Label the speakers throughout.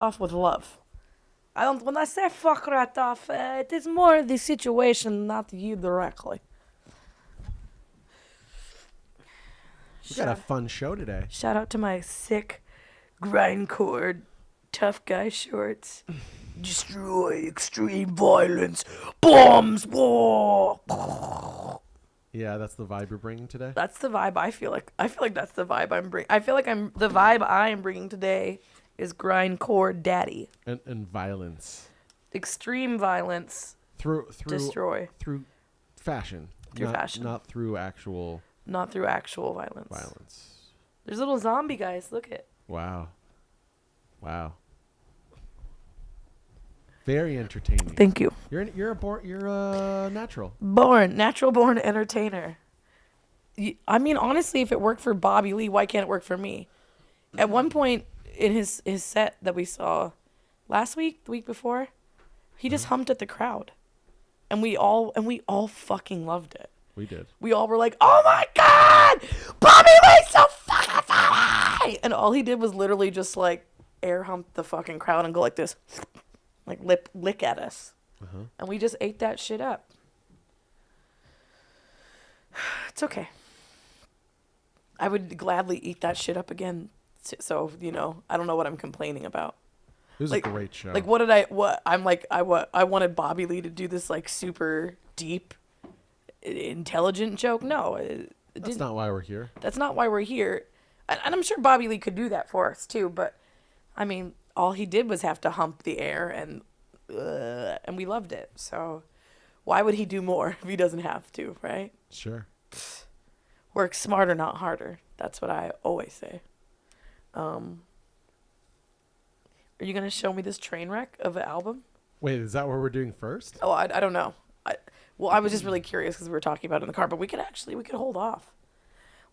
Speaker 1: off with love. I don't. When I say fuck right off, it is more the situation, not you directly.
Speaker 2: We got a
Speaker 1: Shout,
Speaker 2: fun show today.
Speaker 1: shout out to my sick grindcore tough guy shorts. Destroy extreme violence, bombs, war.
Speaker 2: Yeah, that's the vibe you're bringing today.
Speaker 1: That's the vibe I feel like. I feel like that's the vibe I'm bringing. I feel like I'm the vibe I am bringing today is grindcore daddy.
Speaker 2: And violence
Speaker 1: Extreme violence,
Speaker 2: through
Speaker 1: destroy
Speaker 2: through fashion,
Speaker 1: through
Speaker 2: not
Speaker 1: fashion,
Speaker 2: not through actual
Speaker 1: not through actual violence.
Speaker 2: violence.
Speaker 1: There's little zombie guys. Look at.
Speaker 2: Wow, wow, very entertaining.
Speaker 1: Thank you.
Speaker 2: You're a natural.
Speaker 1: Natural born entertainer. I mean, honestly, if it worked for Bobby Lee, why can't it work for me? At one point in his set that we saw last week, the week before, he just humped at the crowd, and we all fucking loved it.
Speaker 2: We did.
Speaker 1: We all were like, "Oh my god, Bobby Lee's so fucking funny!" And all he did was literally just like air hump the fucking crowd and go like this, like lick at us, and we just ate that shit up. It's okay. I would gladly eat that shit up again. So I don't know what I'm complaining about.
Speaker 2: It was
Speaker 1: Like-
Speaker 2: a great show.
Speaker 1: Like, what did I? What I'm like? I wanted Bobby Lee to do this like super deep, intelligent joke. No, it
Speaker 2: That's
Speaker 1: didn't.
Speaker 2: not why we're here.
Speaker 1: That's not why we're here. And I'm sure Bobby Lee could do that for us too. But I mean, all he did was have to hump the air, and we loved it. So why would he do more if he doesn't have to, right?
Speaker 2: Sure.
Speaker 1: Work smarter, not harder. That's what I always say. Are you gonna show me this train wreck of an album?
Speaker 2: Wait, is that what we're doing first?
Speaker 1: Oh, I don't know. I was just really curious because we were talking about it in the car, but we could hold off.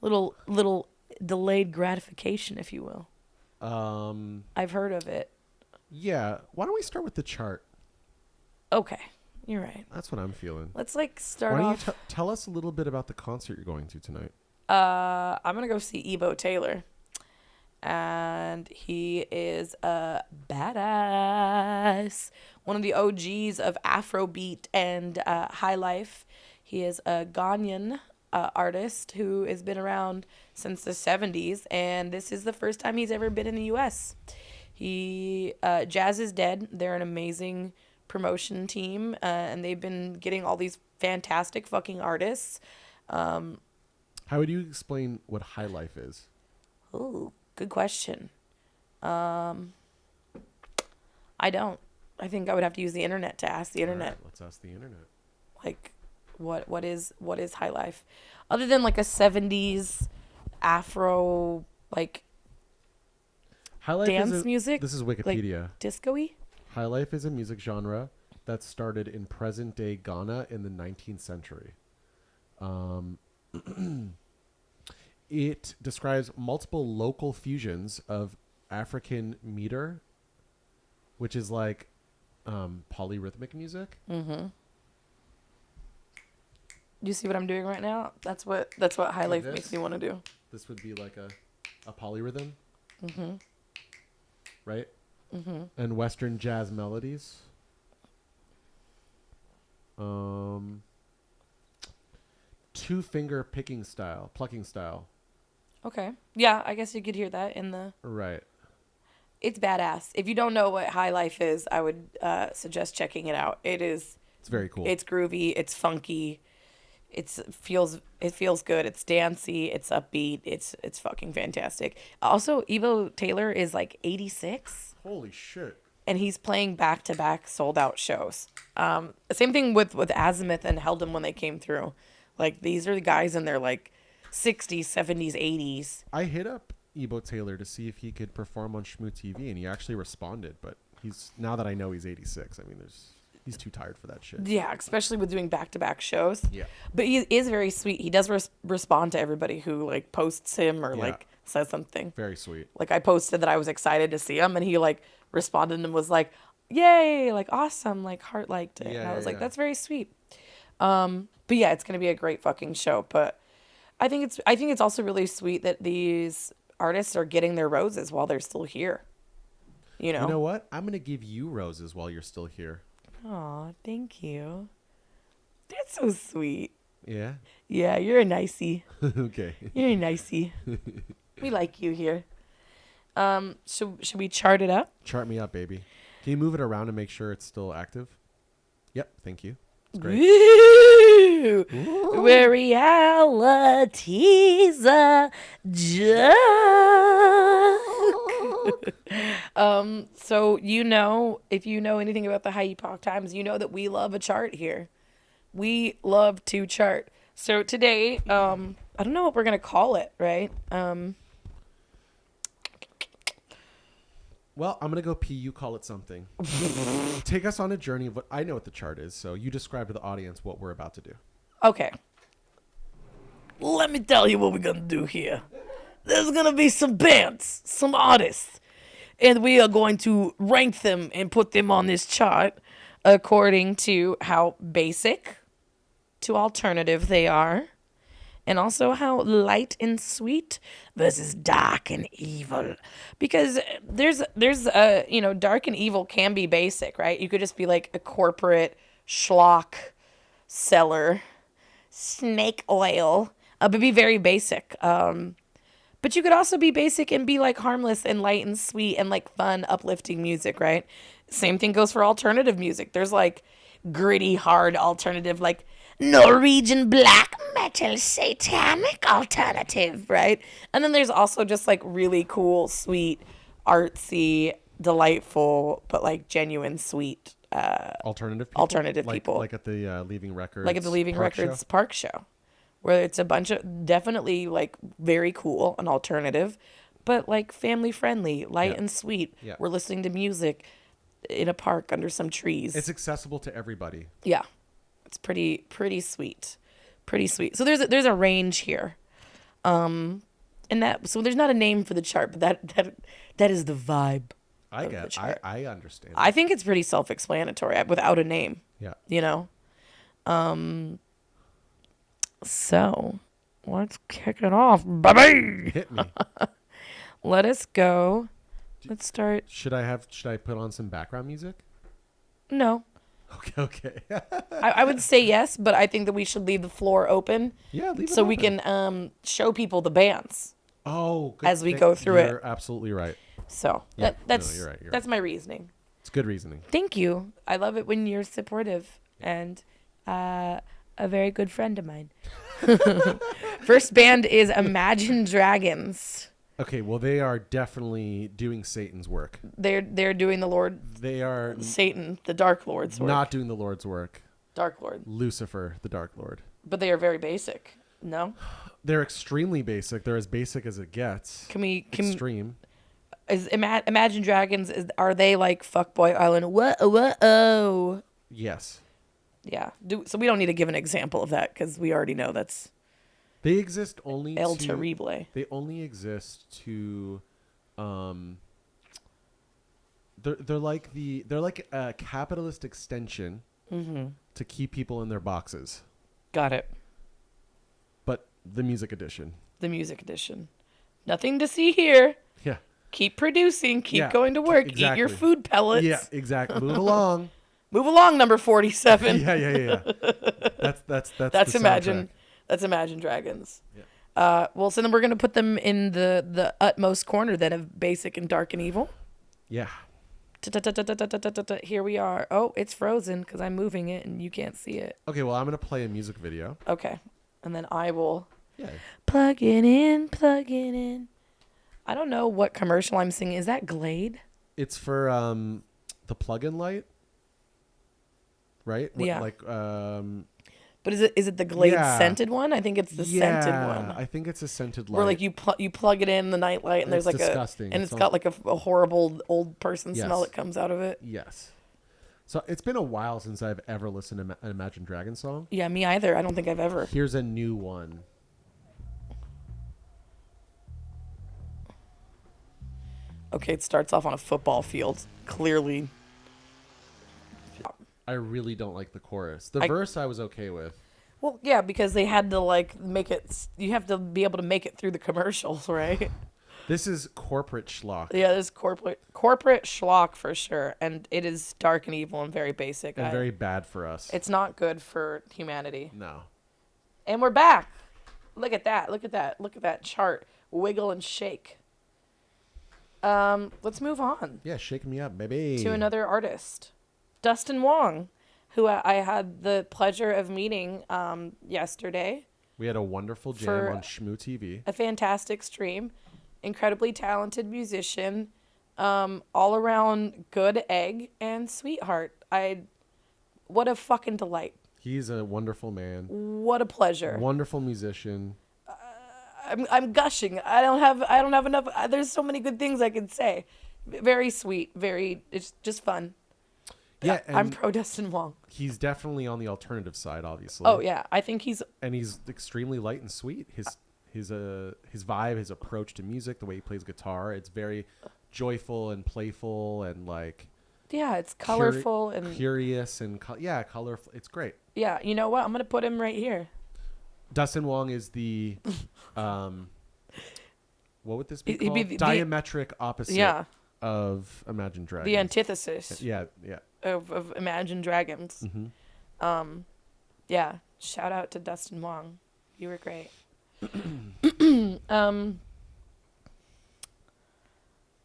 Speaker 1: Little delayed gratification, if you will. I've heard of it.
Speaker 2: Yeah. Why don't we start with the chart?
Speaker 1: Okay, you're right.
Speaker 2: That's what I'm feeling.
Speaker 1: Let's start
Speaker 2: Why don't
Speaker 1: off.
Speaker 2: you tell us a little bit about the concert you're going to tonight?
Speaker 1: I'm gonna go see Ebo Taylor, and he is a badass. One of the OGs of Afrobeat and high life. He is a Ghanaian artist who has been around since the 70s, and this is the first time he's ever been in the U.S. Jazz is Dead. They're an amazing promotion team, and they've been getting all these fantastic fucking artists.
Speaker 2: How would you explain what high life is?
Speaker 1: Ooh, good question. I don't. I think I would have to use the internet to ask the internet.
Speaker 2: All right, let's ask the internet.
Speaker 1: Like, what is high life, other than like a 70s Afro like
Speaker 2: High life
Speaker 1: dance music,
Speaker 2: This is Wikipedia.
Speaker 1: disco-y.
Speaker 2: High life is a music genre that started in present-day Ghana in the 19th century. It describes multiple local fusions of African meter, which is like polyrhythmic music.
Speaker 1: Mm-hmm. You see what I'm doing right now? That's what high
Speaker 2: Like
Speaker 1: life
Speaker 2: this?
Speaker 1: makes me want to do.
Speaker 2: This would be like a polyrhythm,
Speaker 1: Mm-hmm.
Speaker 2: right?
Speaker 1: Mm-hmm.
Speaker 2: And Western jazz melodies. Two-finger plucking style.
Speaker 1: Okay. Yeah, I guess you could hear that in the.
Speaker 2: Right.
Speaker 1: It's badass. If you don't know what high life is, I would suggest checking it out. It is.
Speaker 2: It's very cool.
Speaker 1: It's groovy. It's funky. It feels good. It's dancey. It's upbeat. It's fucking fantastic. Also, Evo Taylor is like 86,
Speaker 2: Holy shit.
Speaker 1: and he's playing back-to-back sold-out shows. Same thing with Azimuth and Heldem when they came through. Like, these are the guys in their like 60s, 70s, 80s.
Speaker 2: I hit up Ebo Taylor to see if he could perform on Shmoo TV, and he actually responded. But now that I know he's 86, I mean, he's too tired for that shit.
Speaker 1: Yeah, especially with doing back-to-back shows.
Speaker 2: Yeah.
Speaker 1: But he is very sweet. He does respond to everybody who like posts him or
Speaker 2: Yeah.
Speaker 1: like says something.
Speaker 2: Very sweet.
Speaker 1: Like, I posted that I was excited to see him, and he like responded and was like, "Yay!" Like, awesome, like heart liked it.
Speaker 2: Yeah,
Speaker 1: and I was
Speaker 2: yeah,
Speaker 1: like,
Speaker 2: yeah.
Speaker 1: "That's very sweet." But yeah, it's gonna be a great fucking show. But I think it's also really sweet that these artists are getting their roses while they're still here. You
Speaker 2: You know
Speaker 1: know.
Speaker 2: what? I'm gonna give you roses while you're still here.
Speaker 1: Aw, thank you. That's so sweet.
Speaker 2: Yeah.
Speaker 1: Yeah, you're a nicey.
Speaker 2: Okay.
Speaker 1: You're a nicey. We like you here. Should we chart it up?
Speaker 2: Chart me up, baby. Can you move it around and make sure it's still active? Yep. Thank you. It's great.
Speaker 1: Woo!
Speaker 2: Ooh.
Speaker 1: Where reality's a joke. So if you know anything about the High Epoch Times, you know that we love a chart here. We love to chart. So today, I don't know what we're gonna call it, right?
Speaker 2: Well, I'm gonna go pee. You call it something. Take us on a journey of what I know what the chart is. So you describe to the audience what we're about to do.
Speaker 1: Okay. Let me tell you what we're gonna do here. There's gonna be some bands, some artists, and we are going to rank them and put them on this chart according to how basic to alternative they are, and also how light and sweet versus dark and evil. Because there's dark and evil can be basic, right? You could just be like a corporate schlock seller, snake oil, but be very basic. But you could also be basic and be like harmless and light and sweet and like fun, uplifting music, right? Same thing goes for alternative music. There's like gritty, hard alternative, like Norwegian black metal satanic alternative, right? And then there's also just like really cool, sweet, artsy, delightful, but like genuine, sweet
Speaker 2: Alternative people.
Speaker 1: alternative people.
Speaker 2: Like at the Leaving Records.
Speaker 1: Like at the Leaving
Speaker 2: Park
Speaker 1: Records
Speaker 2: show?
Speaker 1: Park show, where it's a bunch of definitely like very cool and alternative, but like family friendly, light
Speaker 2: Yeah.
Speaker 1: and sweet.
Speaker 2: Yeah.
Speaker 1: We're listening to music in a park under some trees.
Speaker 2: It's accessible to everybody.
Speaker 1: Yeah, it's pretty sweet, pretty sweet. So there's a range here, and that so there's not a name for the chart, but that is the vibe.
Speaker 2: I
Speaker 1: of the
Speaker 2: get.
Speaker 1: chart.
Speaker 2: I understand.
Speaker 1: I think it's pretty self-explanatory without a name.
Speaker 2: Yeah.
Speaker 1: You know. So let's kick it off, baby.
Speaker 2: Hit me.
Speaker 1: Let us go. Let's start.
Speaker 2: Should I put on some background music?
Speaker 1: No,
Speaker 2: Okay.
Speaker 1: I would say yes, but I think that we should leave the floor open
Speaker 2: Yeah, leave it
Speaker 1: so we
Speaker 2: open.
Speaker 1: can show people the bands.
Speaker 2: Oh, good.
Speaker 1: as we go through it.
Speaker 2: You're absolutely right.
Speaker 1: So
Speaker 2: Yeah,
Speaker 1: that's
Speaker 2: you're right, you're
Speaker 1: that's my reasoning.
Speaker 2: It's good reasoning.
Speaker 1: Thank you. I love it when you're supportive and a very good friend of mine. First band is Imagine Dragons.
Speaker 2: Okay, well they are definitely doing Satan's work.
Speaker 1: They're doing the Lord
Speaker 2: They are
Speaker 1: Satan, the Dark Lord's work.
Speaker 2: not doing the Lord's work.
Speaker 1: Dark Lord.
Speaker 2: Lucifer, the Dark Lord.
Speaker 1: But they are very basic. No?
Speaker 2: They're extremely basic. They're as basic as it gets.
Speaker 1: Can
Speaker 2: Extreme.
Speaker 1: is Imagine Dragons are they like Fuckboy Island? Whoa.
Speaker 2: Yes.
Speaker 1: Yeah. So we don't need to give an example of that cuz we already know that's
Speaker 2: They exist only
Speaker 1: El
Speaker 2: to
Speaker 1: Terrible.
Speaker 2: They only exist to they're like a capitalist extension to keep people in their boxes.
Speaker 1: Got it.
Speaker 2: But the music edition.
Speaker 1: The music edition. Nothing to see here.
Speaker 2: Yeah.
Speaker 1: Keep producing. Keep
Speaker 2: Yeah,
Speaker 1: going to work. Eat your
Speaker 2: exactly.
Speaker 1: food pellets.
Speaker 2: Yeah, exactly. Move along.
Speaker 1: Move along, number 47.
Speaker 2: Yeah. That's
Speaker 1: That's
Speaker 2: the
Speaker 1: Imagine.
Speaker 2: soundtrack.
Speaker 1: That's Imagine Dragons.
Speaker 2: Yeah.
Speaker 1: Well, so then we're gonna put them in the utmost corner then of basic and dark and evil.
Speaker 2: Yeah.
Speaker 1: Here we are. Oh, it's frozen because I'm moving it and you can't see it.
Speaker 2: Okay, well I'm gonna play a music video.
Speaker 1: Okay, and then I will
Speaker 2: Yeah.
Speaker 1: plug it in. I don't know what commercial I'm singing. Is that Glade?
Speaker 2: It's for the plug-in light. Right?
Speaker 1: Yeah.
Speaker 2: Like
Speaker 1: But is it the Glade
Speaker 2: Yeah.
Speaker 1: scented one? I think it's the scented one.
Speaker 2: I think it's a scented light.
Speaker 1: Where like you plug it in the nightlight and there's
Speaker 2: It's
Speaker 1: like
Speaker 2: disgusting.
Speaker 1: and
Speaker 2: It's
Speaker 1: it's got like a horrible old person
Speaker 2: Yes.
Speaker 1: smell that comes out of it.
Speaker 2: Yes. So it's been a while since I've ever listened to an Imagine Dragons song.
Speaker 1: Yeah, me either. I don't think I've ever.
Speaker 2: Here's a new one.
Speaker 1: Okay, it starts off on a football field. Clearly.
Speaker 2: I really don't like the chorus. The verse I was okay with.
Speaker 1: Well, yeah, because they had to like make it. You have to be able to make it through the commercials, right?
Speaker 2: This is corporate schlock.
Speaker 1: Yeah, this is corporate schlock for sure, and it is dark and evil and very basic.
Speaker 2: And very bad for us.
Speaker 1: It's not good for humanity.
Speaker 2: No.
Speaker 1: And we're back. Look at that. Look at that. Look at that chart. Wiggle and shake. Let's move on.
Speaker 2: Yeah, shake me up, baby.
Speaker 1: To another artist, Dustin Wong, who I had the pleasure of meeting yesterday.
Speaker 2: We had a wonderful jam on Shmoo TV.
Speaker 1: A fantastic stream. Incredibly talented musician. All around good egg and sweetheart. What a fucking delight.
Speaker 2: He's a wonderful man.
Speaker 1: What a pleasure.
Speaker 2: Wonderful musician.
Speaker 1: I'm gushing. I don't have enough. There's so many good things I could say. Very sweet. It's just fun.
Speaker 2: Yeah,
Speaker 1: I'm pro Dustin Wong.
Speaker 2: He's definitely on the alternative side, obviously.
Speaker 1: Oh yeah, I think he's
Speaker 2: extremely light and sweet. His vibe, his approach to music, the way he plays guitar, it's very joyful and playful and like.
Speaker 1: Yeah, it's colorful and
Speaker 2: curious and colorful. It's great.
Speaker 1: Yeah, you know what? I'm gonna put him right here.
Speaker 2: Dustin Wong is the, what would this be called? Diametric opposite of Imagine Dragons.
Speaker 1: The antithesis.
Speaker 2: Yeah.
Speaker 1: Of Imagine Dragons.
Speaker 2: Mm-hmm.
Speaker 1: Yeah. Shout out to Dustin Wong. You were great.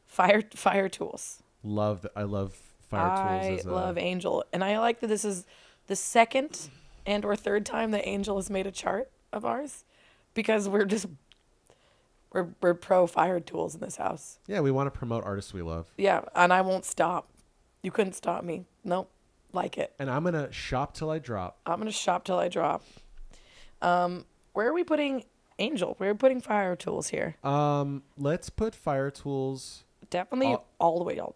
Speaker 1: Fire Tools.
Speaker 2: I love Fire Tools.
Speaker 1: I love Angel, and I like that this is the second and or third time that Angel has made a chart of ours, because we're pro Fire Tools in this house.
Speaker 2: Yeah, we want to promote artists we love.
Speaker 1: Yeah, and I won't stop. You couldn't stop me. Nope. Like it.
Speaker 2: And I'm gonna shop till I drop.
Speaker 1: Where are we putting Angel? We're putting Fire Tools here.
Speaker 2: Let's put Fire Tools
Speaker 1: definitely all the way on.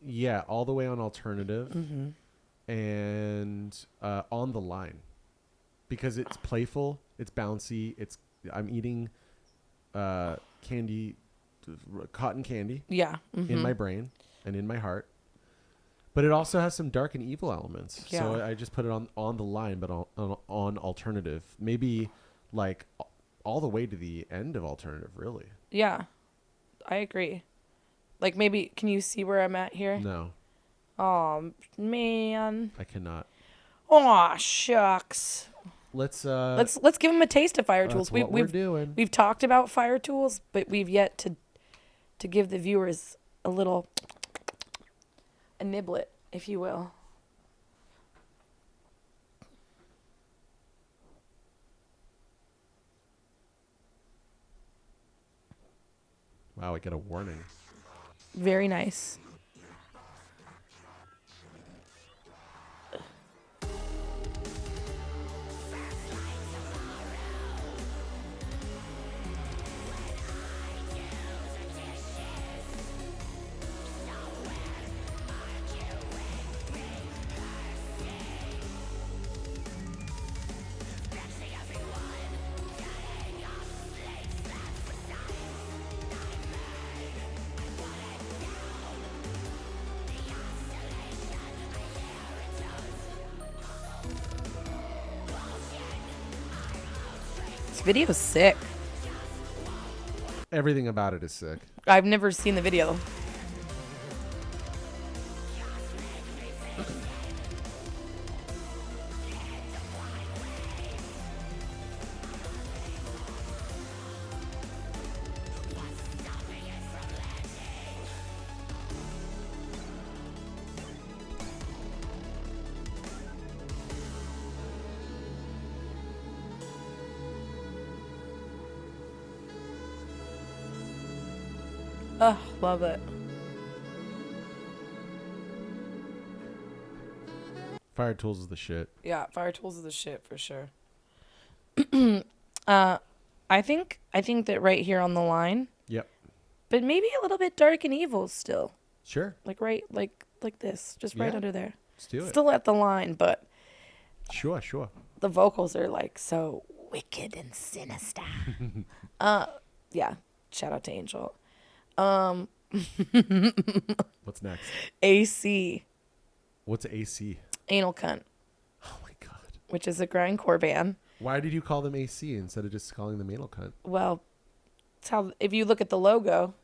Speaker 2: Yeah, all the way on alternative. Mm-hmm. And on the line, because it's playful, it's bouncy. I'm eating candy, cotton candy.
Speaker 1: Yeah. Mm-hmm.
Speaker 2: In my brain and in my heart, but it also has some dark and evil elements.
Speaker 1: Yeah.
Speaker 2: So I just put it on the line, but on alternative, maybe like all the way to the end of alternative. Really. Yeah,
Speaker 1: I agree. Like maybe, can you see where I'm at here?
Speaker 2: No.
Speaker 1: Oh man.
Speaker 2: I cannot.
Speaker 1: Oh shucks.
Speaker 2: Let's
Speaker 1: give them a taste of Fire Tools. We've talked about Fire Tools, but we've yet to give the viewers a niblet, if you will.
Speaker 2: Wow, I get a warning.
Speaker 1: Very nice. This video is sick.
Speaker 2: Everything about it is sick.
Speaker 1: I've never seen the video. Oh, love it.
Speaker 2: Fire Tools is the shit.
Speaker 1: Yeah, Fire Tools is the shit for sure. I think that right here on the line.
Speaker 2: Yep.
Speaker 1: But maybe a little bit dark and evil still.
Speaker 2: Sure.
Speaker 1: Like right like this, just right under there.
Speaker 2: Let's do it.
Speaker 1: Still at the line, but
Speaker 2: Sure.
Speaker 1: the vocals are like so wicked and sinister. Yeah. Shout out to Angel.
Speaker 2: What's next?
Speaker 1: AC.
Speaker 2: What's AC?
Speaker 1: Anal Cunt.
Speaker 2: Oh my god.
Speaker 1: Which is a grindcore band.
Speaker 2: Why did you call them AC instead of just calling them anal cunt?
Speaker 1: Well, It's how, if you look at the logo,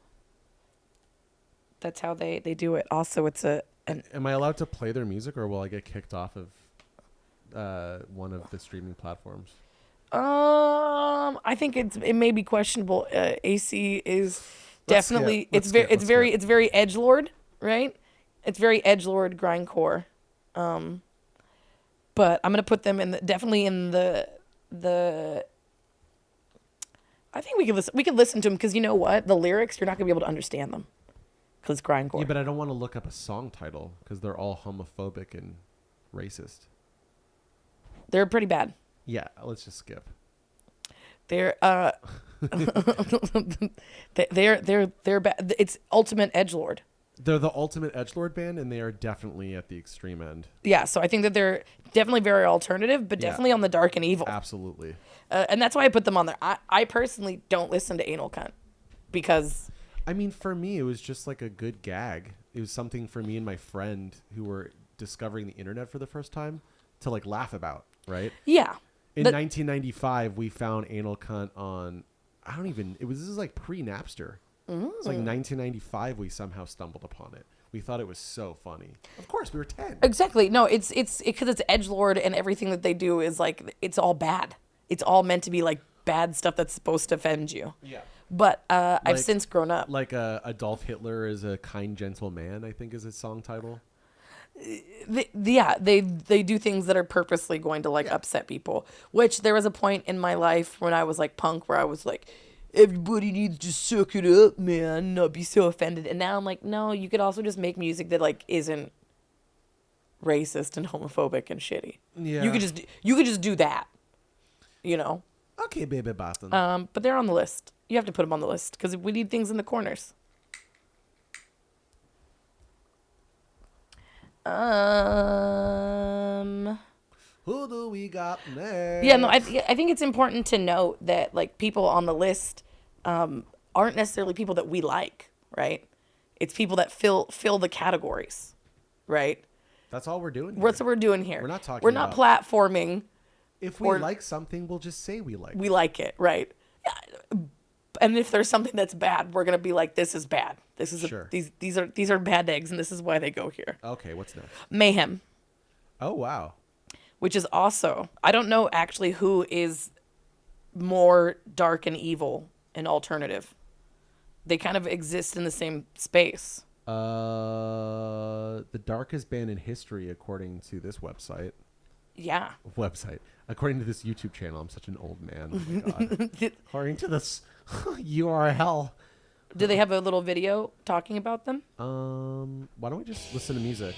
Speaker 1: that's how they do it. Also, it's an
Speaker 2: Am I allowed to play their music, or will I get kicked off of one of the streaming platforms?
Speaker 1: I think it may be questionable. AC is
Speaker 2: Let's skip.
Speaker 1: definitely
Speaker 2: Let's skip. Let's skip.
Speaker 1: it's very edgelord, right? It's very edgelord grindcore. Um, but I'm gonna put them in definitely in the. I think we could listen to them because you know what, the lyrics you're not gonna be able to understand them because it's grindcore.
Speaker 2: Yeah, but I don't want to look up a song title because they're all homophobic and racist.
Speaker 1: They're pretty bad.
Speaker 2: Yeah, let's just skip.
Speaker 1: They're they're bad. It's ultimate edgelord.
Speaker 2: They're the ultimate edgelord band, and they are definitely at the extreme end.
Speaker 1: Yeah, so I think that they're definitely very alternative, but
Speaker 2: Yeah.
Speaker 1: definitely on the dark and evil.
Speaker 2: Absolutely.
Speaker 1: And that's why I put them on there. I personally don't listen to Anal Cunt because
Speaker 2: I mean, for me, it was just like a good gag. It was something for me and my friend who were discovering the internet for the first time to like laugh about, right?
Speaker 1: yeah,
Speaker 2: In 1995, we found Anal Cunt on, this is like pre-Napster. It's like 1995 we somehow stumbled upon it. We thought it was so funny. Of course, we were 10.
Speaker 1: exactly. No, it's because it's edgelord and everything that they do is like it's all bad. It's all meant to be like bad stuff that's supposed to offend you.
Speaker 2: Yeah.
Speaker 1: But I've since grown up.
Speaker 2: Like Adolf Hitler is a kind, gentle man, I think is his song title.
Speaker 1: They do things that are purposely going to like upset people. Which there was a point in my life when I was like punk where I was like, everybody needs to suck it up, man, not be so offended. And now I'm like, no, you could also just make music that like isn't racist and homophobic and shitty.
Speaker 2: Yeah.
Speaker 1: You could just do that. You know.
Speaker 2: Okay, baby Boston.
Speaker 1: But they're on the list. You have to put them on the list because we need things in the corners.
Speaker 2: Who do we got next?
Speaker 1: Yeah, no, I think it's important to note that like people on the list aren't necessarily people that we like, right? It's people that fill the categories, right?
Speaker 2: That's all we're doing.
Speaker 1: That's what we're doing here.
Speaker 2: We're not talking
Speaker 1: We're not platforming.
Speaker 2: If we like something, we'll just say we like it.
Speaker 1: We like it, right? Yeah. And if there's something that's bad, we're gonna be like, this is bad. This is
Speaker 2: Sure.
Speaker 1: these are bad eggs, and this is why they go here.
Speaker 2: Okay, what's next?
Speaker 1: Mayhem,
Speaker 2: Oh, wow.
Speaker 1: which is also, I don't know actually who is more dark and evil and alternative. They kind of exist in the same space.
Speaker 2: The darkest band in history, according to this website.
Speaker 1: Yeah.
Speaker 2: According to this YouTube channel. I'm such an old man. Oh my God. According to this URL.
Speaker 1: Do they have a little video talking about them?
Speaker 2: Why don't we just listen to music?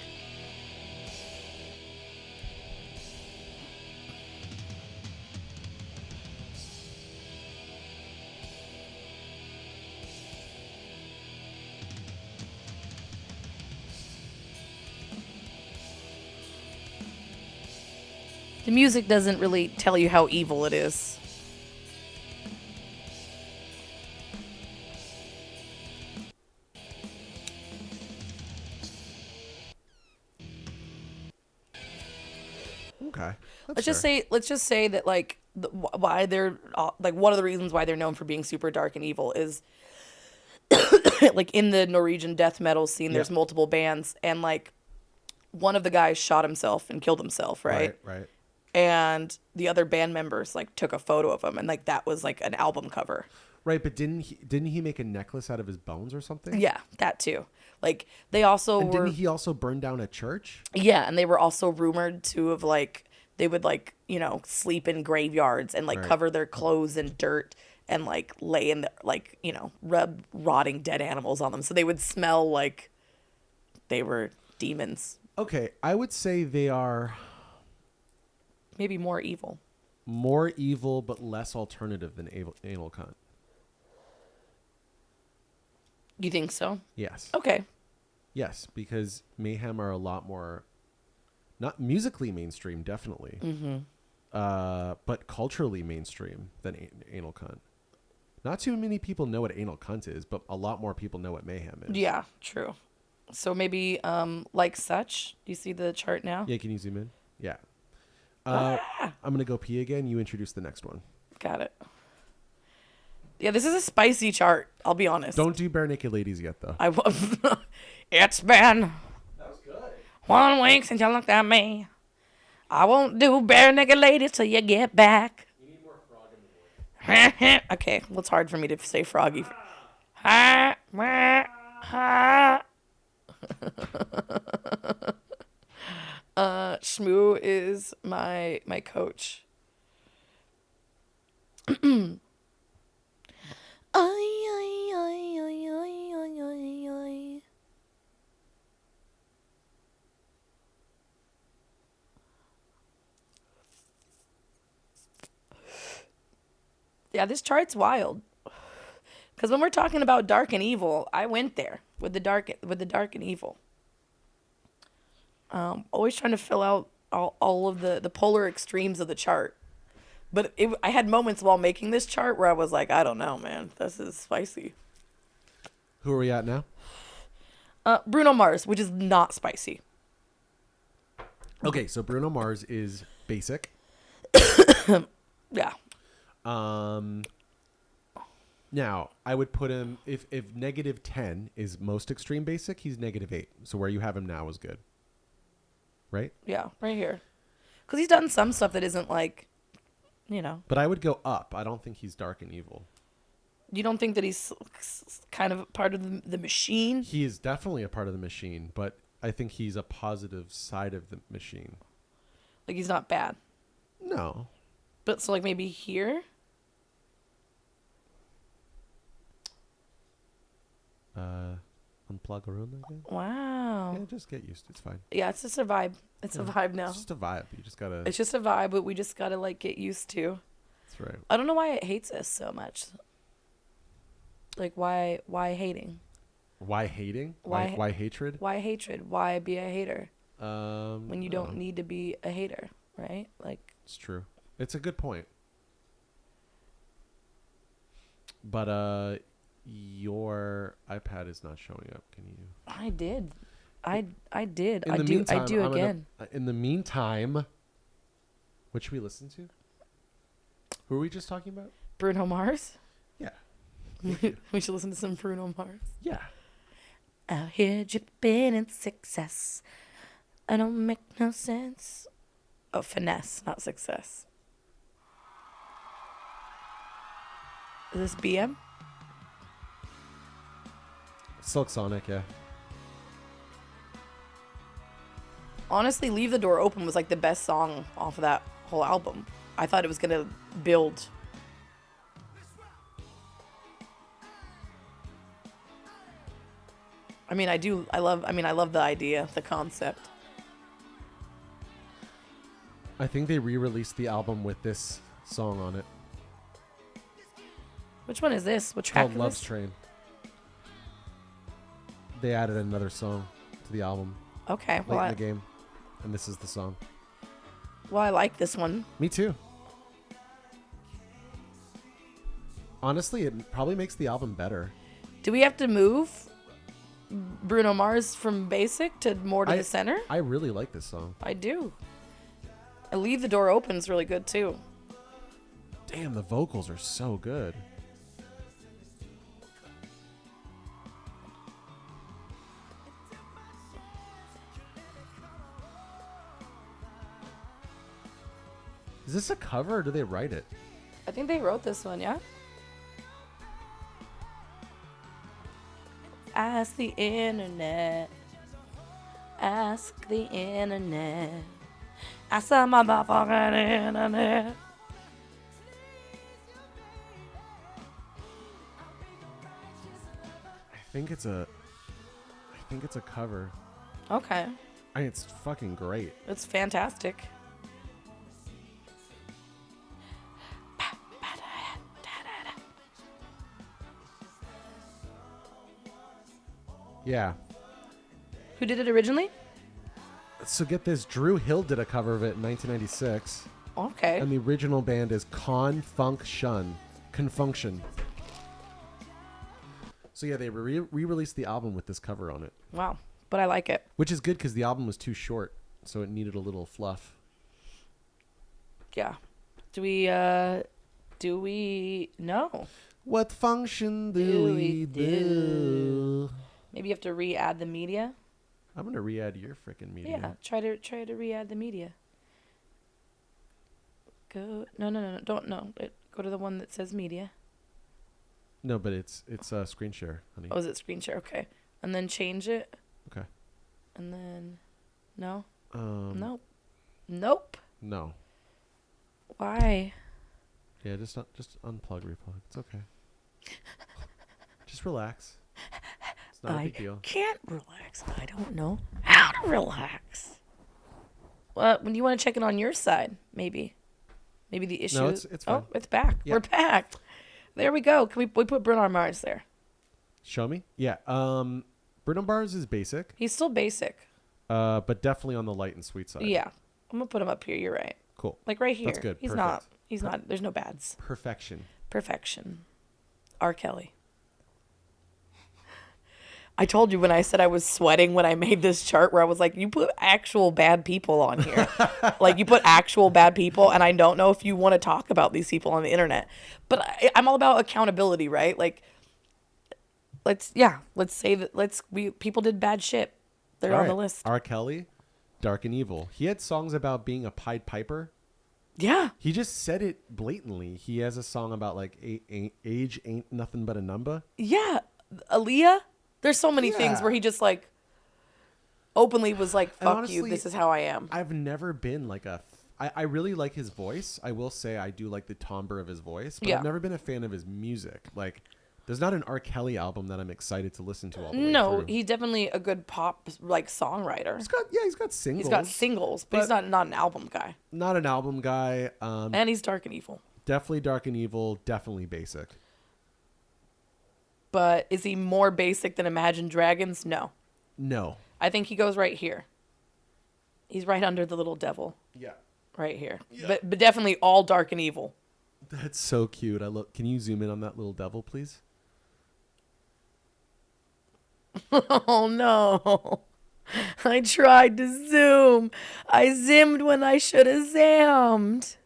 Speaker 1: The music doesn't really tell you how evil it is.
Speaker 2: Okay.
Speaker 1: Let's just say that like why they're like one of the reasons why they're known for being super dark and evil is like in the Norwegian death metal scene, there's multiple bands, and like one of the guys shot himself and killed himself, right?
Speaker 2: Right.
Speaker 1: And the other band members like took a photo of him, and like that was like an album cover.
Speaker 2: Right, but didn't he make a necklace out of his bones or something?
Speaker 1: Yeah, that too. Like they also
Speaker 2: And
Speaker 1: were.
Speaker 2: didn't he also burn down a church?
Speaker 1: Yeah, and they were also rumored to have like they would like sleep in graveyards and like cover their clothes in dirt and like lay in the like rub rotting dead animals on them, so they would smell like they were demons.
Speaker 2: Okay, I would say they are
Speaker 1: Maybe more evil.
Speaker 2: more evil but less alternative than Anal Cunt.
Speaker 1: You think so?
Speaker 2: Yes.
Speaker 1: Okay.
Speaker 2: Yes, because Mayhem are a lot more, not musically mainstream, definitely, but culturally mainstream than Anal Cunt. Not too many people know what Anal Cunt is, but a lot more people know what Mayhem is.
Speaker 1: Yeah, true. So maybe like such. Do you see the chart now?
Speaker 2: Yeah, can you zoom in? Yeah. I'm going to go pee again. You introduce the next one.
Speaker 1: Got it. Yeah, this is a spicy chart. I'll be honest.
Speaker 2: Don't do Bare Naked Ladies yet, though.
Speaker 1: I It's been
Speaker 2: That was good.
Speaker 1: 1 week since you looked at me. I won't do bare naked ladies till you get back.
Speaker 2: You need more frog in the voice.
Speaker 1: Okay, well, it's hard for me to say froggy. Shmoo is my coach. Yeah, this chart's wild. Because when we're talking about dark and evil, I went there with the dark and evil. Always trying to fill out all of the polar extremes of the chart. But I had moments while making this chart where I was like, I don't know, man. This is spicy.
Speaker 2: Who are we at now?
Speaker 1: Bruno Mars, which is not spicy.
Speaker 2: Okay, so Bruno Mars is basic.
Speaker 1: Yeah.
Speaker 2: Now, I would put him, if -10 is most extreme basic, he's -8. So where you have him now is good. Right?
Speaker 1: Yeah, right here. Because he's done some stuff that isn't like, you know.
Speaker 2: But I would go up. I don't think he's dark and evil.
Speaker 1: You don't think that he's kind of part of the machine?
Speaker 2: He is definitely a part of the machine, but I think he's a positive side of the machine.
Speaker 1: Like, he's not bad.
Speaker 2: No.
Speaker 1: But so, like, maybe here?
Speaker 2: Unplug Aruna again?
Speaker 1: Wow.
Speaker 2: Yeah, just get used to it. It's fine.
Speaker 1: Yeah, it's just a vibe. It's a vibe now.
Speaker 2: It's just a vibe. You just gotta...
Speaker 1: It's just a vibe, but we just gotta, like, get used to.
Speaker 2: That's right.
Speaker 1: I don't know why it hates us so much. Like, why hating?
Speaker 2: Why hating?
Speaker 1: Why
Speaker 2: hatred?
Speaker 1: Why hatred? Why be a hater? When you don't
Speaker 2: know.
Speaker 1: need to be a hater, right? Like,
Speaker 2: It's true. It's a good point. But your iPad is not showing up. Can you?
Speaker 1: I did. I did.
Speaker 2: In
Speaker 1: I
Speaker 2: the
Speaker 1: do.
Speaker 2: meantime,
Speaker 1: I do
Speaker 2: I'm
Speaker 1: again.
Speaker 2: in the meantime, what should we listen to? Who were we just talking about?
Speaker 1: Bruno Mars.
Speaker 2: Yeah.
Speaker 1: We should listen to some Bruno Mars.
Speaker 2: Yeah.
Speaker 1: Out here dripping in success. I don't make no sense. Oh, finesse, not success. Is this BM?
Speaker 2: Silk Sonic, yeah.
Speaker 1: Honestly, Leave the Door Open was like the best song off of that whole album. I thought it was going to build. I mean, I love the idea, the concept.
Speaker 2: I think they re-released the album with this song on it.
Speaker 1: Which one is this? What
Speaker 2: It's
Speaker 1: track
Speaker 2: called
Speaker 1: is
Speaker 2: Love's
Speaker 1: this?
Speaker 2: Train. They added another song to the album
Speaker 1: Okay,
Speaker 2: late in the game, and this is the song.
Speaker 1: well, I like this one.
Speaker 2: Me too. Honestly, it probably makes the album better.
Speaker 1: Do we have to move Bruno Mars from basic to more to the center?
Speaker 2: I really like this song.
Speaker 1: I do. And Leave the Door Open is really good too.
Speaker 2: Damn, the vocals are so good. Is this a cover or do they write it?
Speaker 1: I think they wrote this one, yeah? Ask the internet. Ask the internet. Ask the motherfucking internet.
Speaker 2: I think it's a cover.
Speaker 1: Okay.
Speaker 2: I mean, it's fucking great.
Speaker 1: It's fantastic.
Speaker 2: Yeah.
Speaker 1: Who did it originally?
Speaker 2: So get this, Drew Hill did a cover of it in 1996.
Speaker 1: Okay.
Speaker 2: And the original band is Confunction. So yeah, they re-released the album with this cover on it.
Speaker 1: Wow. But I like it.
Speaker 2: Which is good because the album was too short, so it needed a little fluff.
Speaker 1: Yeah. Do we know?
Speaker 2: What function do
Speaker 1: Do
Speaker 2: we
Speaker 1: we
Speaker 2: do?
Speaker 1: Maybe you have to re-add the media.
Speaker 2: I'm gonna re-add your freaking media.
Speaker 1: Yeah, try to re-add the media. Go no, don't no. Go to the one that says media.
Speaker 2: No, but it's screen share, honey.
Speaker 1: Oh, is it screen share? Okay, and then change it.
Speaker 2: Okay.
Speaker 1: And then no,
Speaker 2: Nope.
Speaker 1: nope.
Speaker 2: No.
Speaker 1: Why?
Speaker 2: Yeah, just unplug, replug. It's okay. Just relax. It's not a big deal.
Speaker 1: Can't relax. I don't know how to relax. Well, when you want to check it on your side, maybe the issue.
Speaker 2: No, it's fine.
Speaker 1: Oh, it's back.
Speaker 2: Yeah.
Speaker 1: We're back. There we go. Can we put Bruno Mars there?
Speaker 2: Show me. Yeah. Bruno Mars is basic,
Speaker 1: He's still basic.
Speaker 2: but definitely on the light and sweet side.
Speaker 1: Yeah, I'm gonna put him up here. You're right.
Speaker 2: Cool.
Speaker 1: Like right here.
Speaker 2: That's good.
Speaker 1: He's
Speaker 2: Perfect.
Speaker 1: not. He's not. There's no bads.
Speaker 2: Perfection.
Speaker 1: Perfection. R. Kelly. I told you when I said I was sweating when I made this chart where I was like, you put actual bad people on here. Like, you put actual bad people, and I don't know if you want to talk about these people on the internet. But I'm all about accountability, right? Like, let's say that people did bad shit. They're
Speaker 2: All
Speaker 1: on the
Speaker 2: right.
Speaker 1: list.
Speaker 2: R. Kelly, Dark and Evil. He had songs about being a Pied Piper.
Speaker 1: Yeah.
Speaker 2: He just said it blatantly. He has a song about like age ain't nothing but a number.
Speaker 1: Yeah. Aaliyah. There's so many things where he just like openly was like, fuck
Speaker 2: honestly,
Speaker 1: you, this is how I am.
Speaker 2: I've never been like I really like his voice. I will say I do like the timbre of his voice, but
Speaker 1: Yeah.
Speaker 2: I've never been a fan of his music. Like, there's not an R. Kelly album that I'm excited to listen to all the way
Speaker 1: No,
Speaker 2: through.
Speaker 1: he's definitely a good pop like songwriter.
Speaker 2: He's got singles.
Speaker 1: He's got singles, but he's not an album guy.
Speaker 2: Not an album guy.
Speaker 1: And he's dark and evil.
Speaker 2: Definitely Dark and Evil. Definitely basic.
Speaker 1: But is he more basic than Imagine Dragons? No.
Speaker 2: No.
Speaker 1: I think he goes right here. He's right under the little devil.
Speaker 2: Yeah.
Speaker 1: Right here. Yeah. But definitely all dark and evil.
Speaker 2: That's so cute. Can you zoom in on that little devil, please?
Speaker 1: Oh no. I tried to zoom. I zoomed when I should have zammed.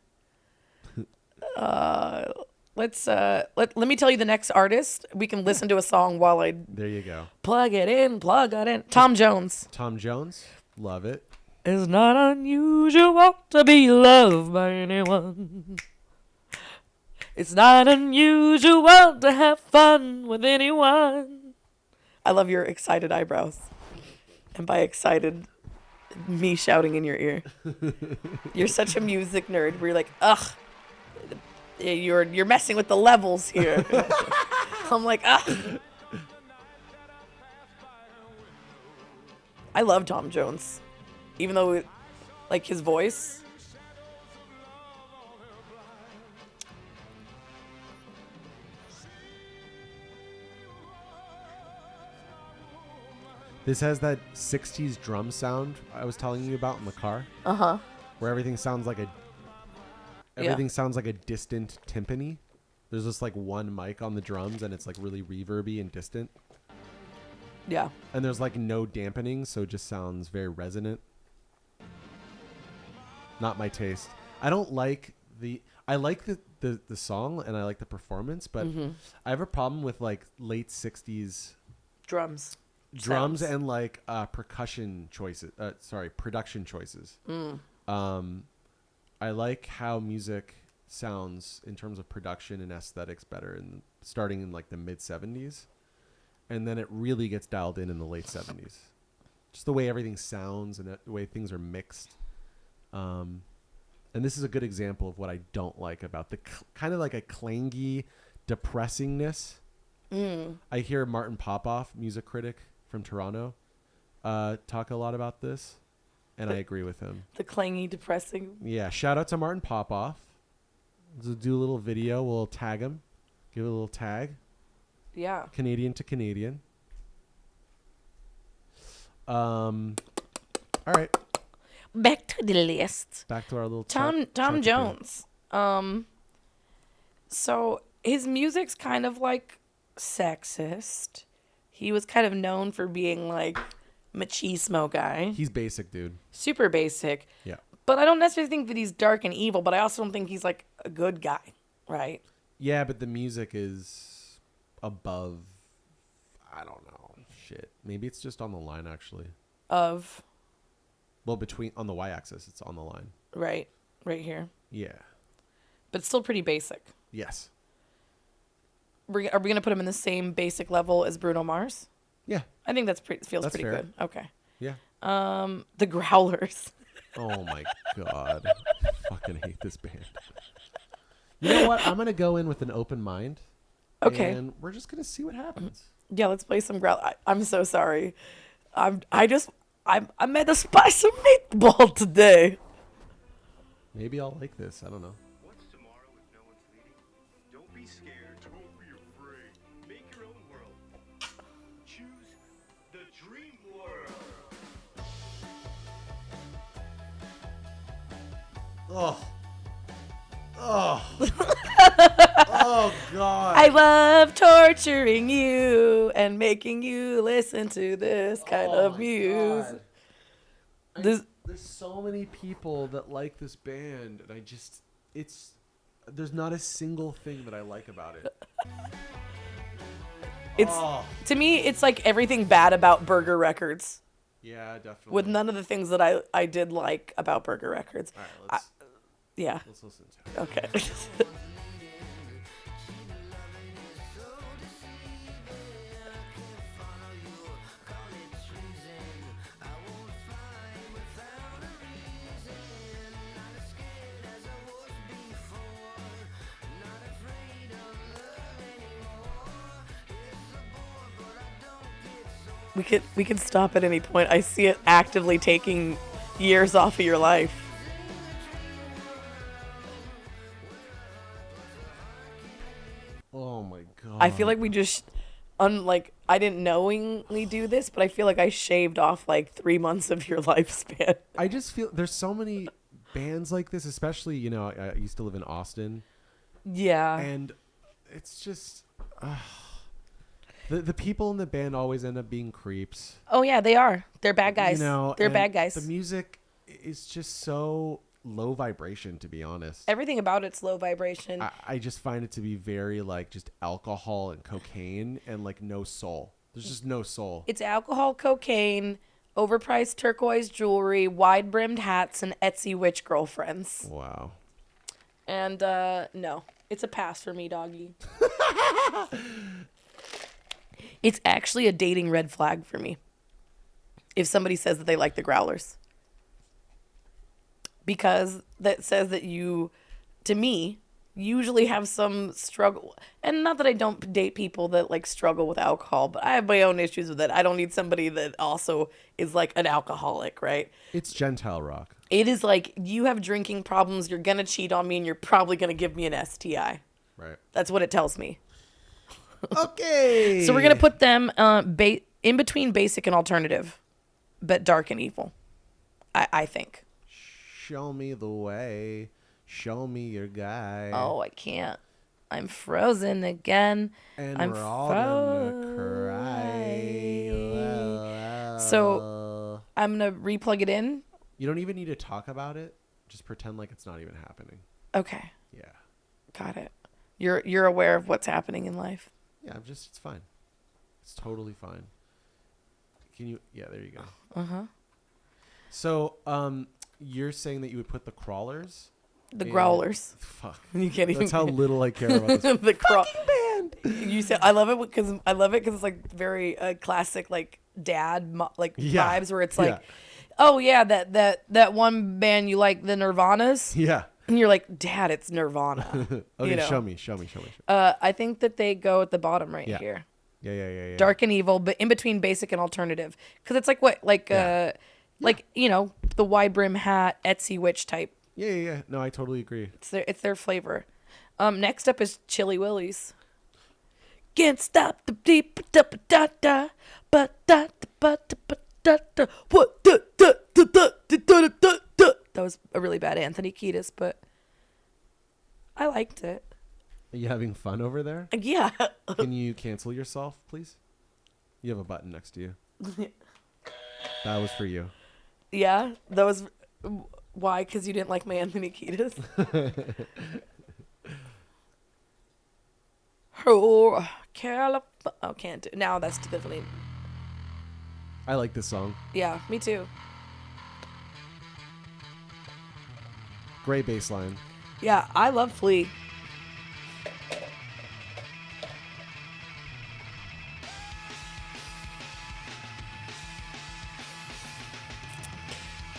Speaker 1: Let me tell you the next artist. We can listen to a song while I
Speaker 2: There you go.
Speaker 1: plug it in. Tom Jones.
Speaker 2: Tom Jones. Love it.
Speaker 1: It's not unusual to be loved by anyone. It's not unusual to have fun with anyone. I love your excited eyebrows. And by excited, me shouting in your ear. You're such a music nerd where you're like, ugh, you're messing with the levels here. I'm like, ugh. I love Tom Jones. Even though, like, his voice.
Speaker 2: This has that 60s drum sound I was telling you about in the car.
Speaker 1: Uh-huh.
Speaker 2: Where everything sounds like a distant timpani. There's just like one mic on the drums and it's like really reverby and distant.
Speaker 1: Yeah.
Speaker 2: And there's like no dampening, so it just sounds very resonant. Not my taste. I like the song and I like the performance, but I have a problem with like late 60s
Speaker 1: Drums
Speaker 2: sounds. And like production choices. I like how music sounds in terms of production and aesthetics better starting in like the mid 70s, and then it really gets dialed in the late 70s. Just the way everything sounds and the way things are mixed. And this is a good example of what I don't like about the kind of like a clangy depressingness. I hear Martin Popoff, music critic from Toronto, talk a lot about this, and I agree with him.
Speaker 1: The clangy, depressing.
Speaker 2: Yeah, shout out to Martin Popoff. Let's do a little video. We'll tag him. Give it a little tag.
Speaker 1: Yeah.
Speaker 2: Canadian to Canadian. All right.
Speaker 1: Back to the list.
Speaker 2: Back to our little
Speaker 1: Tom Jones. So his music's kind of like sexist. He was kind of known for being like machismo guy.
Speaker 2: He's basic, dude.
Speaker 1: Super basic.
Speaker 2: Yeah.
Speaker 1: But I don't necessarily think that he's dark and evil, but I also don't think he's like a good guy, right?
Speaker 2: Yeah, but the music is above. I don't know. Shit. Maybe it's just on the line actually.
Speaker 1: Of
Speaker 2: Well, between on the y-axis, it's on the line.
Speaker 1: right here.
Speaker 2: Yeah.
Speaker 1: But still pretty basic.
Speaker 2: Yes.
Speaker 1: Are we going to put him in the same basic level as Bruno Mars?
Speaker 2: Yeah.
Speaker 1: I think feels
Speaker 2: That's
Speaker 1: pretty
Speaker 2: fair.
Speaker 1: good. Okay.
Speaker 2: Yeah.
Speaker 1: The Growlers.
Speaker 2: Oh my god. I fucking hate this band. You know what? I'm gonna go in with an open mind.
Speaker 1: Okay.
Speaker 2: And we're just gonna see what happens.
Speaker 1: Yeah, let's play some Growl. I'm so sorry. I made a spicy meatball today.
Speaker 2: Maybe I'll like this. I don't know.
Speaker 3: What's tomorrow if no one's leading? Don't be scared. Don't be afraid. Make your own world. Choose the dream world.
Speaker 2: Oh. Oh. Oh god.
Speaker 1: I love torturing you and making you listen to this kind of
Speaker 2: my
Speaker 1: music.
Speaker 2: God.
Speaker 1: This
Speaker 2: There's so many people that like this band, and there's not a single thing that I like about it.
Speaker 1: it's to me it's like everything bad about Burger Records
Speaker 2: Yeah, definitely.
Speaker 1: with none of the things that I did like about Burger Records.
Speaker 2: All right,
Speaker 1: Yeah.
Speaker 2: let's listen to it.
Speaker 1: Okay. We could stop at any point. I see it actively taking years off of your life.
Speaker 2: Oh my god.
Speaker 1: I feel like we just I didn't knowingly do this, but I feel like I shaved off like 3 months of your lifespan.
Speaker 2: I just feel there's so many bands like this, especially, I used to live in Austin,
Speaker 1: Yeah.
Speaker 2: and it's just the people in the band always end up being creeps.
Speaker 1: Oh yeah, they are. They're bad guys. They're
Speaker 2: and
Speaker 1: bad guys.
Speaker 2: The music is just so low vibration, to be honest.
Speaker 1: Everything about it's low vibration.
Speaker 2: I just find it to be very like just alcohol and cocaine and like no soul. There's just no soul.
Speaker 1: It's alcohol, cocaine, overpriced turquoise jewelry, wide-brimmed hats, and Etsy witch girlfriends.
Speaker 2: Wow.
Speaker 1: And no, it's a pass for me, doggy. It's actually a dating red flag for me if somebody says that they like the Growlers. Because that says that you, to me, usually have some struggle. And not that I don't date people that like struggle with alcohol, but I have my own issues with it. I don't need somebody that also is like an alcoholic, right?
Speaker 2: It's Gentile rock.
Speaker 1: It is like you have drinking problems, you're going to cheat on me, and you're probably going to give me an STI.
Speaker 2: Right.
Speaker 1: That's what it tells me.
Speaker 2: Okay.
Speaker 1: So we're going to put them in between basic and alternative, but dark and evil, I think.
Speaker 2: Show me the way. Show me your guy.
Speaker 1: Oh, I can't. I'm frozen again.
Speaker 2: And
Speaker 1: I'm
Speaker 2: we're all gonna cry.
Speaker 1: So I'm going to replug it in.
Speaker 2: You don't even need to talk about it. Just pretend like it's not even happening.
Speaker 1: Okay.
Speaker 2: Yeah.
Speaker 1: Got it. You're aware of what's happening in life.
Speaker 2: Yeah, it's fine. It's totally fine. Yeah, there you go.
Speaker 1: Uh-huh.
Speaker 2: So, you're saying that you would put the crawlers?
Speaker 1: The Growlers.
Speaker 2: Fuck.
Speaker 1: You can't even.
Speaker 2: That's how little I care about this
Speaker 1: the
Speaker 2: band.
Speaker 1: You said I love it because it's like very classic like dad
Speaker 2: Yeah.
Speaker 1: vibes where it's like, oh yeah, that one band you like, the Nirvanas.
Speaker 2: Yeah.
Speaker 1: And you're like, Dad, it's Nirvana.
Speaker 2: Okay,
Speaker 1: you know?
Speaker 2: show me.
Speaker 1: I think that they go at the bottom right
Speaker 2: Yeah.
Speaker 1: here.
Speaker 2: Yeah.
Speaker 1: Dark and evil, but in between basic and alternative. Because it's like what? Like, the wide brim hat, Etsy witch type.
Speaker 2: Yeah. No, I totally agree.
Speaker 1: It's their flavor. Next up is Chili Willy's. Can't stop the deep da da da but da da da da what da da da da da da da. That was a really bad Anthony Kiedis, but I liked it.
Speaker 2: Are you having fun over there?
Speaker 1: Yeah.
Speaker 2: Can you cancel yourself, please? You have a button next to you. That was for you.
Speaker 1: Yeah, that was why? Because you didn't like my Anthony Kiedis. Oh, California. Oh, can't do. Now that's definitely.
Speaker 2: I like this song.
Speaker 1: Yeah, me too.
Speaker 2: Great bass line.
Speaker 1: Yeah, I love Flea.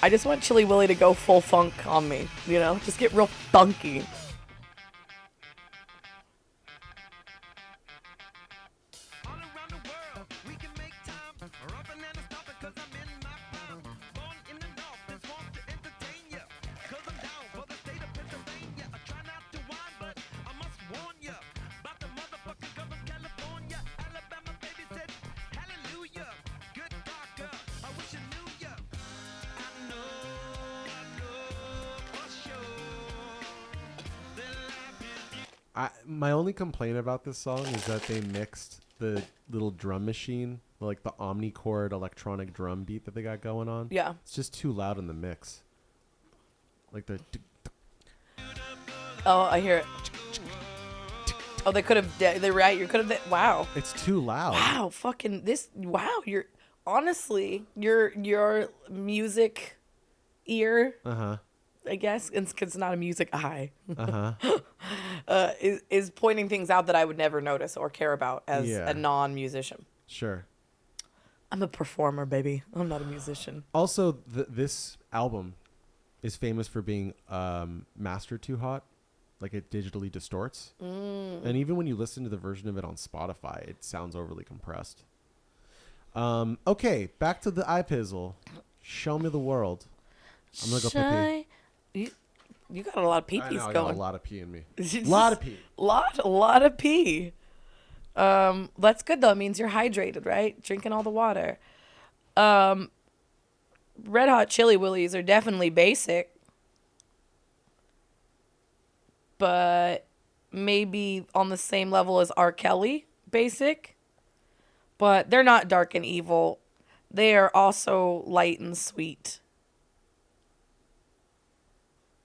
Speaker 1: I just want Chili Willy to go full funk on me, you know? Just get real funky.
Speaker 3: All around the world, we can make time. Rough and stop cause I'm in my prime. Born in the north, this wants to entertain ya. Cause I'm down for the state of Pennsylvania. I try not to whine, but I must warn ya. About the motherfucker girl from California. Alabama baby said, hallelujah. Good talker, I wish I knew ya. I know for sure. That life is
Speaker 2: My only complaint about this song is that they mixed the little drum machine, like the omnichord electronic drum beat that they got going on.
Speaker 1: Yeah.
Speaker 2: It's just too loud in the mix. Like the
Speaker 1: Oh, I hear it. Oh, they could have. They're right. You could have. Wow.
Speaker 2: it's too loud.
Speaker 1: Wow. Fucking this. Wow. You're honestly your music ear.
Speaker 2: Uh-huh.
Speaker 1: I guess it's not a music eye.
Speaker 2: Uh-huh.
Speaker 1: Is pointing things out that I would never notice or care about as
Speaker 2: Yeah.
Speaker 1: a non-musician.
Speaker 2: Sure.
Speaker 1: I'm a performer, baby. I'm not a musician.
Speaker 2: Also, this album is famous for being mastered too hot. Like it digitally distorts. And even when you listen to the version of it on Spotify, it sounds overly compressed. Okay, back to the iPizzle. Show me the world. I'm going to go pee.
Speaker 1: You got a lot of
Speaker 2: I
Speaker 1: pee-pees
Speaker 2: know, I got
Speaker 1: going.
Speaker 2: a lot of pee in me.
Speaker 1: Just
Speaker 2: Lot of pee.
Speaker 1: A lot of pee. That's good though. It means you're hydrated, right? Drinking all the water. Red Hot Chili Willies are definitely basic, but maybe on the same level as R. Kelly basic. But they're not dark and evil. They are also light and sweet.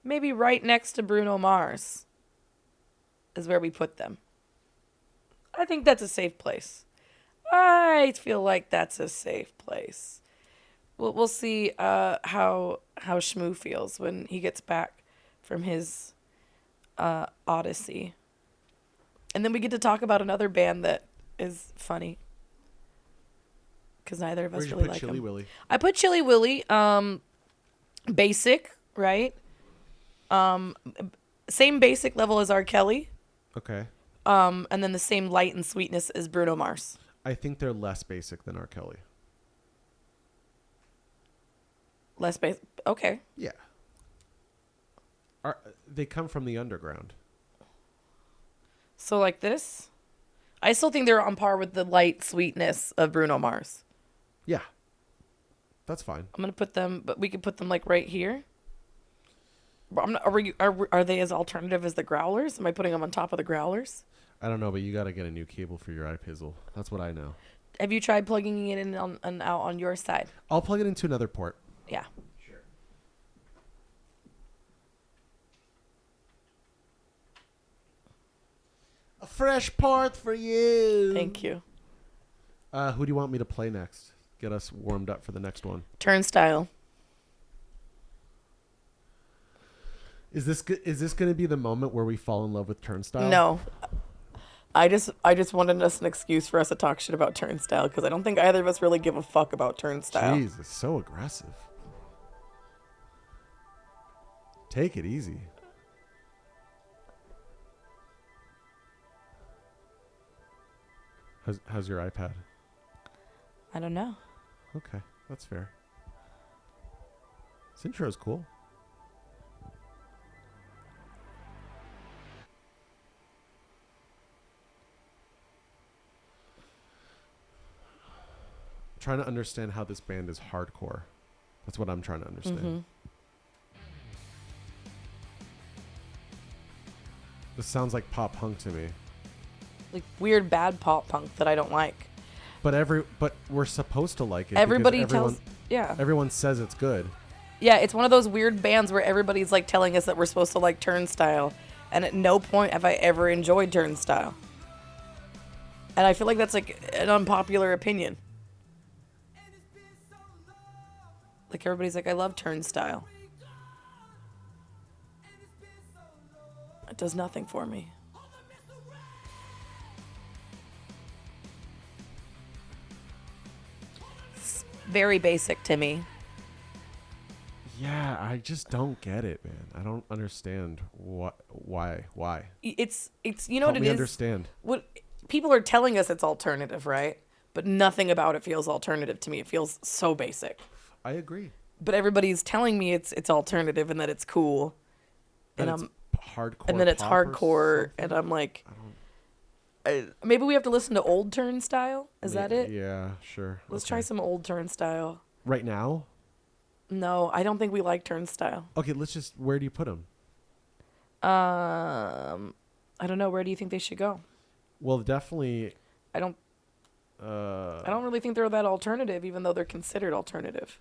Speaker 1: Maybe right next to Bruno Mars is where we put them. I think that's a safe place. I feel like that's a safe place. We'll see how Shmoo feels when he gets back from his odyssey. And then we get to talk about another band that is funny. Because neither of us
Speaker 2: Where'd you
Speaker 1: really
Speaker 2: put
Speaker 1: like
Speaker 2: Chili
Speaker 1: them.
Speaker 2: Willy?
Speaker 1: I put Chili Willy, basic, right? Same basic level as R. Kelly.
Speaker 2: Okay.
Speaker 1: And then the same light and sweetness as Bruno Mars.
Speaker 2: I think they're less basic than R. Kelly.
Speaker 1: Less basic. Okay.
Speaker 2: Yeah. They come from the underground.
Speaker 1: So like this? I still think they're on par with the light sweetness of Bruno Mars.
Speaker 2: Yeah. That's fine.
Speaker 1: I'm going to put them, but we could put them like right here. But I'm not, are they as alternative as the Growlers? Am I putting them on top of the Growlers?
Speaker 2: I don't know, but you got to get a new cable for your iPizzle. That's what I know.
Speaker 1: Have you tried plugging it in on out on your side?
Speaker 2: I'll plug it into another port.
Speaker 1: Yeah.
Speaker 2: Sure. A fresh port for you.
Speaker 1: Thank you.
Speaker 2: Who do you want me to play next? Get us warmed up for the next one.
Speaker 1: Turnstile.
Speaker 2: Is this going to be the moment where we fall in love with Turnstile?
Speaker 1: No. I just wanted us an excuse for us to talk shit about Turnstile because I don't think either of us really give a fuck about Turnstile.
Speaker 2: Jeez, it's so aggressive. Take it easy. How's your iPad?
Speaker 1: I don't know.
Speaker 2: Okay, that's fair. This intro is cool. Trying to understand how this band is hardcore. That's what I'm trying to understand.
Speaker 1: Mm-hmm.
Speaker 2: This sounds like pop punk to me.
Speaker 1: Like weird bad pop punk that I don't like.
Speaker 2: But we're supposed to like it.
Speaker 1: Everybody
Speaker 2: because everyone,
Speaker 1: tells yeah.
Speaker 2: Everyone says it's good.
Speaker 1: Yeah, it's one of those weird bands where everybody's like telling us that we're supposed to like Turnstile, and at no point have I ever enjoyed Turnstile. And I feel like that's like an unpopular opinion. Like everybody's like, I love Turnstile. It does nothing for me. It's very basic to me.
Speaker 2: Yeah, I just don't get it, man. I don't understand why.
Speaker 1: It's you know
Speaker 2: Help
Speaker 1: what it
Speaker 2: me
Speaker 1: is?
Speaker 2: understand.
Speaker 1: What people are telling us it's alternative, right? But nothing about it feels alternative to me. It feels so basic.
Speaker 2: I agree.
Speaker 1: But everybody's telling me it's alternative and that it's cool.
Speaker 2: That
Speaker 1: And
Speaker 2: it's hardcore.
Speaker 1: and then it's
Speaker 2: pop or
Speaker 1: hardcore
Speaker 2: something?
Speaker 1: and I'm like
Speaker 2: I don't.
Speaker 1: maybe we have to listen to old Turnstile. Is that it?
Speaker 2: Yeah, sure.
Speaker 1: Let's
Speaker 2: Okay.
Speaker 1: try some old Turnstile.
Speaker 2: Right now.
Speaker 1: No, I don't think we like Turnstile.
Speaker 2: Okay, let's just. Where do you put them?
Speaker 1: I don't know. Where do you think they should go?
Speaker 2: Well, definitely.
Speaker 1: I don't really think they're that alternative, even though they're considered alternative.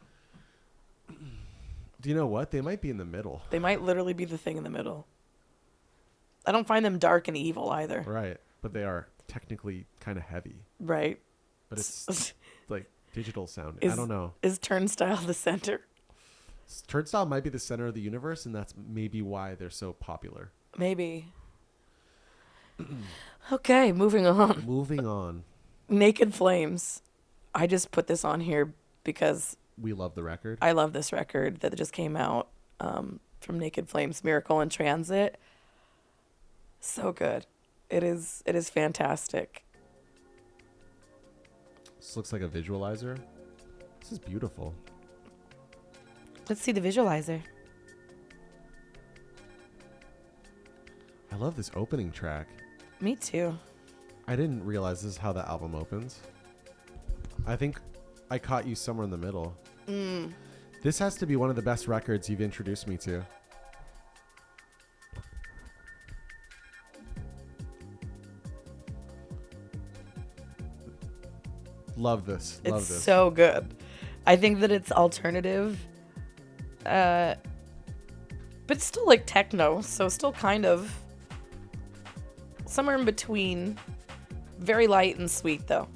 Speaker 2: Do you know what? They might be in the middle.
Speaker 1: They might literally be the thing in the middle. I don't find them dark and evil either.
Speaker 2: Right, but they are technically kind of heavy.
Speaker 1: Right.
Speaker 2: But it's like digital sounding. I don't know.
Speaker 1: Is Turnstile the center?
Speaker 2: Turnstile might be the center of the universe, and that's maybe why they're so popular.
Speaker 1: Maybe. Okay, moving on.
Speaker 2: Moving on.
Speaker 1: Naked Flames. I just put this on here because
Speaker 2: We love the record.
Speaker 1: I love this record that just came out from Naked Flames, Miracle in Transit. So good. It is fantastic.
Speaker 2: This looks like a visualizer. This is beautiful.
Speaker 1: Let's see the visualizer.
Speaker 2: I love this opening track.
Speaker 1: Me too.
Speaker 2: I didn't realize this is how the album opens. I think I caught you somewhere in the middle. This has to be one of the best records you've introduced me to. Love this. Love
Speaker 1: It's
Speaker 2: this.
Speaker 1: so good. I think that it's alternative, but still like techno, so still kind of somewhere in between. Very light and sweet though.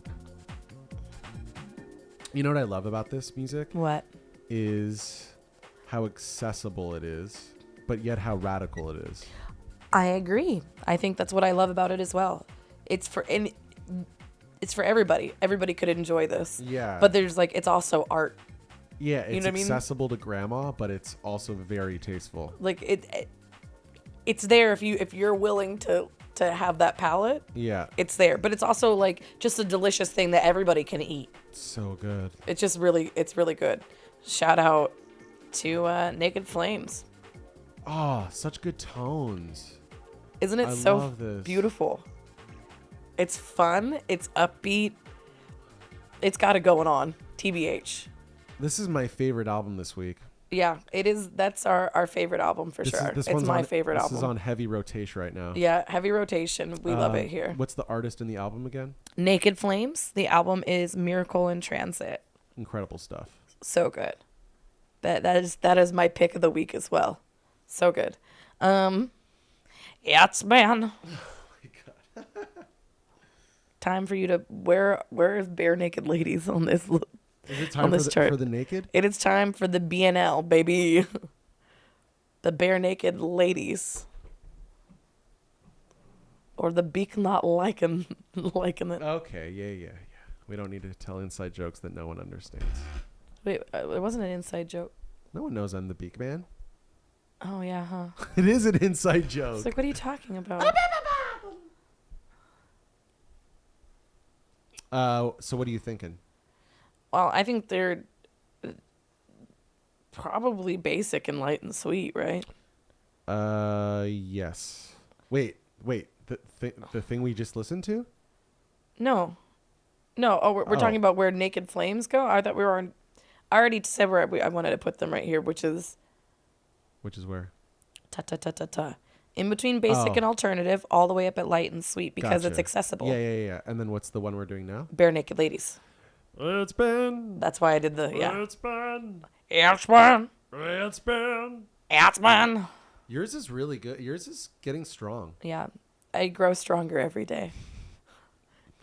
Speaker 2: You know what I love about this music
Speaker 1: What?
Speaker 2: is how accessible it is, but yet how radical it is.
Speaker 1: I agree. I think that's what I love about it as well. It's for everybody. Everybody could enjoy this.
Speaker 2: Yeah.
Speaker 1: But there's like it's also art.
Speaker 2: Yeah, it's
Speaker 1: know what I mean?
Speaker 2: accessible to grandma, but it's also very tasteful.
Speaker 1: Like it's there if you're willing to have that palate.
Speaker 2: Yeah.
Speaker 1: It's there, but it's also like just a delicious thing that everybody can eat.
Speaker 2: So good.
Speaker 1: It's really good. Shout out to Naked Flames.
Speaker 2: Oh, such good tones.
Speaker 1: Isn't it
Speaker 2: I
Speaker 1: so
Speaker 2: love this.
Speaker 1: beautiful? It's fun. It's upbeat. It's got it going on. TBH.
Speaker 2: This is my favorite album this week.
Speaker 1: Yeah, it is. That's our favorite album for sure.
Speaker 2: This
Speaker 1: It's
Speaker 2: one's
Speaker 1: my
Speaker 2: on,
Speaker 1: favorite
Speaker 2: this
Speaker 1: album.
Speaker 2: This is on heavy rotation right now.
Speaker 1: Yeah, heavy rotation. We love it here.
Speaker 2: What's the artist in the album again?
Speaker 1: Naked Flames. The album is Miracle in Transit.
Speaker 2: Incredible stuff.
Speaker 1: So good. That is my pick of the week as well. So good. It's been time for you to where is Bare Naked Ladies on this
Speaker 2: Is it
Speaker 1: on
Speaker 2: time
Speaker 1: this chart?
Speaker 2: for the naked?
Speaker 1: It is time for the BNL, baby. The Bare Naked Ladies. Or the Beak Not liking it.
Speaker 2: Okay, yeah. We don't need to tell inside jokes that no one understands.
Speaker 1: Wait, it wasn't an inside joke.
Speaker 2: No one knows I'm the Beak Man.
Speaker 1: Oh, yeah, huh?
Speaker 2: It is an inside joke.
Speaker 1: It's like, what are you talking about?
Speaker 2: So what are you thinking?
Speaker 1: Well, I think they're probably basic and light and sweet, right?
Speaker 2: Yes. Wait. The thing we just listened to?
Speaker 1: No. Oh, we're talking about where Naked Flames go? I thought we were on... I already said where I wanted to put them right here, which is...
Speaker 2: Which is where?
Speaker 1: Ta-ta-ta-ta-ta. In between basic and alternative, all the way up at light and sweet because it's
Speaker 2: Gotcha.
Speaker 1: accessible.
Speaker 2: Yeah. And then what's the one we're doing now?
Speaker 1: Bare Naked Ladies.
Speaker 2: It's been.
Speaker 1: That's why I did the... Yeah.
Speaker 2: It's been.
Speaker 1: It's been.
Speaker 2: It's been.
Speaker 1: It's been.
Speaker 2: Yours is really good. Yours is getting strong.
Speaker 1: Yeah. I grow stronger every day.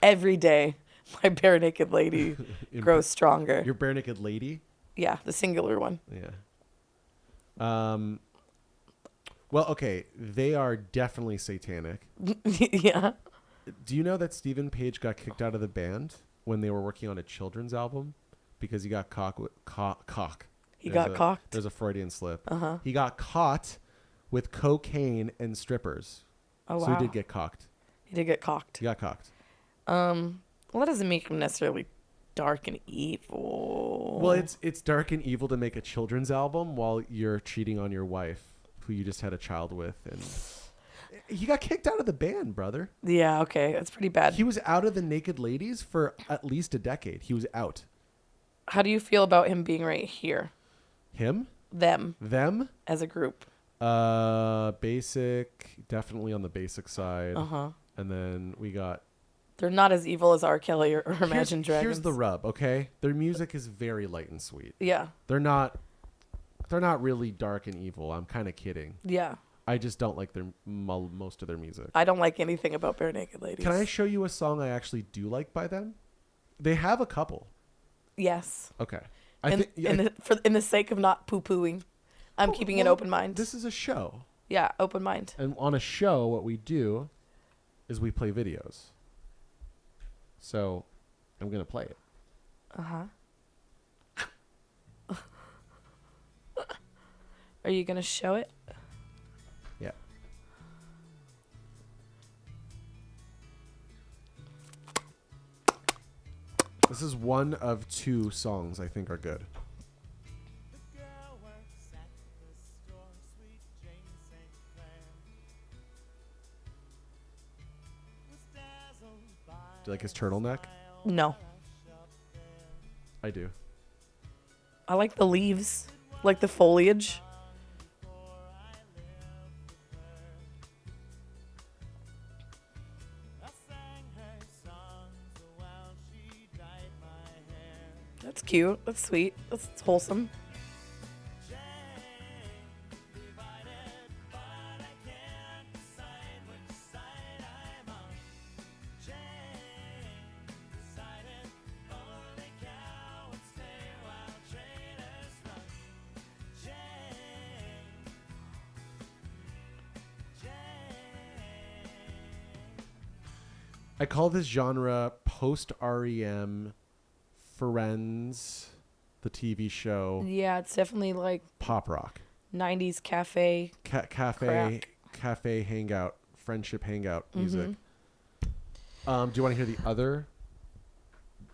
Speaker 1: Every day, my bare naked lady grows stronger.
Speaker 2: Your bare naked lady.
Speaker 1: Yeah, the singular one.
Speaker 2: Yeah. Well, okay, they are definitely satanic.
Speaker 1: Yeah.
Speaker 2: Do you know that Stephen Page got kicked out of the band when they were working on a children's album because he got cock?
Speaker 1: He got cocked.
Speaker 2: There's a Freudian slip.
Speaker 1: Uh-huh.
Speaker 2: He got caught with cocaine and strippers.
Speaker 1: Oh, wow.
Speaker 2: So he did get cocked.
Speaker 1: He did get cocked.
Speaker 2: He got cocked.
Speaker 1: Well, that doesn't make him necessarily dark and evil.
Speaker 2: Well, it's dark and evil to make a children's album while you're cheating on your wife, who you just had a child with, and he got kicked out of the band, brother.
Speaker 1: Yeah, okay, that's pretty bad.
Speaker 2: He was out of the Naked Ladies for at least a decade. He was out.
Speaker 1: How do you feel about him being right here?
Speaker 2: Him?
Speaker 1: Them as a group.
Speaker 2: Basic, definitely on the basic side.
Speaker 1: Uh-huh.
Speaker 2: And then we got...
Speaker 1: They're not as evil as R. Kelly or Imagine Dragons.
Speaker 2: Here's the rub, okay? Their music is very light and sweet.
Speaker 1: Yeah.
Speaker 2: They're not really dark and evil. I'm kind of kidding.
Speaker 1: Yeah.
Speaker 2: I just don't like most of their music.
Speaker 1: I don't like anything about Bare Naked Ladies.
Speaker 2: Can I show you a song I actually do like by them? They have a couple.
Speaker 1: Yes.
Speaker 2: Okay.
Speaker 1: In the sake of not poo-pooing, I'm keeping an open mind.
Speaker 2: This is a show.
Speaker 1: Yeah, open mind.
Speaker 2: And on a show, what we do is we play videos. So I'm going to play it.
Speaker 1: Uh-huh. Are you going to show it?
Speaker 2: Yeah. This is one of two songs I think are good. Do you like his turtleneck?
Speaker 1: No.
Speaker 2: I do.
Speaker 1: I like the leaves, like the foliage. That's cute. That's sweet. That's wholesome.
Speaker 2: I call this genre post REM, Friends, the TV show,
Speaker 1: Yeah, it's definitely like
Speaker 2: pop rock,
Speaker 1: 90s cafe.
Speaker 2: cafe hangout, friendship hangout music. Do you want to hear the other?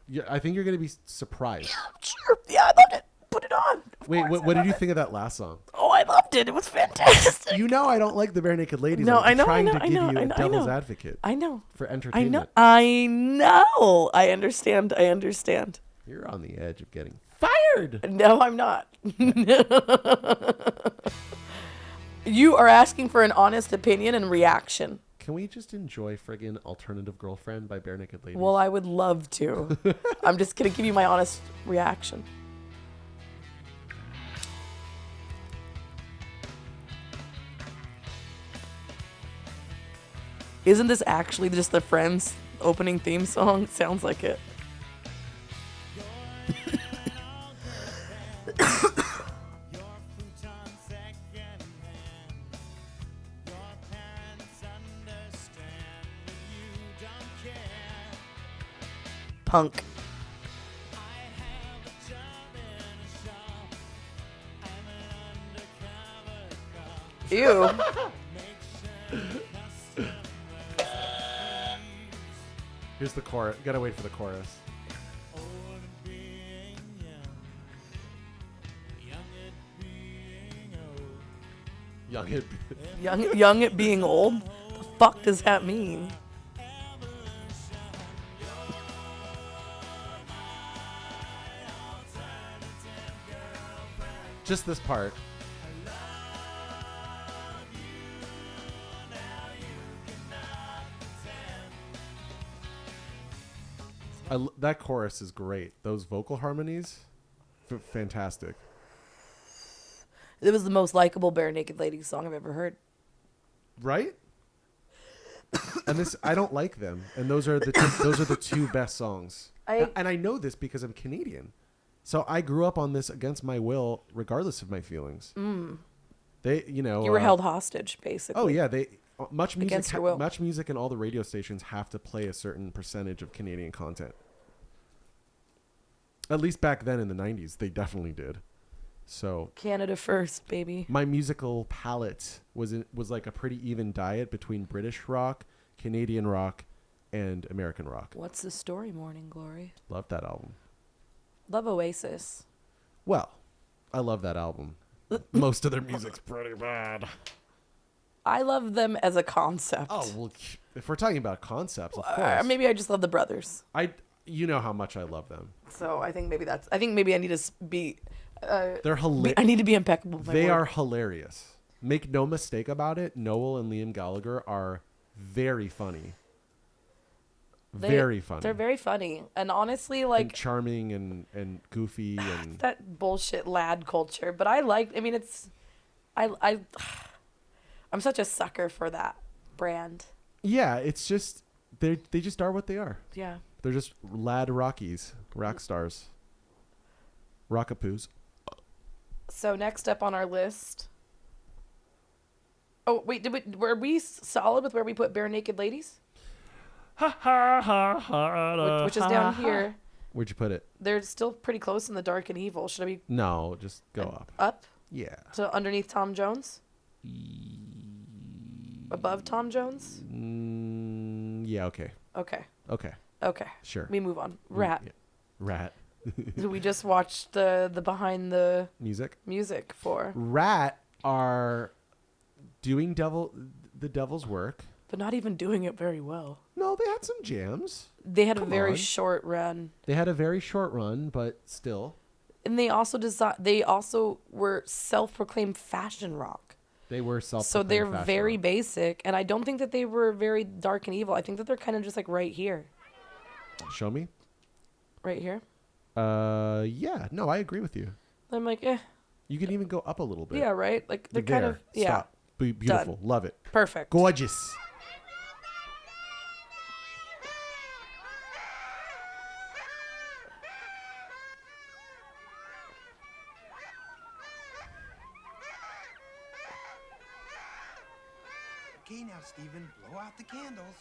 Speaker 2: Yeah, I think you're going to be surprised.
Speaker 1: Sure. Yeah, I loved it. Put it on.
Speaker 2: Wait, what did you think of that last song?
Speaker 1: Oh, I loved it. It was fantastic.
Speaker 2: You know I don't like the Bare Naked Ladies.
Speaker 1: No,
Speaker 2: I'm trying to
Speaker 1: I
Speaker 2: give
Speaker 1: know,
Speaker 2: you
Speaker 1: I
Speaker 2: a
Speaker 1: know,
Speaker 2: devil's advocate
Speaker 1: I know.
Speaker 2: for entertainment.
Speaker 1: I know. I understand.
Speaker 2: You're on the edge of getting fired.
Speaker 1: No, I'm not. You are asking for an honest opinion and reaction.
Speaker 2: Can we just enjoy friggin' Alternative Girlfriend by Bare Naked Ladies?
Speaker 1: Well, I would love to. I'm just going to give you my honest reaction. Isn't this actually just the Friends opening theme song? Sounds like it. Punk. Ew.
Speaker 2: Here's the chorus. Gotta wait for the chorus.
Speaker 1: Young at being old? The fuck does that mean?
Speaker 2: Just this part. That chorus is great. Those vocal harmonies, fantastic.
Speaker 1: It was the most likable Bare Naked Ladies song I've ever heard.
Speaker 2: Right? And this, I don't like them. And those are the two best songs. And I know this because I'm Canadian. So I grew up on this against my will, regardless of my feelings. They, you know,
Speaker 1: You were held hostage, basically.
Speaker 2: oh yeah, they
Speaker 1: Against your will.
Speaker 2: much music, and all the radio stations have to play a certain percentage of Canadian content. At least back then in the 90s, they definitely did. So
Speaker 1: Canada first, baby.
Speaker 2: my musical palette was like a pretty even diet between British rock, Canadian rock, and American rock.
Speaker 1: What's the story, Morning Glory?
Speaker 2: Love that album.
Speaker 1: Love Oasis.
Speaker 2: Well, I love that album. Most of their music's pretty bad.
Speaker 1: I love them as a concept.
Speaker 2: Oh, well, if we're talking about concepts, of course.
Speaker 1: Maybe I just love the brothers.
Speaker 2: You know how much I love them.
Speaker 1: So I think maybe I need to be.
Speaker 2: They're hilarious.
Speaker 1: I need to be impeccable. With my
Speaker 2: They
Speaker 1: word.
Speaker 2: are hilarious. Make no mistake about it. Noel and Liam Gallagher are very funny. Very funny.
Speaker 1: They're very funny, and honestly,
Speaker 2: and charming and goofy and
Speaker 1: that bullshit lad culture. But I mean, it's, I'm such a sucker for that brand.
Speaker 2: yeah, it's just they just are what they are.
Speaker 1: Yeah.
Speaker 2: They're just lad rockies, rock stars, rockapoos.
Speaker 1: So next up on our list. Oh wait, were we solid with where we put Bare Naked Ladies? Which is down here.
Speaker 2: Where'd you put it?
Speaker 1: They're still pretty close in the Dark and Evil. Should I be
Speaker 2: No, just go up.
Speaker 1: up?
Speaker 2: Yeah.
Speaker 1: So underneath Tom Jones? Above Tom Jones?
Speaker 2: Yeah, okay.
Speaker 1: Okay.
Speaker 2: Okay.
Speaker 1: Okay.
Speaker 2: Sure.
Speaker 1: We move on. Rat.
Speaker 2: Yeah. Rat.
Speaker 1: We just watched the behind the
Speaker 2: music
Speaker 1: for.
Speaker 2: Rat are doing the devil's work.
Speaker 1: But not even doing it very well.
Speaker 2: No, they had some jams.
Speaker 1: They had
Speaker 2: Come
Speaker 1: a very
Speaker 2: on.
Speaker 1: short run.
Speaker 2: They had a very short run, but still.
Speaker 1: And they also were self-proclaimed fashion rock.
Speaker 2: They were self-proclaimed
Speaker 1: So they're
Speaker 2: fashion
Speaker 1: very
Speaker 2: rock.
Speaker 1: basic, and I don't think that they were very dark and evil. I think that they're kind of just like right here.
Speaker 2: Show me.
Speaker 1: Right here.
Speaker 2: Yeah. No, I agree with you.
Speaker 1: I'm like, eh.
Speaker 2: You can even go up a little bit.
Speaker 1: Yeah, right? Like they're kind of
Speaker 2: Stop. Beautiful.
Speaker 1: Done.
Speaker 2: Love it.
Speaker 1: Perfect.
Speaker 2: Gorgeous.
Speaker 3: Okay, now, Stephen, blow out the candles.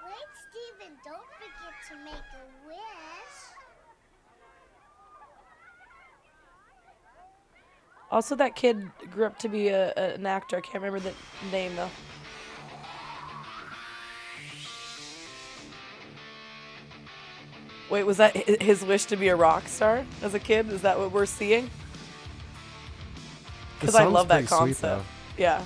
Speaker 4: Wait, Stephen, don't forget to make a wish.
Speaker 1: Also, that kid grew up to be an actor. I can't remember the name, though. Wait, was that his wish to be a rock star as a kid? Is that what we're seeing? Because I love that concept. Yeah.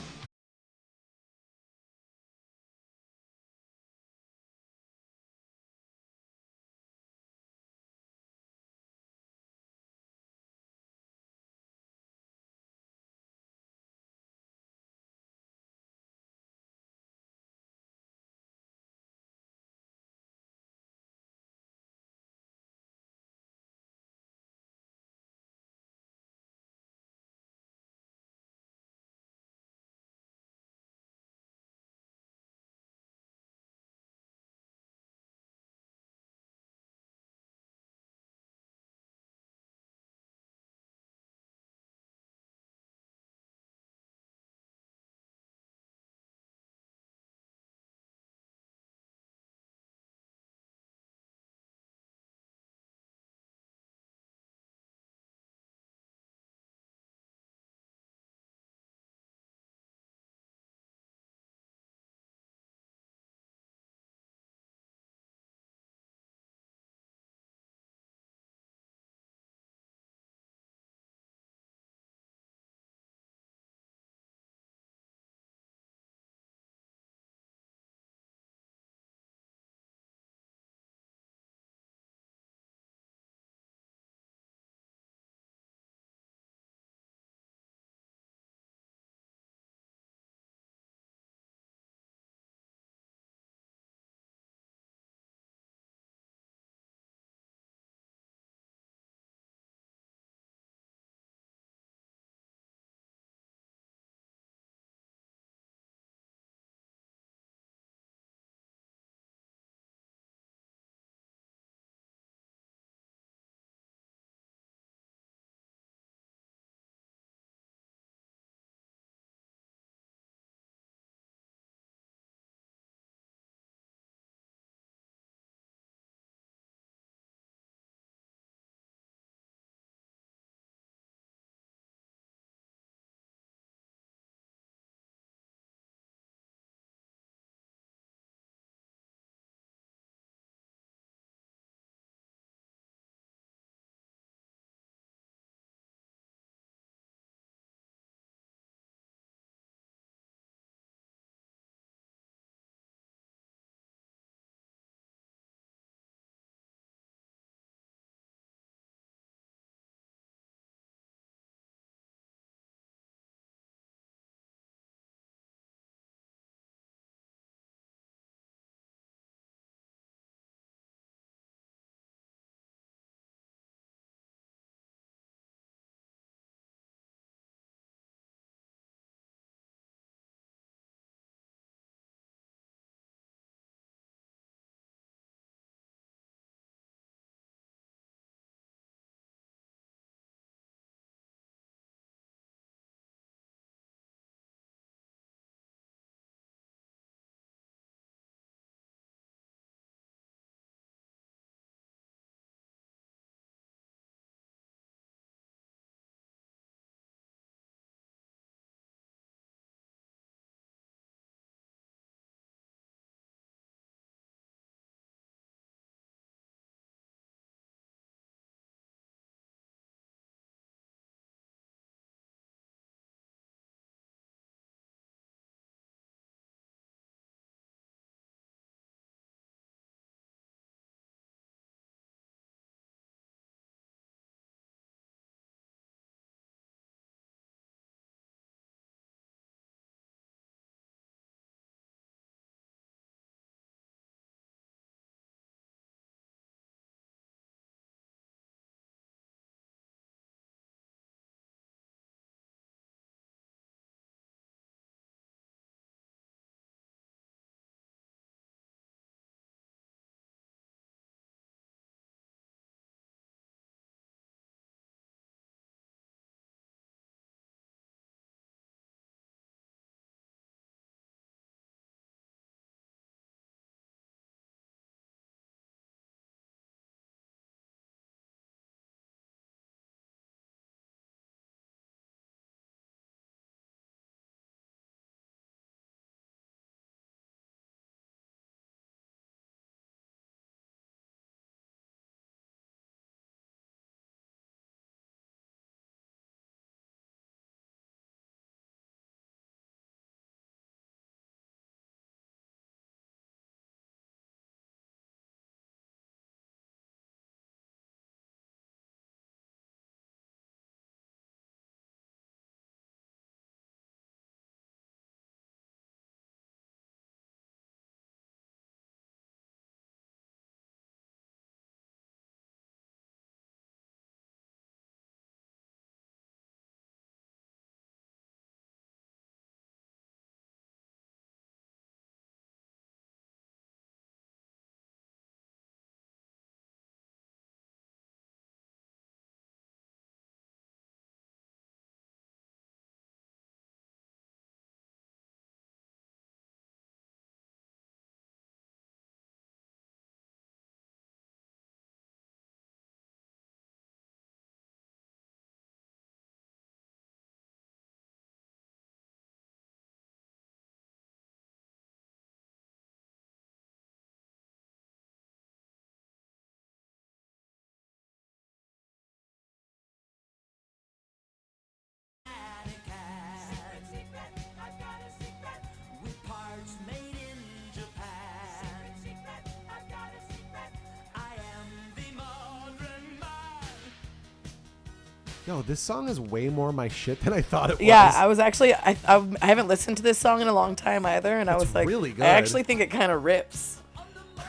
Speaker 2: Yo, this song is way more my shit than I thought it was.
Speaker 1: Yeah, I was actually I haven't listened to this song in a long time either, and I
Speaker 2: It's
Speaker 1: was like,
Speaker 2: really good.
Speaker 1: I actually think it kind of rips.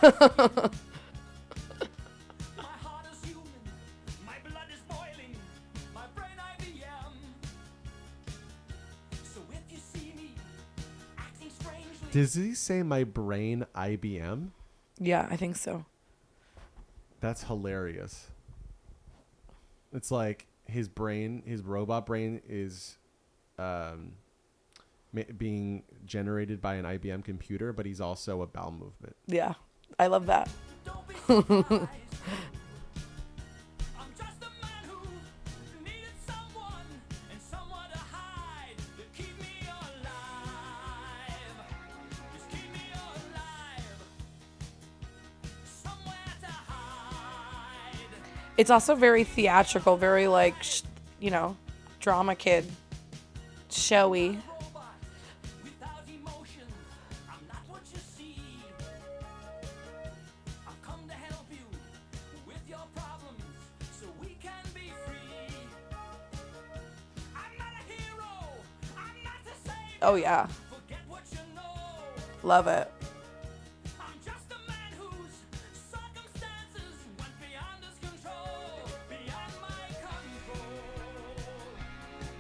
Speaker 3: My heart is human, my blood is boiling, my brain IBM. So if you see me acting strangely,
Speaker 2: Does he say my brain IBM?
Speaker 1: Yeah, I think so.
Speaker 2: That's hilarious. It's like his brain, his robot brain is being generated by an IBM computer, but he's also a bowel movement.
Speaker 1: Yeah, I love that.
Speaker 3: don't be surprised. I'm just a man who needed someone and someone to hide to keep me alive. Just keep me alive. Somewhere to hide.
Speaker 1: It's also very theatrical, very like, drama kid, showy.
Speaker 3: Robot without emotions. I'm not what you see. I've come to help you with your problems so we can be free. I'm not a hero. I'm not the savior.
Speaker 1: Oh yeah,
Speaker 3: Forget what you know.
Speaker 1: love it.
Speaker 3: I'm just a man whose circumstances went beyond his control. Beyond my control.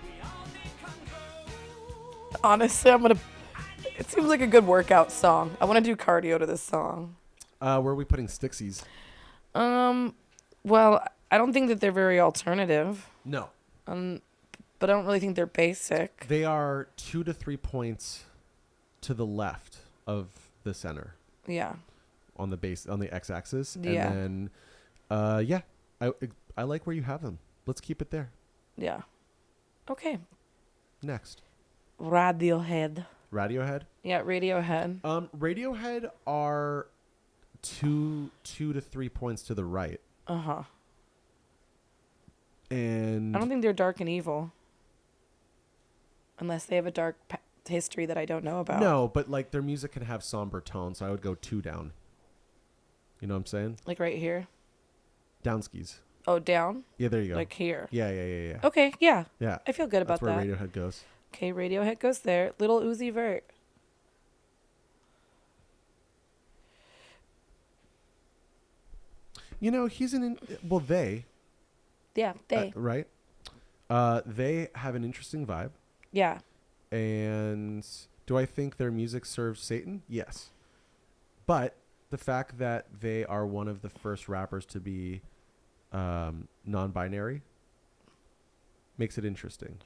Speaker 3: We all need control.
Speaker 1: Honestly, it seems like a good workout song. I want to do cardio to this song.
Speaker 2: Where are we putting Stixies?
Speaker 1: Well, I don't think that they're very alternative,
Speaker 2: No.
Speaker 1: but I don't really think they're basic.
Speaker 2: They are 2 to 3 points to the left of the center
Speaker 1: Yeah.
Speaker 2: on the x-axis.
Speaker 1: Yeah.
Speaker 2: And then, yeah, I like where you have them. Let's keep it there.
Speaker 1: Yeah. Okay.
Speaker 2: Next.
Speaker 1: Radiohead.
Speaker 2: Radiohead.
Speaker 1: Yeah, Radiohead.
Speaker 2: Radiohead are 2 to 3 points to the right.
Speaker 1: Uh-huh.
Speaker 2: And
Speaker 1: I don't think they're dark and evil. Unless they have a dark history that I don't know about.
Speaker 2: no, but like their music can have somber tones, so I would go 2 down. You know what I'm saying?
Speaker 1: Like right here.
Speaker 2: Down skis.
Speaker 1: Oh, down?
Speaker 2: Yeah, there you go.
Speaker 1: Like here.
Speaker 2: Yeah.
Speaker 1: Okay, yeah.
Speaker 2: Yeah.
Speaker 1: I feel good about
Speaker 2: That's where
Speaker 1: that.
Speaker 2: Radiohead goes.
Speaker 1: Okay, Radiohead goes there. Little Uzi Vert.
Speaker 2: You know, he's they,
Speaker 1: Yeah, they.
Speaker 2: right? They have an interesting vibe.
Speaker 1: Yeah.
Speaker 2: And do I think their music serves Satan? Yes. But the fact that they are one of the first rappers to be non-binary makes it interesting.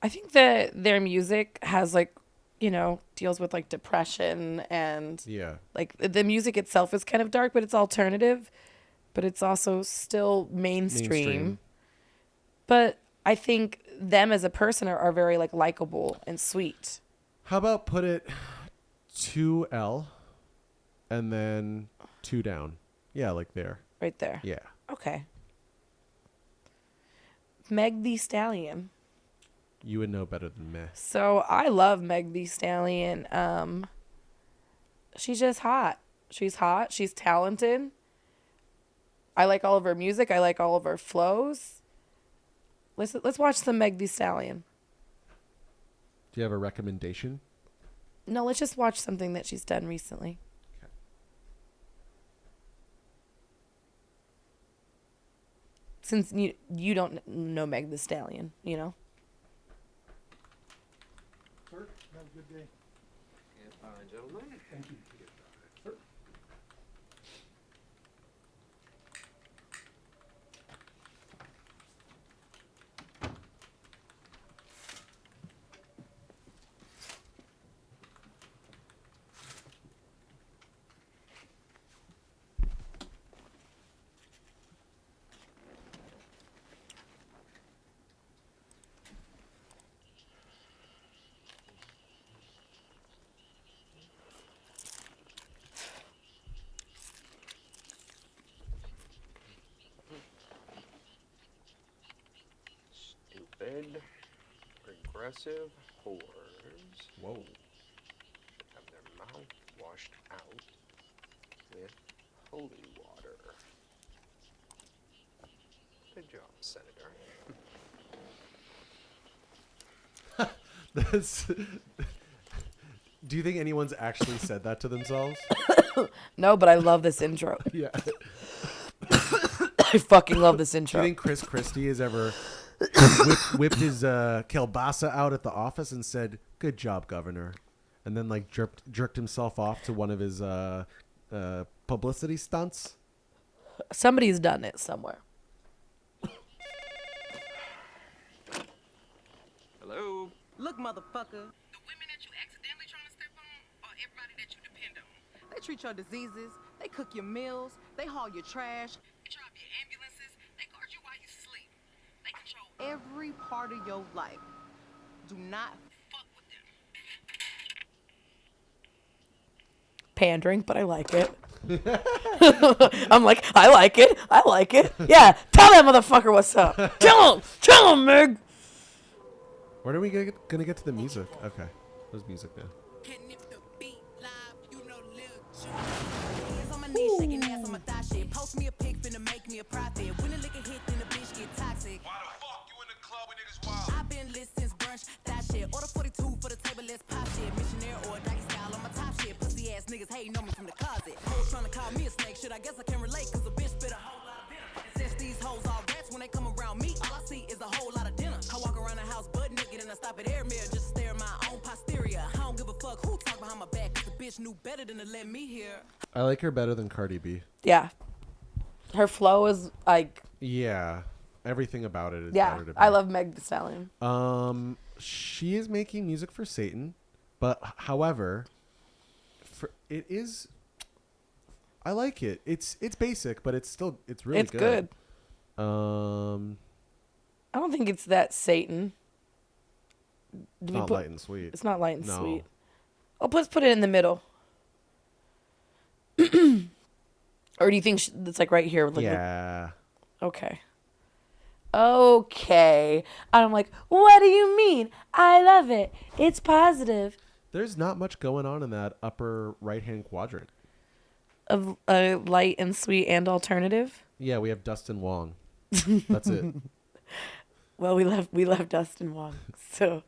Speaker 1: I think that their music has like, deals with like depression and
Speaker 2: Yeah.
Speaker 1: like the music itself is kind of dark, but it's alternative, but it's also still mainstream. But I think them as a person are very like likable and sweet.
Speaker 2: How about put it 2L and then 2 down? Yeah, like there.
Speaker 1: Right there.
Speaker 2: Yeah.
Speaker 1: Okay. Meg Thee Stallion.
Speaker 2: You would know better than me.
Speaker 1: So I love Meg Thee Stallion. She's just hot. She's hot. She's talented. I like all of her music. I like all of her flows. Let's watch some Meg Thee Stallion.
Speaker 2: Do you have a recommendation?
Speaker 1: No, let's just watch something that she's done recently.
Speaker 2: Okay.
Speaker 1: Since you don't know Meg Thee Stallion, you know.
Speaker 5: Sir, have a good day.
Speaker 6: Yes, fine, gentlemen.
Speaker 5: Thank you. Sir.
Speaker 6: Stupid, regressive whores
Speaker 2: Whoa.
Speaker 6: have their mouth washed out with holy water. Good job, Senator.
Speaker 2: That's. Do you think anyone's actually said that to themselves?
Speaker 1: No, but I love this intro.
Speaker 2: Yeah.
Speaker 1: I fucking love this
Speaker 2: Do
Speaker 1: intro.
Speaker 2: you think Chris Christie has ever whipped his kielbasa out at the office and said, "Good job, Governor," and then like jerked himself off to one of his publicity stunts?
Speaker 1: Somebody's done it somewhere.
Speaker 6: Hello.
Speaker 7: Look, motherfucker. The women that you accidentally trying to step on or everybody that you depend on. They treat your diseases, they cook your meals, they haul your trash, they drive your ambulances, they guard you while you sleep. They control every part of your life. Do not fuck with them.
Speaker 1: Pandering, but I like it. I'm like, I like it. I like it. Yeah, tell that motherfucker what's up. Tell him, Meg.
Speaker 2: When are we gonna get to the music? Okay, there's music now.
Speaker 7: Hands on my knees, shaking ass on my thigh shit. Post me a pic, finna make me a profit. When the liquor hit, then the bitch get toxic. Why the fuck you in the club when niggas wild? I've been lit since brunch, that shit. Order 42 for the table, let's pop shit. Missionaire or doggy style on my top shit. Pussy ass niggas hating on me from the closet. Hoes trying to call me a snake, shit. I guess I can relate, cause a bitch spit a whole lot of venom. And since these hoes all rats, when they come around me, all I see is a whole lot of dinner. I walk around the house butt naked and I stop at air mirror just to stare at my own posterior. I don't give a fuck who talk behind my back, cause the bitch knew better than to let me hear.
Speaker 2: I like her better than Cardi B.
Speaker 1: Yeah. Her flow is like,
Speaker 2: Yeah, everything about it is
Speaker 1: yeah,
Speaker 2: better to me.
Speaker 1: I love Meg Thee Stallion.
Speaker 2: She is making music for Satan, but however, it is. I like it. It's basic, but it's really
Speaker 1: It's good.
Speaker 2: I
Speaker 1: I don't think it's that Satan.
Speaker 2: not light and sweet.
Speaker 1: It's not light and
Speaker 2: No.
Speaker 1: sweet. Oh, let's put it in the middle. Or do you think it's like right here? Like
Speaker 2: Yeah.
Speaker 1: okay. Okay. And I'm like, what do you mean? I love it. It's positive.
Speaker 2: There's not much going on in that upper right-hand quadrant.
Speaker 1: Of light and sweet and alternative.
Speaker 2: Yeah, we have Dustin Wong. That's it.
Speaker 1: Well, we left Dustin Wong, so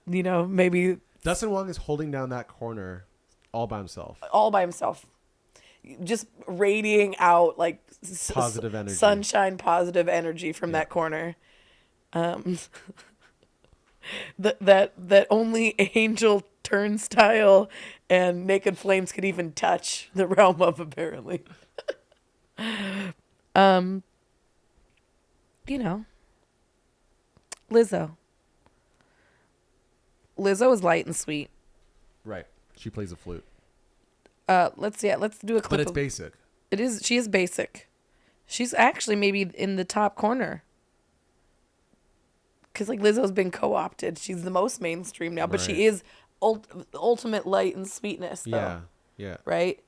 Speaker 1: maybe
Speaker 2: Dustin Wong is holding down that corner all by himself.
Speaker 1: all by himself, just radiating out like
Speaker 2: Positive energy.
Speaker 1: sunshine, positive energy from that corner. That only Angel Turnstile and Naked Flames could even touch the realm of, apparently. Lizzo. Lizzo is light and sweet.
Speaker 2: Right. She plays a flute.
Speaker 1: Let's do a clip.
Speaker 2: But it's
Speaker 1: of,
Speaker 2: basic.
Speaker 1: It is. She is basic. She's actually maybe in the top corner. Because like Lizzo's been co-opted. She's the most mainstream now, but
Speaker 2: Right.
Speaker 1: she is ultimate light and sweetness. Though,
Speaker 2: Yeah. Yeah.
Speaker 1: right?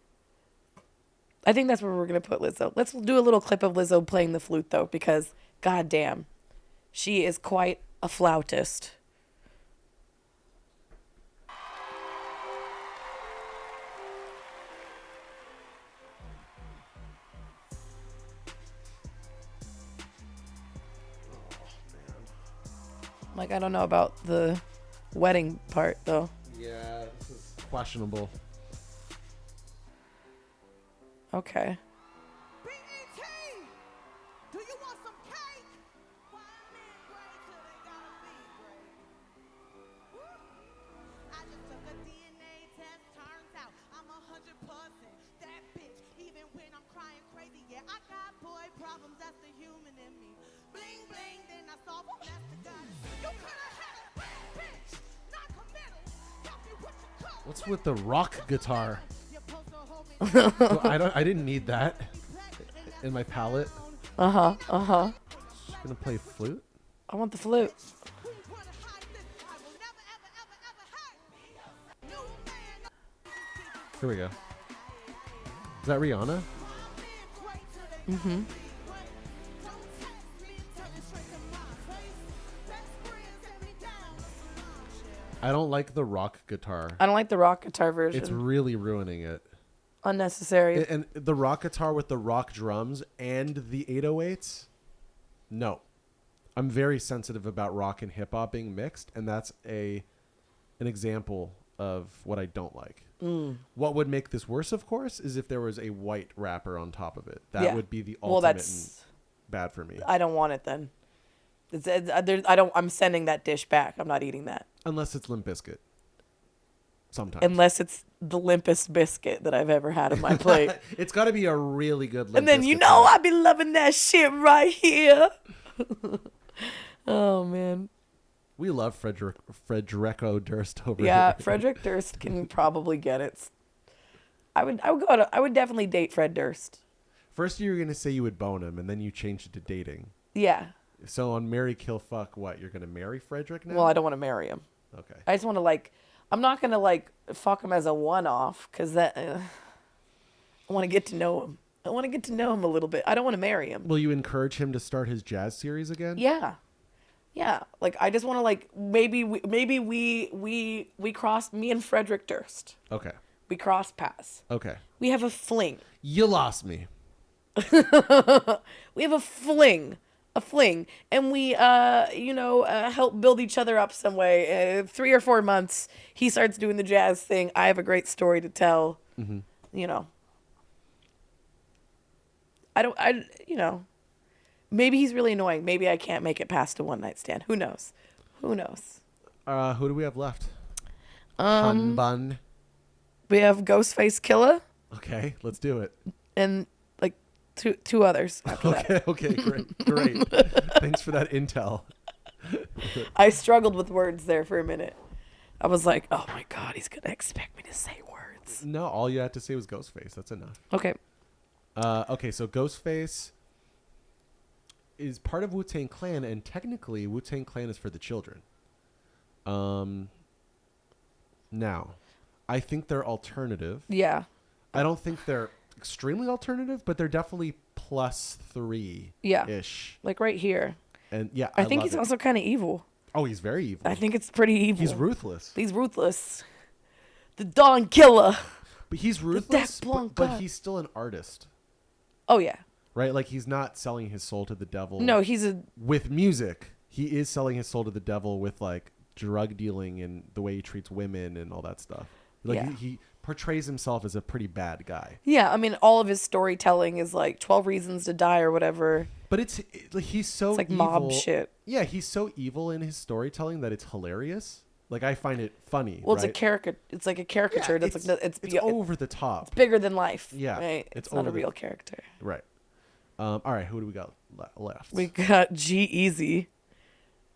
Speaker 1: I think that's where we're gonna put Lizzo. Let's do a little clip of Lizzo playing the flute though, because goddamn, she is quite a flautist. Like, I don't know about the wedding part though.
Speaker 2: Yeah, this is questionable.
Speaker 1: Okay.
Speaker 7: B.E.T. Do you want some cake? Why men great till they gotta be great? Woo. I just took a DNA test. Turns out I'm 100% that bitch. Even when I'm crying crazy, yeah, I got boy problems. That's the human in me. Bling bling, then I saw that's the goddess. You could have had a bad bitch, not committal. Got me what you call.
Speaker 2: What's with the rock guitar?
Speaker 7: You're supposed to hold me.
Speaker 2: Well, I didn't need that in my palette.
Speaker 1: Uh-huh.
Speaker 2: She's gonna play flute.
Speaker 1: I want the flute.
Speaker 7: Who wanna hide this? I will never, ever, ever, ever hurt. New man.
Speaker 2: Here we go. Is that Rihanna?
Speaker 1: Mm-hmm.
Speaker 2: I don't like the rock guitar.
Speaker 1: I don't like the rock guitar version.
Speaker 2: It's really ruining it.
Speaker 1: Unnecessary.
Speaker 2: And the rock guitar with the rock drums and the 808s? No. I'm very sensitive about rock and hip hop being mixed, and that's a an example of what I don't like. What would make this worse, of course, is if there was a white wrapper on top of it. That would be the ultimate and bad for me.
Speaker 1: I don't want it then. I'm sending that dish back. I'm not eating that.
Speaker 2: Unless it's Limp Bizkit. Sometimes.
Speaker 1: Unless it's the limpest biscuit that I've ever had on my plate.
Speaker 2: It's got to be a really good Limp
Speaker 1: And then
Speaker 2: Bizkit
Speaker 1: I be loving that shit right here. Oh man.
Speaker 2: We love Frederico Durst over
Speaker 1: Yeah,
Speaker 2: here.
Speaker 1: Frederick Durst can probably get it. I would definitely date Fred Durst.
Speaker 2: First you were going to say you would bone him, and then you changed it to dating.
Speaker 1: Yeah.
Speaker 2: So on Marry, Kill, Fuck, what? You're going to marry Frederick now?
Speaker 1: Well, I don't want to marry him.
Speaker 2: Okay.
Speaker 1: I just want to I'm not going to fuck him as a one-off because that I want to get to know him. I want to get to know him a little bit. I don't want to marry him.
Speaker 2: Will you encourage him to start his jazz series again?
Speaker 1: Yeah. Yeah. I just want to maybe we cross, me and Frederick Durst.
Speaker 2: Okay.
Speaker 1: We cross paths.
Speaker 2: Okay.
Speaker 1: We have a fling.
Speaker 2: You lost me.
Speaker 1: We have a fling, and we, help build each other up some way. 3 or 4 months, he starts doing the jazz thing. I have a great story to tell.
Speaker 2: Mm-hmm.
Speaker 1: Maybe he's really annoying. Maybe I can't make it past a one night stand. Who knows?
Speaker 2: Who do we have left? Bun.
Speaker 1: We have Ghostface Killer
Speaker 2: Okay, let's do it.
Speaker 1: and two others after that.
Speaker 2: Okay, great. Thanks for that intel.
Speaker 1: I struggled with words there for a minute. I was like, oh my God, he's going to expect me to say words.
Speaker 2: No, all you had to say was Ghostface. That's enough.
Speaker 1: Okay.
Speaker 2: Okay, so Ghostface is part of Wu-Tang Clan, and technically Wu-Tang Clan is for the children. Now, I think they're alternative.
Speaker 1: Yeah.
Speaker 2: I don't think they're extremely alternative, but they're definitely +3 ish.
Speaker 1: Right here.
Speaker 2: And yeah,
Speaker 1: I think
Speaker 2: love
Speaker 1: he's
Speaker 2: it.
Speaker 1: also kind of evil.
Speaker 2: Oh, he's very evil.
Speaker 1: I think it's pretty evil.
Speaker 2: He's ruthless.
Speaker 1: He's ruthless. The Dawn Killer.
Speaker 2: But he's ruthless,
Speaker 1: Daft
Speaker 2: but he's still an artist.
Speaker 1: Oh, yeah.
Speaker 2: Right? He's not selling his soul to the devil.
Speaker 1: No,
Speaker 2: with music. He is selling his soul to the devil with drug dealing and the way he treats women and all that stuff. He portrays himself as a pretty bad guy.
Speaker 1: Yeah, I mean, all of his storytelling is 12 Reasons to Die or whatever.
Speaker 2: But he's so
Speaker 1: It's
Speaker 2: evil.
Speaker 1: mob shit.
Speaker 2: Yeah, he's so evil in his storytelling that it's hilarious. I find it funny.
Speaker 1: Well,
Speaker 2: right?
Speaker 1: it's a caricature. It's like a caricature.
Speaker 2: Yeah,
Speaker 1: it's
Speaker 2: over the top.
Speaker 1: It's bigger than life.
Speaker 2: Yeah,
Speaker 1: right? It's not a real character.
Speaker 2: Right. All right, who do we got left?
Speaker 1: We got G-Eazy.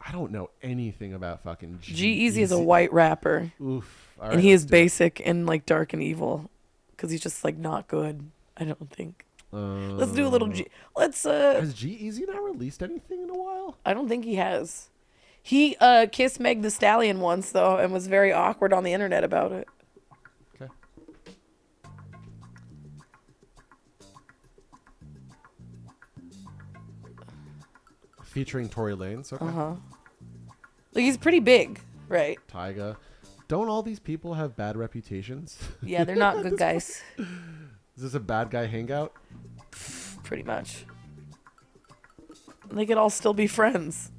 Speaker 2: I don't know anything about fucking
Speaker 1: G-Eazy is a white rapper.
Speaker 2: Oof. All right,
Speaker 1: and he is
Speaker 2: let's do it.
Speaker 1: basic and dark and evil because he's just not good. I don't think. Let's do a little
Speaker 2: Has G-Eazy not released anything in a while?
Speaker 1: I don't think he has. He kissed Meg the Stallion once though and was very awkward on the internet about it.
Speaker 2: Okay. Featuring Tory Lanez. Okay.
Speaker 1: He's pretty big, right?
Speaker 2: Tyga. Don't all these people have bad reputations?
Speaker 1: Yeah, they're not good guys.
Speaker 2: Is this a bad guy hangout?
Speaker 1: Pretty much. They could all still be friends.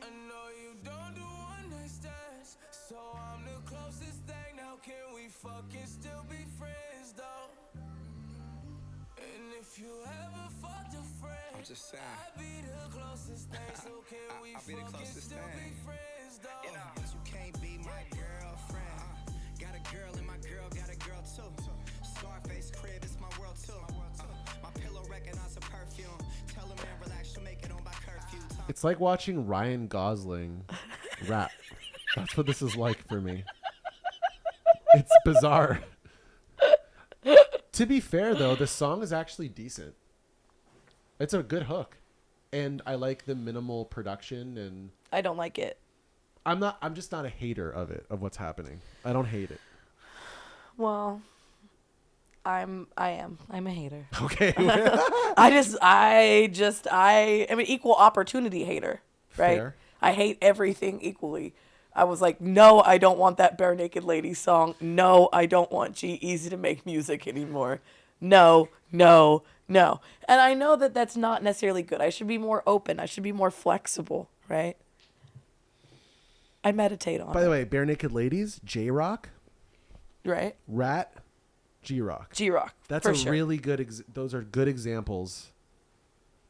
Speaker 7: I know you don't do one night stands, so I'm the closest thing. Now can we fucking still be friends though? And if you ever fucked a friend,
Speaker 8: I'm just saying.
Speaker 7: I'd be the closest thing. So can we
Speaker 8: I'll be the
Speaker 7: fucking
Speaker 8: closest
Speaker 7: still
Speaker 8: thing.
Speaker 7: be friends though?
Speaker 8: You know, but you can't be my girlfriend. Got a girl and my girl got a girl too. Scarface crib, it's my world too. My pillow recognize a perfume. Tell a man relax, she'll make it on by curfew.
Speaker 2: It's like watching Ryan Gosling rap. That's what this is like for me. It's bizarre. To be fair, though, the song is actually decent. It's a good hook. And I like the minimal production, and
Speaker 1: I don't like it.
Speaker 2: I'm just not a hater of it, of what's happening. I don't hate it.
Speaker 1: Well, I'm a hater.
Speaker 2: Okay.
Speaker 1: I'm an equal opportunity hater, right?
Speaker 2: Fair.
Speaker 1: I hate everything equally. I was like, no, I don't want that Bare Naked Ladies song. No, I don't want G-Eazy to make music anymore. No, no, No. And I know that that's not necessarily good. I should be more open. I should be more flexible, right? I meditate on
Speaker 2: By
Speaker 1: it.
Speaker 2: the way, Bare Naked Ladies, J-Rock,
Speaker 1: Right?
Speaker 2: Rat, G-Rock.
Speaker 1: G-Rock.
Speaker 2: That's
Speaker 1: for
Speaker 2: a
Speaker 1: sure.
Speaker 2: really good. Those are good examples.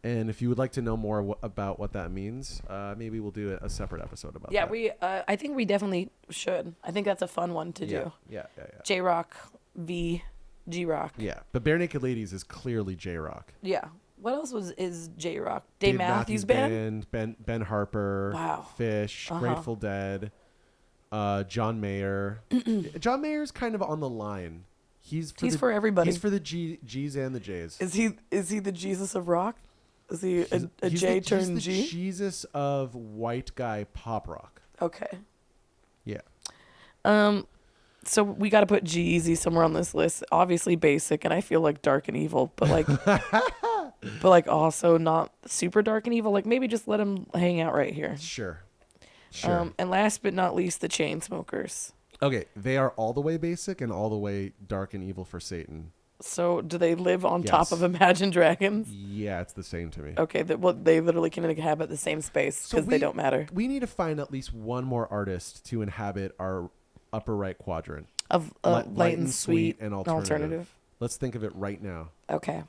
Speaker 2: And if you would like to know more about what that means, maybe we'll do a separate episode about
Speaker 1: Yeah,
Speaker 2: that.
Speaker 1: I think we definitely should. I think that's a fun one to
Speaker 2: Yeah,
Speaker 1: do.
Speaker 2: yeah.
Speaker 1: J-Rock v G-Rock.
Speaker 2: Yeah, but Bare Naked Ladies is clearly J-Rock.
Speaker 1: Yeah. What else is J-Rock? Dave Matthews Band?
Speaker 2: Ben Harper.
Speaker 1: Wow.
Speaker 2: Fish. Grateful Dead. John Mayer. John Mayer's kind of on the line. He's
Speaker 1: for everybody.
Speaker 2: He's for the G's and the J's.
Speaker 1: Is he the Jesus of rock? Is he a
Speaker 2: He's
Speaker 1: J
Speaker 2: the,
Speaker 1: turned
Speaker 2: he's the
Speaker 1: G?
Speaker 2: Jesus of white guy pop rock.
Speaker 1: Okay.
Speaker 2: Yeah.
Speaker 1: So we got to put g-eazy somewhere on this list. Obviously basic, and I feel like dark and evil, but like, but like also not super dark and evil. Like maybe just let him hang out right here.
Speaker 2: Sure.
Speaker 1: And last but not least, the Chainsmokers.
Speaker 2: Okay, they are all the way basic and all the way dark and evil for Satan.
Speaker 1: So do they live on top
Speaker 2: Yes.
Speaker 1: of Imagine Dragons?
Speaker 2: Yeah, it's the same to me.
Speaker 1: Okay, they literally can inhabit the same space because they don't matter.
Speaker 2: We need to find at least one more artist to inhabit our upper right quadrant.
Speaker 1: Of light and sweet
Speaker 2: and
Speaker 1: and
Speaker 2: alternative. Let's think of it right now.
Speaker 1: Okay.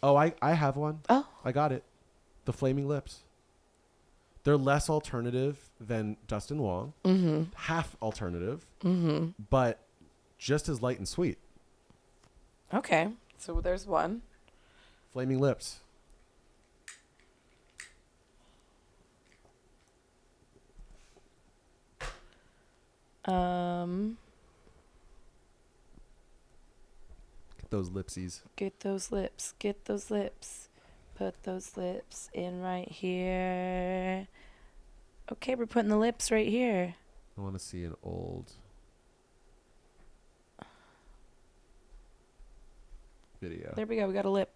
Speaker 2: Oh, I have one.
Speaker 1: Oh.
Speaker 2: I got it. The Flaming Lips. They're less alternative than Dustin Wong. Mm-hmm. Half alternative. Mm-hmm. But just as light and sweet.
Speaker 1: Okay. So there's one.
Speaker 2: Flaming Lips. Get those lipsies.
Speaker 1: Get those lips. Get those lips. Put those lips in right here. Okay, we're putting the lips right here.
Speaker 2: I want to see an old video.
Speaker 1: There we go. We got a lip.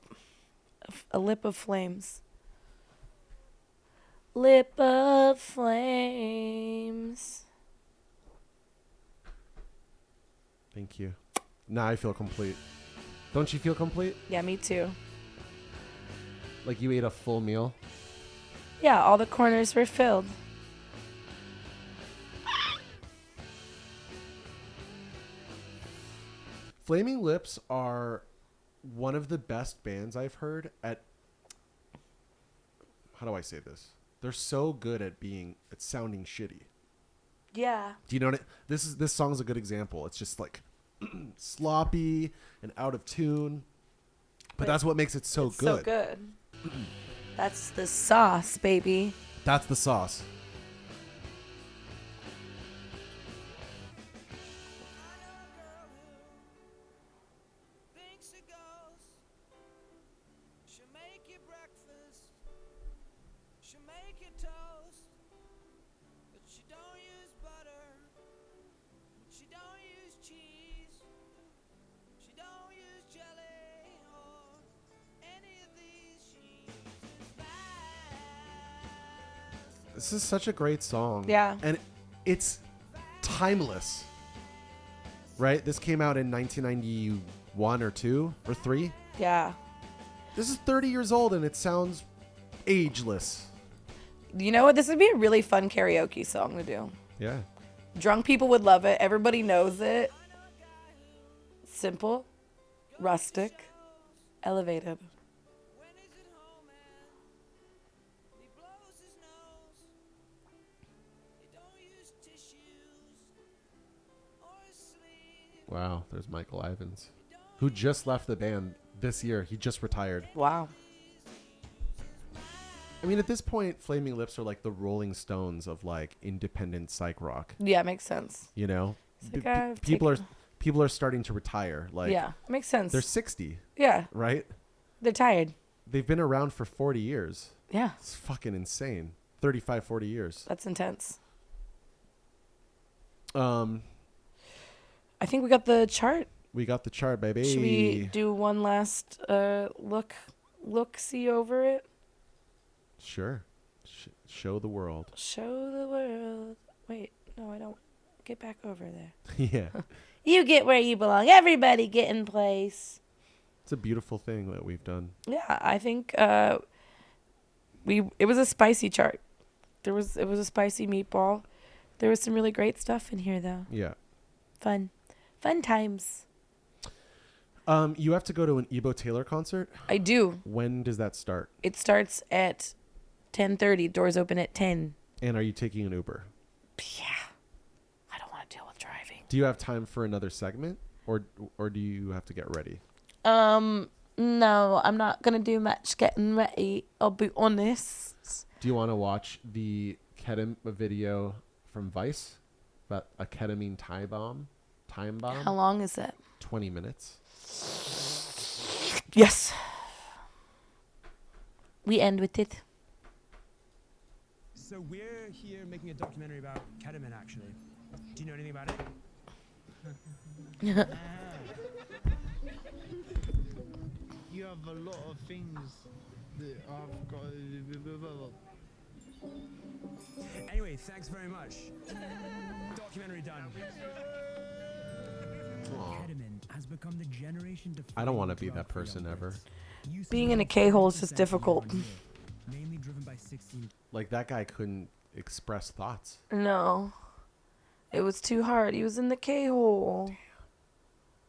Speaker 1: A lip of flames. Lip of flames.
Speaker 2: Thank you. Now I feel complete. Don't you feel complete?
Speaker 1: Yeah, me too.
Speaker 2: Like you ate a full meal?
Speaker 1: Yeah, all the corners were filled.
Speaker 2: Flaming Lips are one of the best bands I've heard at... How do I say this? They're so good at sounding shitty.
Speaker 1: Yeah.
Speaker 2: Do you know what this song's a good example. It's just like sloppy and out of tune. But that's what makes it so
Speaker 1: It's
Speaker 2: good.
Speaker 1: so good. That's the sauce, baby.
Speaker 2: That's the sauce.
Speaker 8: Thinks it goes. She'll make you breakfast. She'll make you toast. But she don't use butter. She don't use cheese. She don't use jelly or any of these. She uses fast.
Speaker 2: This is such a great song.
Speaker 1: Yeah.
Speaker 2: And it's timeless. Right? This came out in 1991 or 2 or 3.
Speaker 1: Yeah.
Speaker 2: This is 30 years old and it sounds ageless.
Speaker 1: You know what? This would be a really fun karaoke song to do.
Speaker 2: Yeah.
Speaker 1: Drunk people would love it. Everybody knows it. Simple, rustic, elevated.
Speaker 8: When he's at home and he blows his nose. He don't use tissues or his sleeve.
Speaker 2: Wow, there's Michael Ivins, who just left the band this year. He just retired.
Speaker 1: Wow.
Speaker 2: I mean, at this point, Flaming Lips are like the Rolling Stones of like independent psych rock.
Speaker 1: Yeah, makes sense.
Speaker 2: You know,
Speaker 1: It's like, I've
Speaker 2: people
Speaker 1: taken-
Speaker 2: are starting to retire. Like,
Speaker 1: yeah, makes sense.
Speaker 2: they're 60,
Speaker 1: Yeah,
Speaker 2: right?
Speaker 1: they're tired.
Speaker 2: They've been around for 40 years.
Speaker 1: Yeah,
Speaker 2: It's fucking insane. 35, 40 years.
Speaker 1: that's intense.
Speaker 2: Um,
Speaker 1: I think we got the chart.
Speaker 2: we got the chart, baby.
Speaker 1: Should we do one last see over it?
Speaker 2: Sure. Show the world.
Speaker 1: Show the world. Wait, no, I don't. Get back over there.
Speaker 2: Yeah.
Speaker 1: You get where you belong. Everybody get in place.
Speaker 2: It's a beautiful thing that we've done.
Speaker 1: Yeah, I think it was a spicy chart. It was a spicy meatball. There was some really great stuff in here though.
Speaker 2: Yeah.
Speaker 1: Fun times.
Speaker 2: You have to go to an Ebo Taylor concert.
Speaker 1: I do.
Speaker 2: When does that start?
Speaker 1: It starts at 10:30. Doors open at 10.
Speaker 2: And are you taking an Uber?
Speaker 1: Yeah. I don't want to deal with driving.
Speaker 2: Do you have time for another segment, or do you have to get ready?
Speaker 1: No, I'm not gonna do much getting ready. I'll be honest.
Speaker 2: Do you want to watch the ketamine video from Vice about a ketamine time bomb?
Speaker 1: How long is it?
Speaker 2: 20 minutes.
Speaker 1: Yes. We end with it.
Speaker 9: So we're here making a documentary about ketamine, actually. Do you know anything about it?
Speaker 5: You have a lot of things that I've got.
Speaker 9: Anyway, thanks very much. Documentary done. Ketamine has become the generation
Speaker 2: I don't want to be that person ever.
Speaker 1: Being in a K-hole is just difficult.
Speaker 9: Mainly driven by 16.
Speaker 2: Like, that guy couldn't express thoughts.
Speaker 1: No. It was too hard. He was in the K-hole.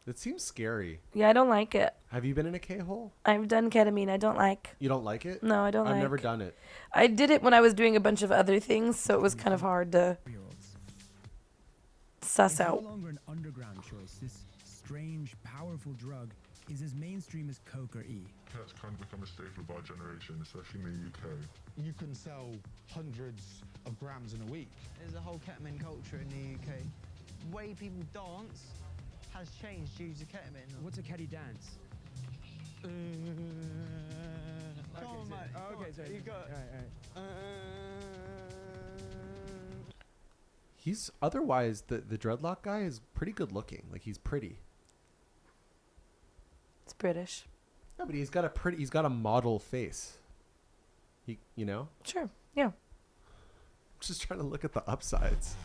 Speaker 2: It seems scary.
Speaker 1: Yeah, I don't like it.
Speaker 2: Have you been in a K-hole?
Speaker 1: I've done ketamine. I don't like.
Speaker 2: You don't like it?
Speaker 1: No, I don't
Speaker 2: I've
Speaker 1: like.
Speaker 2: never done it.
Speaker 1: I did it when I was doing a bunch of other things, so it was kind of hard to suss
Speaker 9: It's no
Speaker 1: out.
Speaker 9: longer an underground choice. This strange, powerful drug is as mainstream as Coke or E.
Speaker 10: That's kind of become a staple of our generation, especially in the UK.
Speaker 5: You can sell hundreds of grams in a week.
Speaker 11: There's a whole ketamine culture in the UK. The way people dance has changed due to ketamine.
Speaker 9: What's a Ketty dance?
Speaker 11: Come on, mate.
Speaker 9: Oh, okay, sorry.
Speaker 11: You got.
Speaker 9: All right.
Speaker 2: He's otherwise, the dreadlock guy is pretty good looking. Like, he's pretty.
Speaker 1: It's British.
Speaker 2: Yeah, but he's got a model face. You know?
Speaker 1: Sure. Yeah.
Speaker 2: I'm just trying to look at the upsides.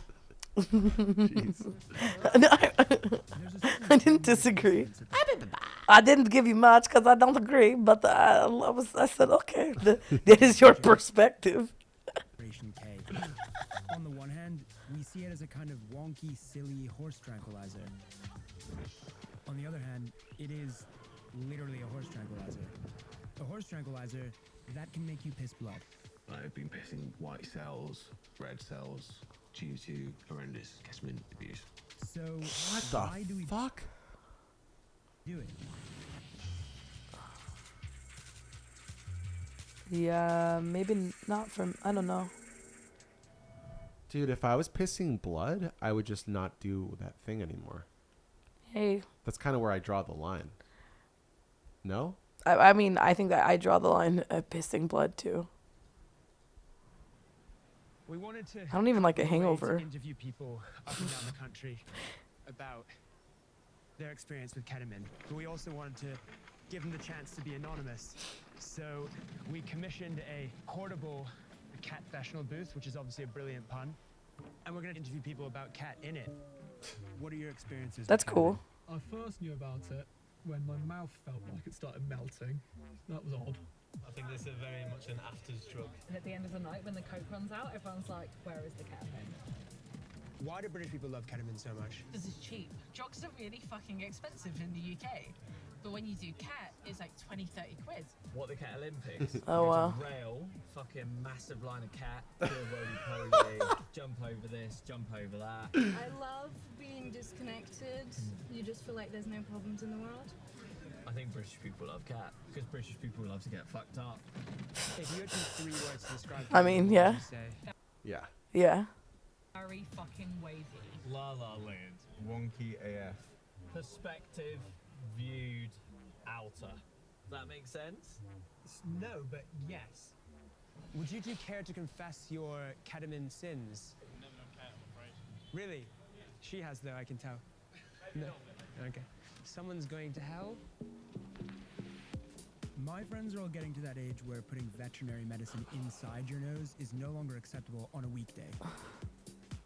Speaker 2: Jeez.
Speaker 1: I didn't disagree. I didn't give you much because I don't agree, but I said, okay, that is your perspective.
Speaker 9: Generation K. On the one hand, we see it as a kind of wonky, silly horse tranquilizer. On the other hand, it is literally a horse tranquilizer. A horse tranquilizer that can make you piss blood.
Speaker 10: I've been pissing white cells, red cells, due to horrendous ketamine abuse.
Speaker 9: So
Speaker 2: What
Speaker 9: why do
Speaker 2: the
Speaker 9: we
Speaker 2: fuck?
Speaker 9: do it?
Speaker 1: Yeah, maybe not from, I don't know.
Speaker 2: Dude, if I was pissing blood, I would just not do that thing anymore.
Speaker 1: Hey,
Speaker 2: That's kind of where I draw the line. No?
Speaker 1: I mean, I think that I draw the line at pissing blood too.
Speaker 9: We wanted to.
Speaker 1: I don't even like a
Speaker 9: find way to
Speaker 1: hangover.
Speaker 9: Interview people up and down the country about their experience with ketamine, but we also wanted to give them the chance to be anonymous. So we commissioned a portable cat professional booth, which is obviously a brilliant pun, and we're going to interview people about cat in it. What are your experiences?
Speaker 1: That's
Speaker 9: with
Speaker 1: cool.
Speaker 12: I first knew about it when my mouth felt like it started melting. That was odd.
Speaker 13: I think this is very much an afters drug.
Speaker 14: And at the end of the night, when the coke runs out, everyone's like, where is the ketamine?
Speaker 9: Why do British people love ketamine so much?
Speaker 14: This is cheap. Drugs are really fucking expensive in the UK. But when you do cat, it's like 20, 30 quid.
Speaker 13: What, the Cat Olympics?
Speaker 1: Oh, wow.
Speaker 13: Rail, fucking massive line of cat, do a roly-poly, jump over this, jump over that.
Speaker 15: I love being disconnected. You just feel like there's no problems in the world.
Speaker 13: I think British people love cat, because British people love to get fucked up.
Speaker 9: If you had to use 3 words to describe
Speaker 1: I mean,
Speaker 9: ketamine,
Speaker 1: yeah.
Speaker 9: what would you say?
Speaker 2: Yeah.
Speaker 1: Yeah.
Speaker 14: Very fucking wavy.
Speaker 13: La La Land.
Speaker 10: Wonky AF.
Speaker 13: Perspective, viewed, outer. Does that make sense?
Speaker 9: No, but yes. Would you two care to confess your ketamine sins?
Speaker 13: Never done cat, I'm afraid.
Speaker 9: Really? She has, though, I can tell. No. Okay. Someone's going to hell? My friends are all getting to that age where putting veterinary medicine inside your nose is no longer acceptable on a weekday.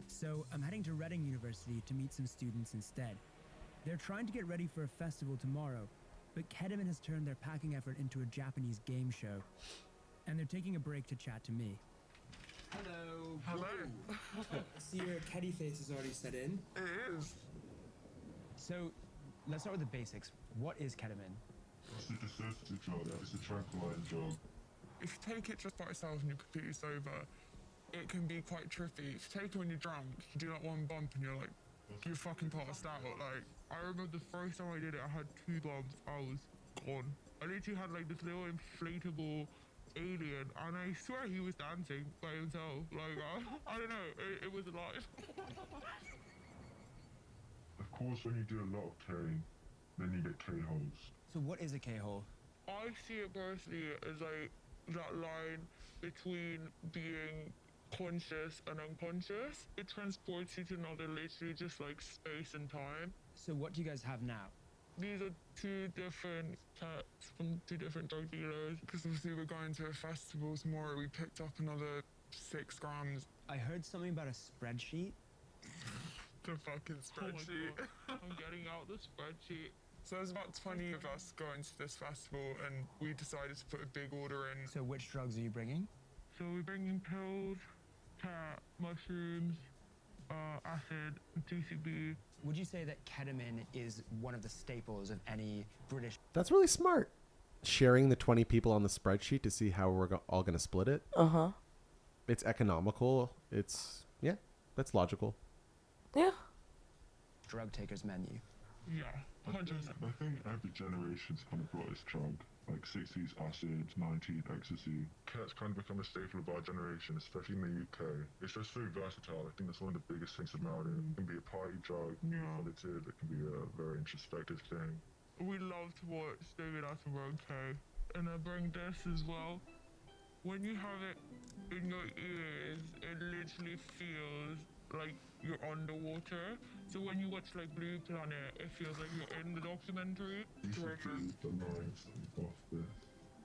Speaker 9: So I'm heading to Reading University to meet some students instead. They're trying to get ready for a festival tomorrow,
Speaker 16: But Ketamine has turned their packing effort into a Japanese game show. And they're taking a break to chat to me.
Speaker 17: Hello.
Speaker 9: Hello.
Speaker 17: See, your catty face is already set in.
Speaker 9: It is.
Speaker 16: So, let's start with the basics. What is ketamine?
Speaker 10: It's a dissociative drug. It's a tranquilizer drug.
Speaker 9: If you take it just by itself and you're completely sober, it can be quite trippy. If you take it when you're drunk, you do like one bump and you're like, you're fucking passed out. Like, I remember the first time I did it, I had 2 bumps, I was gone. I literally had like this little inflatable alien, and I swear he was dancing by himself. Like, I don't know, it was alive.
Speaker 10: Of course, when you do a lot of K, then you get K-holes.
Speaker 16: So what is a K-hole?
Speaker 9: I see it personally as like that line between being conscious and unconscious. It transports you to another, literally just like space and time.
Speaker 16: So what do you guys have now?
Speaker 9: These are 2 different cats from 2 different drug dealers. Because obviously we're going to a festival tomorrow, we picked up another 6 grams.
Speaker 16: I heard something about a spreadsheet.
Speaker 9: The fucking spreadsheet. I'm getting out the spreadsheet. So there's about 20 of us going to this festival, and we decided to put a big order in.
Speaker 16: So which drugs are you bringing?
Speaker 9: So we're bringing pills, cat, mushrooms, acid, and TCB.
Speaker 16: Would you say that ketamine is one of the staples of any British?
Speaker 2: That's really smart. Sharing the 20 people on the spreadsheet to see how we're all going to split it.
Speaker 1: Uh-huh.
Speaker 2: It's economical. It's, yeah, that's logical.
Speaker 1: Yeah.
Speaker 16: Drug taker's menu.
Speaker 9: Yeah, 100%.
Speaker 10: I think every generation's kind of brought its drug. Like 60s acid, 90s ecstasy. Cat's kind of become a staple of our generation, especially in the UK. It's just so versatile. I think that's one of the biggest things about it. It can be a party drug,
Speaker 9: Yeah.
Speaker 10: positive, it can be a very introspective thing.
Speaker 9: We love to watch David Attenborough K. And I bring this as well. When you have it in your ears, it literally feels like you're underwater. So when you watch like Blue Planet, it feels like you're in the documentary.
Speaker 10: You should do the lines off this.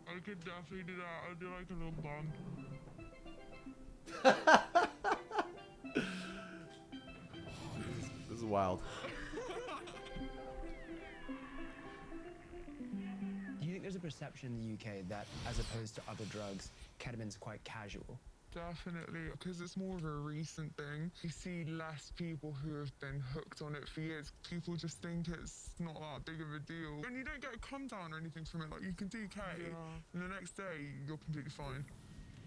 Speaker 9: I could definitely do that. I'll do like a little bump.
Speaker 2: This is wild.
Speaker 16: Do you think there's a perception in the UK that, as opposed to other drugs, ketamine's quite casual?
Speaker 9: Definitely, because it's more of a recent thing. You see less people who have been hooked on it for years. People just think it's not that big of a deal. And you don't get a come down or anything from it. Like, you can do K, and the next day, you're completely fine.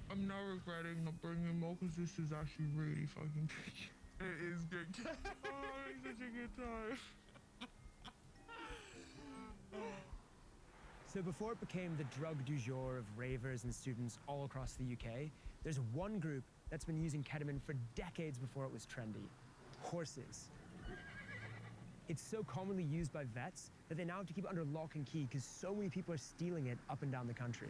Speaker 9: I'm now regretting not bringing more, because this is actually really fucking good. It is good. Oh, it's such a good time.
Speaker 16: So before it became the drug du jour of ravers and students all across the UK, there's one group that's been using ketamine for decades before it was trendy: horses. It's so commonly used by vets that they now have to keep it under lock and key because so many people are stealing it up and down the country.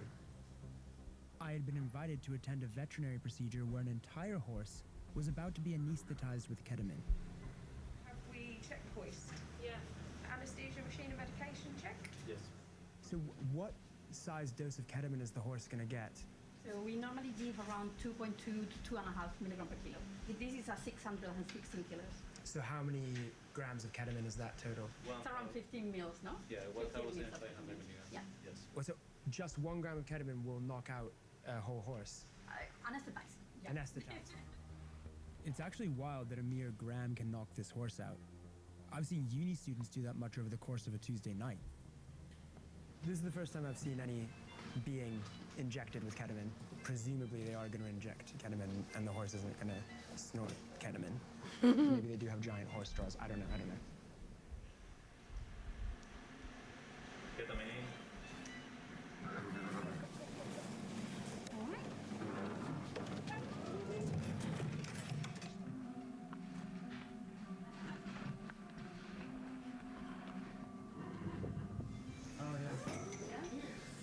Speaker 16: I had been invited to attend a veterinary procedure where an entire horse was about to be anesthetized with ketamine.
Speaker 18: Have we checked hoist? Yeah. Anesthesia machine and medication check?
Speaker 13: Yes.
Speaker 16: So what size dose of ketamine is the horse going to get?
Speaker 19: So we normally give around 2.2 to 2.5 milligram per kilo. This is a 616 kilos.
Speaker 16: So how many grams of ketamine is that total?
Speaker 19: It's around 15 mils, no?
Speaker 13: Yeah,
Speaker 19: 15
Speaker 13: 1,500
Speaker 19: mils.
Speaker 13: milligrams.
Speaker 19: Yeah.
Speaker 13: Yes.
Speaker 16: Well, so just 1 gram of ketamine will knock out a whole horse?
Speaker 19: Anesthetized. Yeah.
Speaker 16: Anesthetized. It's actually wild that a mere gram can knock this horse out. I've seen uni students do that much over the course of a Tuesday night. This is the first time I've seen any being injected with ketamine. Presumably they are going to inject ketamine and the horse isn't going to snort ketamine. Maybe they do have giant horse straws. I don't know.
Speaker 13: Ketamine.
Speaker 19: Oh, yeah.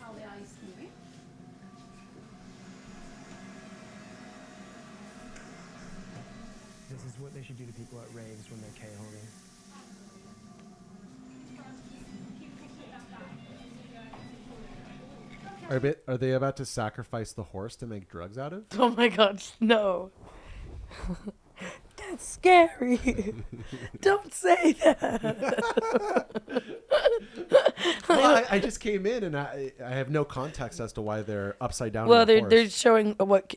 Speaker 19: How the eyes moving.
Speaker 16: This is what they should do to people at raves when they're K-holding.
Speaker 2: Are they about to sacrifice the horse to make drugs out of?
Speaker 1: Oh my god, no. That's scary. Don't say that.
Speaker 2: Well, I just came in and I have no context as to why they're upside down.
Speaker 1: Well,
Speaker 2: on a horse.
Speaker 1: they're showing what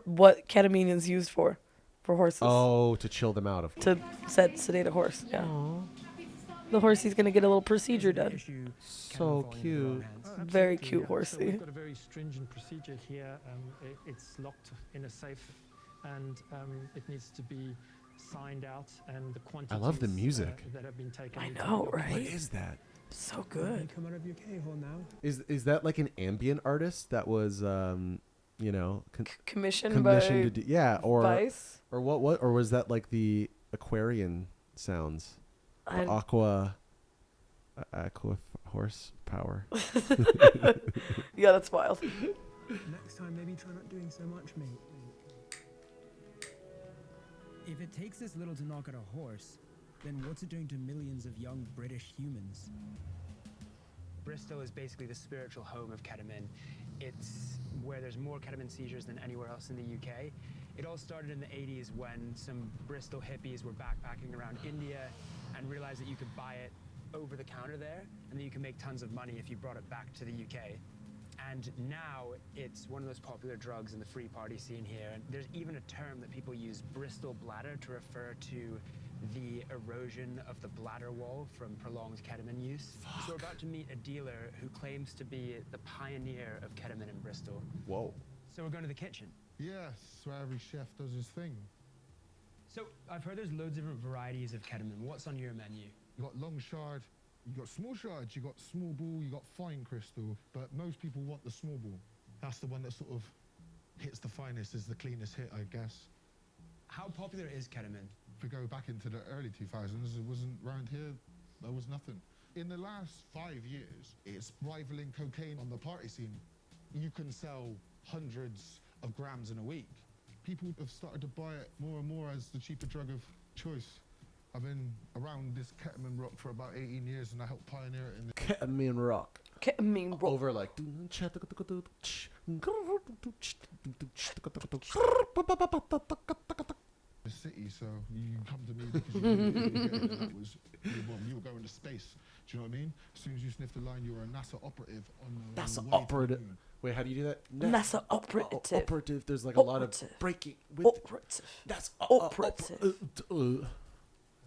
Speaker 1: what ketamine is used for horses.
Speaker 2: Oh, to chill them out.
Speaker 1: To sedate a horse. Yeah. The horsey's gonna get a little procedure done.
Speaker 2: So cute.
Speaker 1: Very cute
Speaker 12: So
Speaker 1: horsey.
Speaker 12: we've got a very stringent procedure here. It's locked in a safe, and it needs to be signed out, and the quantities.
Speaker 2: I love the music.
Speaker 12: That have been taken.
Speaker 1: I know, right?
Speaker 2: What is that?
Speaker 1: So good.
Speaker 16: Come out of your K-hole now.
Speaker 2: Is that like an ambient artist that was
Speaker 1: commissioned by
Speaker 2: to do, yeah, or
Speaker 1: Vice?
Speaker 2: or what or was that like the Aquarian sounds? The aqua horsepower.
Speaker 1: Yeah, that's wild.
Speaker 16: Next time, maybe try not doing so much, mate. If it takes this little to knock out a horse, then what's it doing to millions of young British humans?
Speaker 9: Bristol is basically the spiritual home of ketamine. It's where there's more ketamine seizures than anywhere else in the UK. It all started in the 80s when some Bristol hippies were backpacking around India and realized that you could buy it over the counter there and that you can make tons of money if you brought it back to the UK. And now it's one of those popular drugs in the free party scene here. And there's even a term that people use, Bristol bladder, to refer to the erosion of the bladder wall from prolonged ketamine use. So we're about to meet a dealer who claims to be the pioneer of ketamine in Bristol.
Speaker 2: Whoa.
Speaker 9: So we're going to the kitchen.
Speaker 5: Yes, where every chef does his thing.
Speaker 9: So I've heard there's loads of different varieties of ketamine. What's on your menu?
Speaker 5: You got long shard, you got small shards, you got small ball, you got fine crystal, but most people want the small ball. That's the one that sort of hits the finest, is the cleanest hit, I guess.
Speaker 9: How popular is ketamine?
Speaker 5: If we go back into the early 2000s, it wasn't around here, there was nothing. In the last 5 years, it's rivaling cocaine on the party scene. You can sell hundreds of grams in a week. People have started to buy it more and more as the cheaper drug of choice. I've been around this ketamine rock for about 18 years, and I helped pioneer it in the
Speaker 2: Ketamine rock.
Speaker 1: Ketamine rock.
Speaker 2: Over like
Speaker 5: the city, so you come to me because you were going to space. Do you know what I mean? As soon as you sniffed the line, you were a NASA operative on the
Speaker 2: NASA
Speaker 5: way to the
Speaker 2: operative.
Speaker 5: moon.
Speaker 2: Wait, how do you do that?
Speaker 1: NASA operative.
Speaker 2: Operative. There's like a lot of breaking.
Speaker 1: Operative.
Speaker 2: That's
Speaker 1: operative.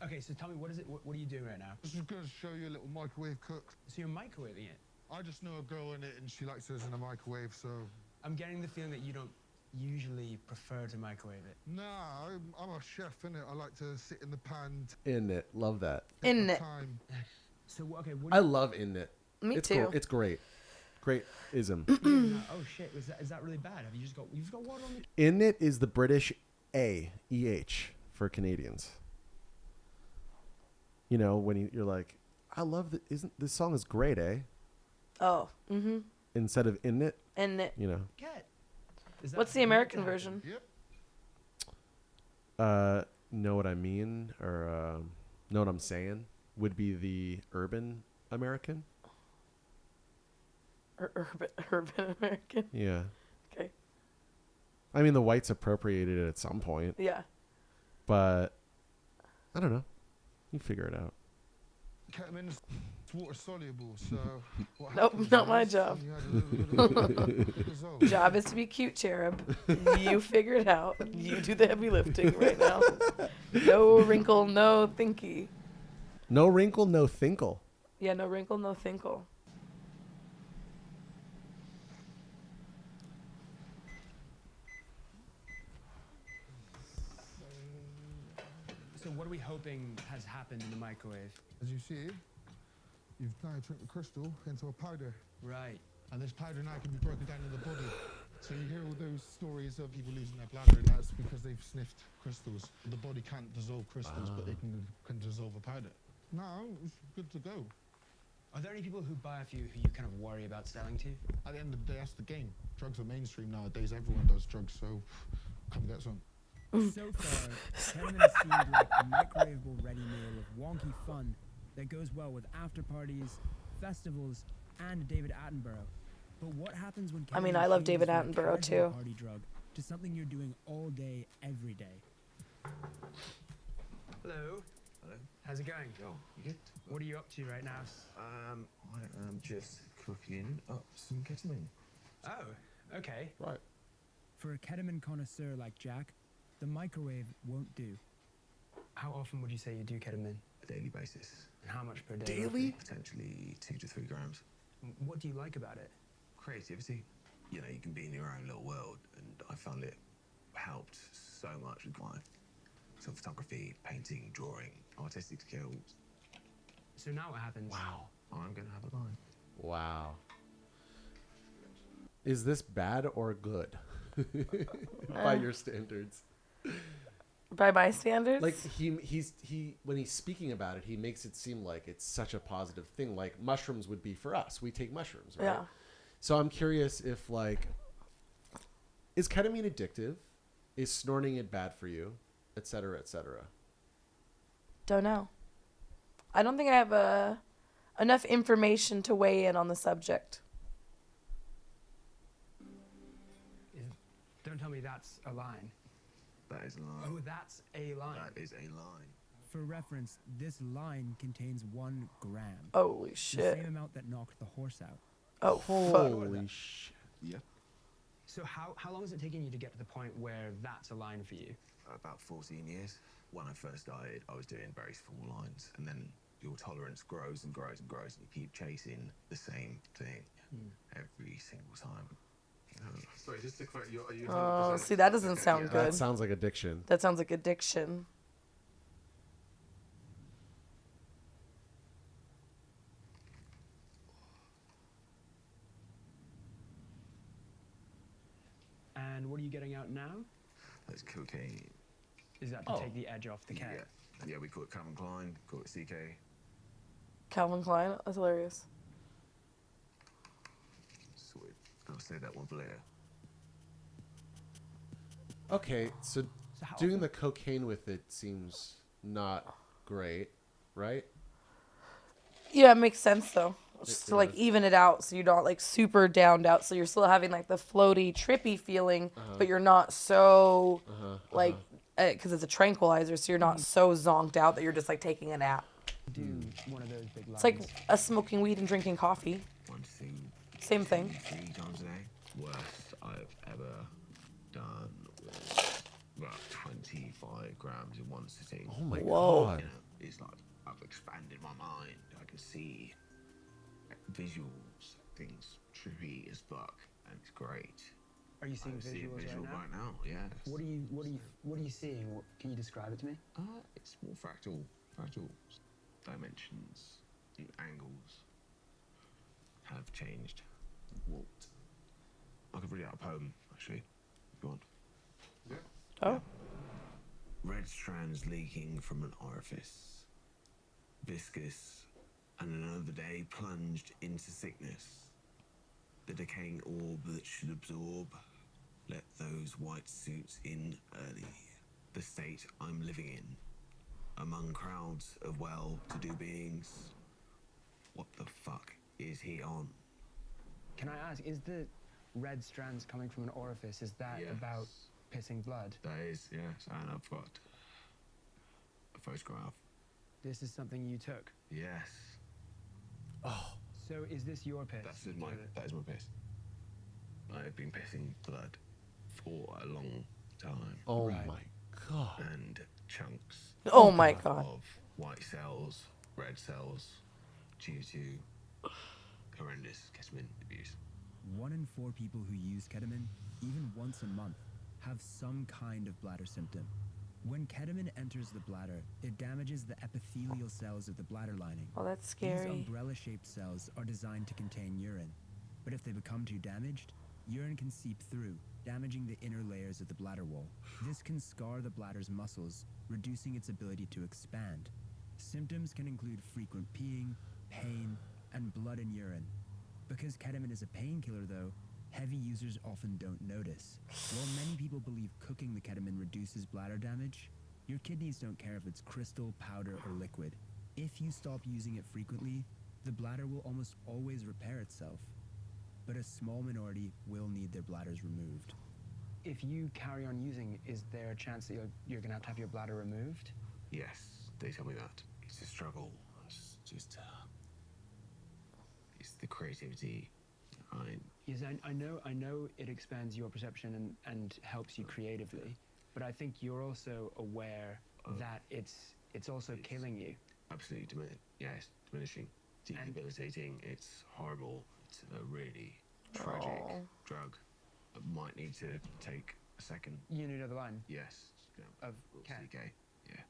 Speaker 9: Okay, so tell me, what is it? What are you doing right now?
Speaker 5: I'm just going to show you a little microwave cook.
Speaker 9: So you're microwaving it?
Speaker 5: I just know a girl in it, and she likes hers in a microwave, so...
Speaker 9: I'm getting the feeling that you don't usually prefer to microwave it.
Speaker 5: Nah, I'm a chef, innit? I like to sit in the pan.
Speaker 2: In it. Love that.
Speaker 1: In it.
Speaker 9: So, okay, what
Speaker 2: I love in it.
Speaker 1: Me
Speaker 2: it's
Speaker 1: too.
Speaker 2: It's great. Great ism.
Speaker 9: Oh shit, is that really bad? Have you just got water on the...
Speaker 2: In it is the British EH for Canadians. You know, when you're like, I love that. Isn't this song is great, eh?
Speaker 1: Oh. Mm-hmm.
Speaker 2: Instead of in it.
Speaker 1: In it.
Speaker 2: You know.
Speaker 1: What's the American version?
Speaker 5: Yep.
Speaker 2: Know what I mean, or know what I'm saying? Would be the urban American.
Speaker 1: Urban American.
Speaker 2: Yeah.
Speaker 1: Okay.
Speaker 2: I mean, the whites appropriated it at some point.
Speaker 1: Yeah.
Speaker 2: But I don't know. You figure it out.
Speaker 5: Ketamine's water soluble, so...
Speaker 1: Nope, not my job. Job is to be cute, cherub. You figure it out. You do the heavy lifting right now. No wrinkle, no thinky.
Speaker 2: No wrinkle, no thinkle.
Speaker 1: Yeah, no wrinkle, no thinkle.
Speaker 9: So what are we hoping has happened in the microwave?
Speaker 5: As you see, you've now turned the crystal into a powder.
Speaker 9: Right.
Speaker 5: And this powder now can be broken down in the body. So you hear all those stories of people losing their bladder, and that's because they've sniffed crystals. The body can't dissolve crystals, but it can dissolve a powder. Now, it's good to go.
Speaker 9: Are there any people who buy a few who you kind of worry about selling to?
Speaker 5: At the end of the day, that's the game. Drugs are mainstream nowadays. Everyone does drugs, so come get some.
Speaker 16: So far, ketamine seemed like a microwavable ready meal of wonky fun that goes well with after parties, festivals, and David Attenborough. But what happens when
Speaker 1: I mean,
Speaker 16: ketamine
Speaker 1: I love David
Speaker 16: changes from a
Speaker 1: Attenborough,
Speaker 16: casual
Speaker 1: too.
Speaker 16: party drug to something you're doing all day, every day?
Speaker 9: Hello.
Speaker 8: Hello.
Speaker 9: How's it going?
Speaker 8: Yo, you good?
Speaker 9: What are you up to right now?
Speaker 8: I am just cooking up some ketamine.
Speaker 9: Oh, okay.
Speaker 2: Right.
Speaker 16: For a ketamine connoisseur like Jack, the microwave won't do.
Speaker 9: How often would you say you do ketamine?
Speaker 8: A daily basis.
Speaker 9: And how much per day?
Speaker 2: Daily?
Speaker 9: roughly?
Speaker 8: Potentially 2 to 3 grams.
Speaker 9: What do you like about it?
Speaker 8: Creativity. You know, you can be in your own little world, and I found it helped so much with my photography, painting, drawing, artistic skills.
Speaker 9: So now what happens?
Speaker 2: Wow.
Speaker 8: I'm gonna have a line.
Speaker 2: Wow. Is this bad or good by your standards?
Speaker 1: By my standards?
Speaker 2: Like he when he's speaking about it, he makes it seem like it's such a positive thing. Like mushrooms would be for us. We take mushrooms, right?
Speaker 1: Yeah.
Speaker 2: So I'm curious if like, is ketamine addictive? Is snorting it bad for you, et cetera, et cetera?
Speaker 1: Don't know. I don't think I have enough information to weigh in on the subject.
Speaker 9: Don't tell me that's a line.
Speaker 8: That is a line.
Speaker 9: Oh, that's a line.
Speaker 8: That is a line.
Speaker 16: For reference, this line contains 1 gram.
Speaker 1: Holy
Speaker 16: The
Speaker 1: shit.
Speaker 16: same amount that knocked the horse out.
Speaker 1: Oh,
Speaker 2: Holy shit.
Speaker 8: Yeah.
Speaker 9: So how long has it taken you to get to the point where that's a line for you?
Speaker 8: About 14 years. When I first started, I was doing very small lines, and then your tolerance grows and grows and grows, and you keep chasing the same thing every single time.
Speaker 10: Sorry, just to correct you, are you
Speaker 1: Oh, see, that doesn't sound good.
Speaker 2: That sounds like addiction.
Speaker 1: That sounds like addiction.
Speaker 9: And what are you getting out now?
Speaker 8: That's cocaine.
Speaker 9: Is that to take the edge off the cat?
Speaker 8: Yeah, we call it Calvin Klein, call it CK.
Speaker 1: Calvin Klein? That's hilarious.
Speaker 8: Sweet. I'll say that one for later.
Speaker 2: Okay, so doing the cocaine with it seems not great, right?
Speaker 1: Yeah, it makes sense though. Just
Speaker 2: It
Speaker 1: to like
Speaker 2: does.
Speaker 1: even it out so you're not like super downed out. So you're still having like the floaty, trippy feeling, but you're not so like, because it's a tranquilizer, so you're not so zonked out that you're just like taking a nap.
Speaker 9: Do one of those big lines.
Speaker 1: It's like a smoking weed and drinking coffee.
Speaker 8: 1, 2,
Speaker 1: Same thing.
Speaker 8: 3 times a day. Worst I've ever done was about 25 grams in one sitting.
Speaker 2: Oh my
Speaker 1: Whoa.
Speaker 2: god.
Speaker 8: You know, it's like I've expanded my mind. I can see visuals, things trippy as fuck, and it's great.
Speaker 9: Are you seeing
Speaker 8: I see a
Speaker 9: visuals
Speaker 8: visual
Speaker 9: right now?
Speaker 8: yes.
Speaker 9: What are you seeing? Can you describe it to me?
Speaker 8: It's more fractal dimensions and angles have changed, warped. I could read out a poem, actually, if you want.
Speaker 10: Yeah.
Speaker 1: Oh.
Speaker 8: Red strands leaking from an orifice, viscous, and another day plunged into sickness. The decaying orb that should absorb, let those white suits in early. The state I'm living in, among crowds of well-to-do beings. What the fuck is he on?
Speaker 9: Can I ask, is the red strands coming from an orifice, is that
Speaker 8: Yes.
Speaker 9: about pissing blood?
Speaker 8: That is, yes, and I've got a photograph.
Speaker 9: This is something you took.
Speaker 8: Yes.
Speaker 2: Oh.
Speaker 9: So is this your piss?
Speaker 8: That is my piss. I have been pissing blood for a long time.
Speaker 2: Oh my god.
Speaker 8: And chunks.
Speaker 1: Oh my god.
Speaker 8: Of white cells, red cells, due to horrendous ketamine abuse.
Speaker 16: 1 in 4 people who use ketamine, even once a month, have some kind of bladder symptom. When ketamine enters the bladder, it damages the epithelial cells of the bladder lining.
Speaker 1: Oh, that's
Speaker 16: These
Speaker 1: scary.
Speaker 16: umbrella-shaped cells are designed to contain urine, but if they become too damaged, urine can seep through, damaging the inner layers of the bladder wall. This can scar the bladder's muscles, reducing its ability to expand. Symptoms can include frequent peeing, pain, and blood in urine. Because ketamine is a painkiller, though, heavy users often don't notice. While many people believe cooking the ketamine reduces bladder damage, your kidneys don't care if it's crystal, powder, or liquid. If you stop using it frequently, the bladder will almost always repair itself. But a small minority will need their bladders removed.
Speaker 9: If you carry on using, is there a chance that you're going to have your bladder removed?
Speaker 8: Yes.
Speaker 20: they tell me that. It's a struggle. It's just, it's the creativity.
Speaker 16: Yes, I know it expands your perception and helps you creatively, but I think you're also aware that it's also killing you.
Speaker 20: Absolutely, yes, diminishing, debilitating. It's horrible. It's a really tragic drug. I might need to take a second.
Speaker 16: You need another line?
Speaker 20: Yes.
Speaker 16: Of Cat.
Speaker 20: CK, yeah.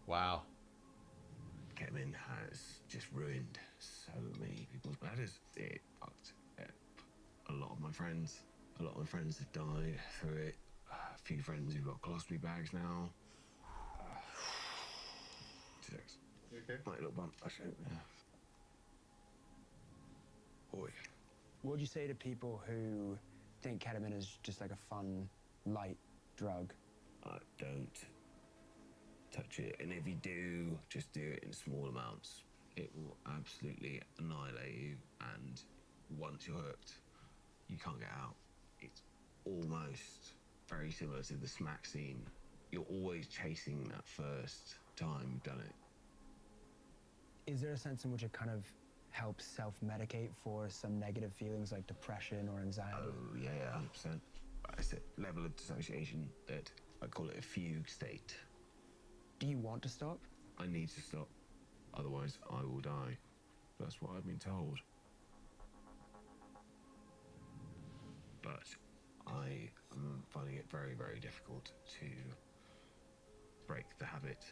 Speaker 2: Wow.
Speaker 20: Ketamine has just ruined so many people's bladders. It fucked a lot of my friends. A lot of my friends have died through it. A few friends who've got colostomy bags now. Six.
Speaker 5: You okay?
Speaker 20: Like a little bump. I should, yeah. Boy.
Speaker 16: What would you say to people who think ketamine is just like a fun, light drug?
Speaker 20: Don't touch it, and if you do, just do it in small amounts. It will absolutely annihilate you, and once you're hooked, you can't get out. It's almost very similar to the smack scene. You're always chasing that first time you've done it.
Speaker 16: Is there a sense in which it kind of helps self-medicate for some negative feelings like depression or anxiety?
Speaker 20: Oh, yeah, 100%. It's a level of dissociation that I call it a fugue state.
Speaker 16: Do you want to stop?
Speaker 20: I need to stop. Otherwise, I will die. That's what I've been told. But I am finding it very, very difficult to break the habit.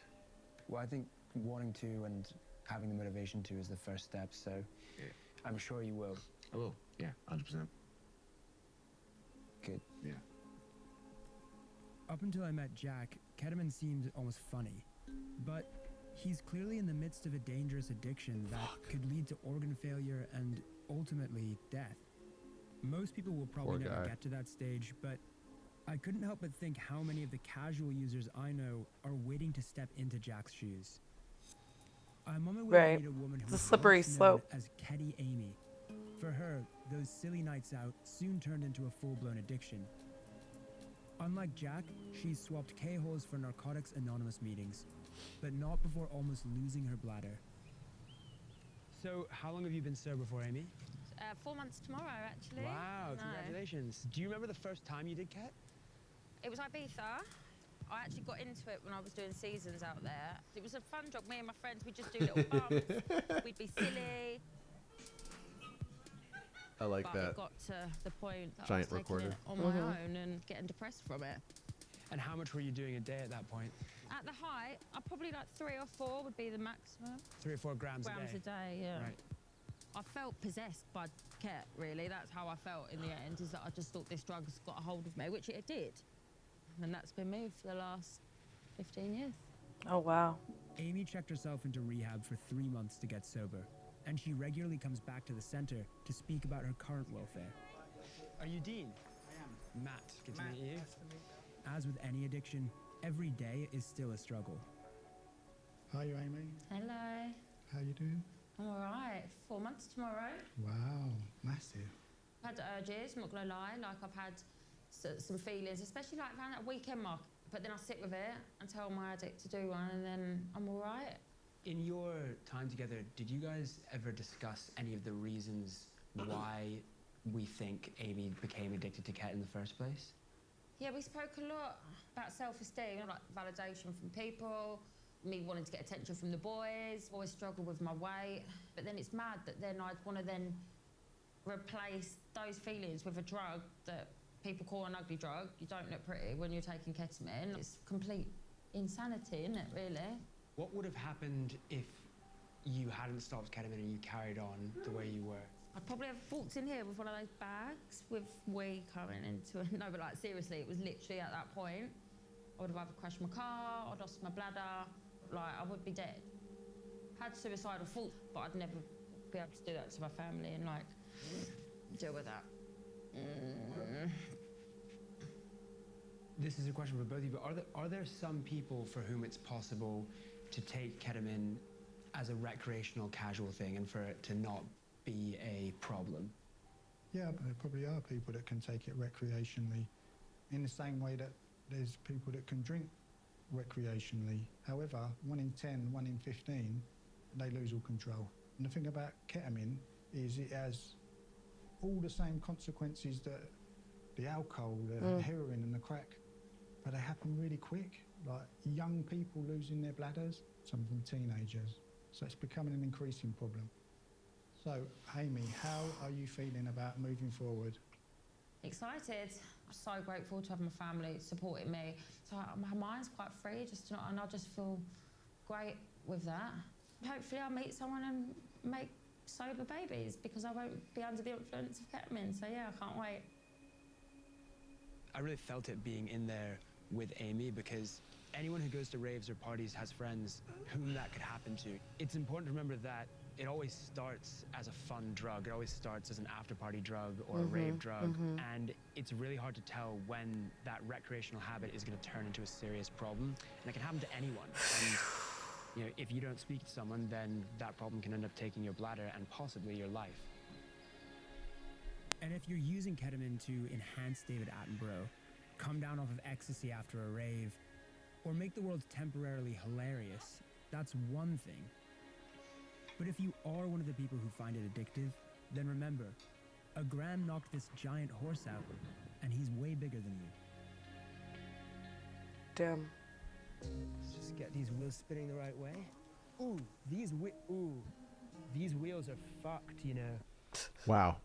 Speaker 16: Well, I think wanting to and having the motivation to is the first step, so
Speaker 20: yeah.
Speaker 16: I'm sure you will.
Speaker 20: I will, yeah, 100%.
Speaker 16: Good.
Speaker 20: Yeah.
Speaker 9: Up until I met Jack, ketamine seemed almost funny. But he's clearly in the midst of a dangerous addiction that could lead to organ failure and ultimately death. Most people will probably never get to that stage, but I couldn't help but think how many of the casual users I know are waiting to step into Jack's shoes. I'm on my way to meet a woman who
Speaker 1: It's a slippery
Speaker 9: was
Speaker 1: slope.
Speaker 9: known as Ketty Amy. For her, those silly nights out soon turned into a full-blown addiction. Unlike Jack, she's swapped K-holes for Narcotics Anonymous meetings, but not before almost losing her bladder.
Speaker 16: So, how long have you been sober for, Amy?
Speaker 21: 4 months tomorrow, actually.
Speaker 16: Wow,
Speaker 21: No.
Speaker 16: congratulations. Do you remember the first time you did Ket?
Speaker 21: It was Ibiza. I actually got into it when I was doing seasons out there. It was a fun job. Me and my friends, we'd just do little bumps. We'd be silly.
Speaker 2: I like
Speaker 21: but
Speaker 2: that.
Speaker 21: It got to the point that
Speaker 2: Giant
Speaker 21: I was taking
Speaker 2: recorder.
Speaker 21: it on my own and getting depressed from it.
Speaker 16: And how much were you doing a day at that point?
Speaker 21: At the height, I probably like 3 or 4 would be the maximum.
Speaker 16: 3 or 4 grams a day?
Speaker 21: Grams a day, yeah.
Speaker 16: Right.
Speaker 21: I felt possessed by Ket, really. That's how I felt in the end, is that I just thought this drug's got a hold of me, which it did. And that's been me for the last 15 years.
Speaker 1: Oh, wow.
Speaker 9: Amy checked herself into rehab for 3 months to get sober, and she regularly comes back to the center to speak about her current welfare.
Speaker 16: Are you Dean? I am. Matt, good to meet you.
Speaker 9: As with any addiction, every day is still a struggle.
Speaker 22: Hi, Amy.
Speaker 21: Hello.
Speaker 22: How you doing?
Speaker 21: I'm all right. 4 months tomorrow.
Speaker 22: Wow, massive.
Speaker 21: I've had urges, I'm not going to lie. Like, I've had some feelings, especially like around that weekend mark. But then I sit with it and tell my addict to do one, and then I'm all right.
Speaker 16: In your time together, did you guys ever discuss any of the reasons why we think Amy became addicted to Ket in the first place?
Speaker 21: Yeah, we spoke a lot about self-esteem, like validation from people, me wanting to get attention from the boys, always struggled with my weight. But then it's mad that then I'd want to then replace those feelings with a drug that people call an ugly drug. You don't look pretty when you're taking ketamine. It's complete insanity, isn't it, really?
Speaker 16: What would have happened if you hadn't stopped ketamine and you carried on the way you were?
Speaker 21: I'd probably have walked in here with one of those bags with weed coming into it. No, but like seriously, it was literally at that point. I would have either crashed my car, I'd lost my bladder, like I would be dead. Had suicidal thoughts, but I'd never be able to do that to my family and like deal with that.
Speaker 16: This is a question for both of you, but are there some people for whom it's possible to take ketamine as a recreational, casual thing and for it to not be a problem?
Speaker 22: Yeah, but there probably are people that can take it recreationally in the same way that there's people that can drink recreationally. However, 1 in 10, 1 in 15, they lose all control. And the thing about ketamine is it has all the same consequences that the alcohol, the heroin and the crack, but they happen really quick. Like young people losing their bladders, some from teenagers. So it's becoming an increasing problem. So, Amy, how are you feeling about moving forward?
Speaker 21: Excited. I'm so grateful to have my family supporting me. So my mind's quite free, and I just feel great with that. Hopefully I'll meet someone and make sober babies because I won't be under the influence of ketamine. So yeah, I can't wait.
Speaker 16: I really felt it being in there with Amy because anyone who goes to raves or parties has friends whom that could happen to. It's important to remember that it always starts as a fun drug. It always starts as an after-party drug or a rave drug. And it's really hard to tell when that recreational habit is going to turn into a serious problem. And it can happen to anyone. And you know, if you don't speak to someone, then that problem can end up taking your bladder and possibly your life.
Speaker 3: And if you're using ketamine to enhance David Attenborough, come down off of ecstasy after a rave, or make the world temporarily hilarious, that's one thing. But if you are one of the people who find it addictive, then remember, a gram knocked this giant horse out, and he's way bigger than you.
Speaker 1: Damn.
Speaker 3: Let's just get these wheels spinning the right way. Ooh, these wheels are fucked, you know.
Speaker 2: Wow.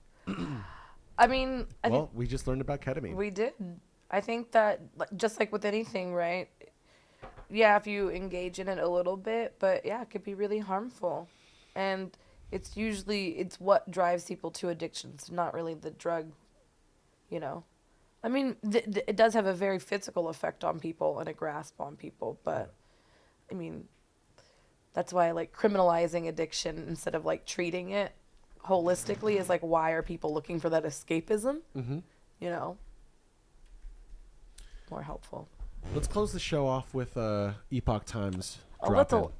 Speaker 1: I mean,
Speaker 2: well, we just learned about ketamine.
Speaker 1: We did. I think that just like with anything, right? Yeah, if you engage in it a little bit, but yeah, it could be really harmful. And it's what drives people to addictions, not really the drug, you know. I mean, it does have a very physical effect on people and a grasp on people, but I mean, that's why like criminalizing addiction instead of like treating it holistically is like, why are people looking for that escapism? You know, more helpful.
Speaker 2: Let's close the show off with Epoch Times.
Speaker 1: A little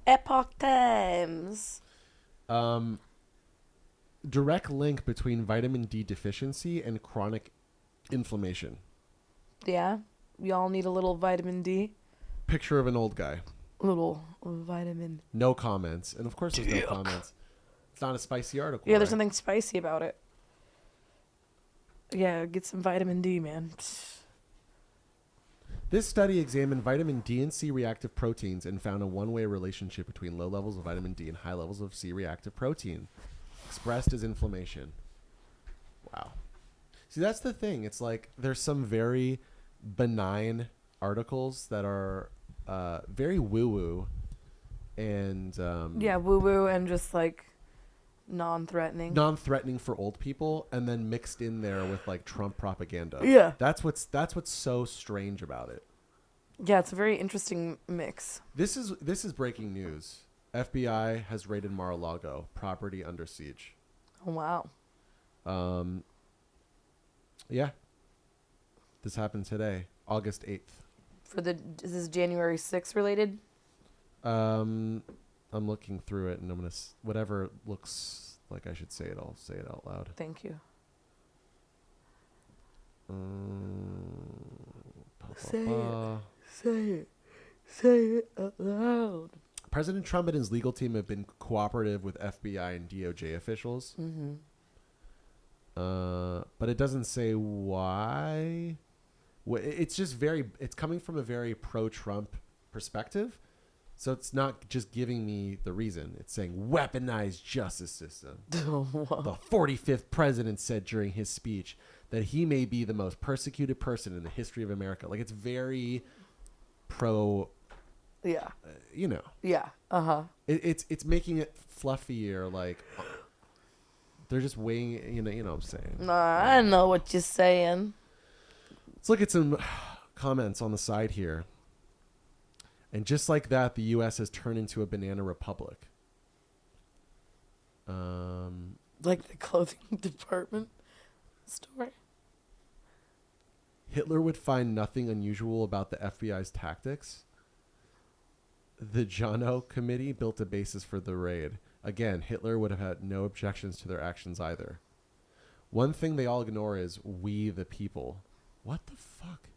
Speaker 1: Epoch Times.
Speaker 2: Direct link between vitamin D deficiency and chronic inflammation.
Speaker 1: Yeah, we all need a little vitamin D.
Speaker 2: Picture of an old guy.
Speaker 1: Little vitamin.
Speaker 2: No comments, and of course there's no comments. It's not a spicy article.
Speaker 1: Yeah, there's nothing spicy about it. Yeah, get some vitamin D, man.
Speaker 2: This study examined vitamin D and C reactive proteins and found a one-way relationship between low levels of vitamin D and high levels of C reactive protein, expressed as inflammation. Wow. See, that's the thing. It's like there's some very benign articles that are very woo-woo and...
Speaker 1: yeah, woo-woo and just like non-threatening.
Speaker 2: Non-threatening for old people, and then mixed in there with like Trump propaganda.
Speaker 1: Yeah.
Speaker 2: That's what's so strange about it.
Speaker 1: Yeah, it's a very interesting mix.
Speaker 2: This is breaking news. FBI has raided Mar-a-Lago, property under siege.
Speaker 1: Oh, wow.
Speaker 2: Yeah. This happened today, August 8th.
Speaker 1: Is this January 6th related?
Speaker 2: I'm looking through it, and I'm gonna whatever looks like I should say it. I'll say it out loud.
Speaker 1: Thank you. Say it out loud.
Speaker 2: President Trump and his legal team have been cooperative with FBI and DOJ officials. But it doesn't say why. It's just it's coming from a very pro-Trump perspective. So it's not just giving me the reason. It's saying weaponized justice system. The 45th president said during his speech that he may be the most persecuted person in the history of America. Like, it's very pro.
Speaker 1: Yeah.
Speaker 2: You know.
Speaker 1: Yeah.
Speaker 2: It's making it fluffier. Like, they're just weighing. You know what I'm saying.
Speaker 1: I know what you're saying.
Speaker 2: Let's look at some comments on the side here. And just like that, the U.S. has turned into a banana republic.
Speaker 1: Like the clothing department store?
Speaker 2: Hitler would find nothing unusual about the FBI's tactics. The Jono Committee built a basis for the raid. Again, Hitler would have had no objections to their actions either. One thing they all ignore is we the people. What the fuck?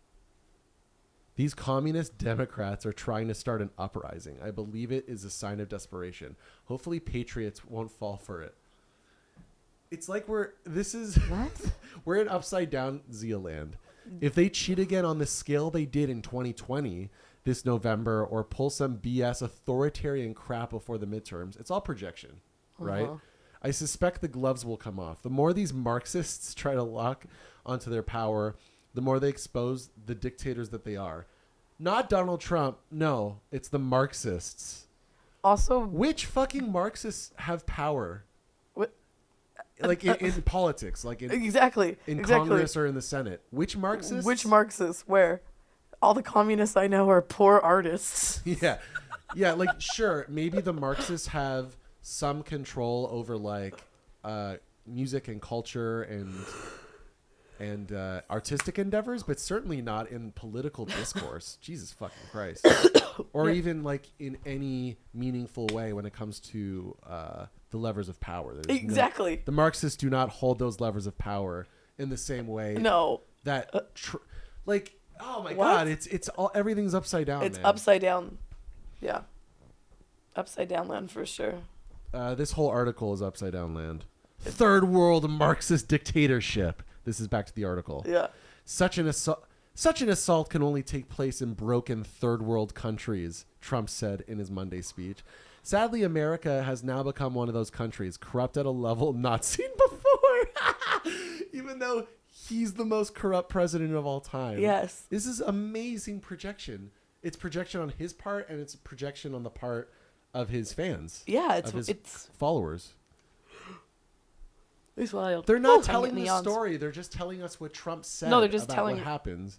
Speaker 2: These communist Democrats are trying to start an uprising. I believe it is a sign of desperation. Hopefully patriots won't fall for it. It's like we're in upside down Zealand. If they cheat again on the scale they did in 2020 this November, or pull some BS authoritarian crap before the midterms, it's all projection, right? I suspect the gloves will come off. The more these Marxists try to lock onto their power, the more they expose the dictators that they are. Not Donald Trump. No, it's the Marxists.
Speaker 1: Also,
Speaker 2: which fucking Marxists have power?
Speaker 1: What?
Speaker 2: Like in politics, like in
Speaker 1: exactly
Speaker 2: in Congress or in the Senate. Which Marxists?
Speaker 1: Which Marxists? Where? All the communists I know are poor artists.
Speaker 2: Yeah. Like sure, maybe the Marxists have some control over like music and culture and artistic endeavors, but certainly not in political discourse. Jesus fucking Christ. Or even like in any meaningful way when it comes to the levers of power.
Speaker 1: Exactly.
Speaker 2: The Marxists do not hold those levers of power in the same way.
Speaker 1: No.
Speaker 2: That like, oh my God, it's all, everything's upside down.
Speaker 1: It's
Speaker 2: man.
Speaker 1: upside down. Yeah. Upside down land for sure.
Speaker 2: This whole article is upside down land. Third world Marxist dictatorship. This is back to the article.
Speaker 1: Yeah.
Speaker 2: Such an assault can only take place in broken third world countries, Trump said in his Monday speech. Sadly, America has now become one of those countries, corrupt at a level not seen before. Even though he's the most corrupt president of all time.
Speaker 1: Yes.
Speaker 2: This is amazing projection. It's projection on his part, and it's projection on the part of his fans.
Speaker 1: Yeah,
Speaker 2: it's followers.
Speaker 1: It's wild.
Speaker 2: They're not telling the story. They're just telling us what Trump said.
Speaker 1: No, they're just
Speaker 2: about
Speaker 1: telling
Speaker 2: what happens.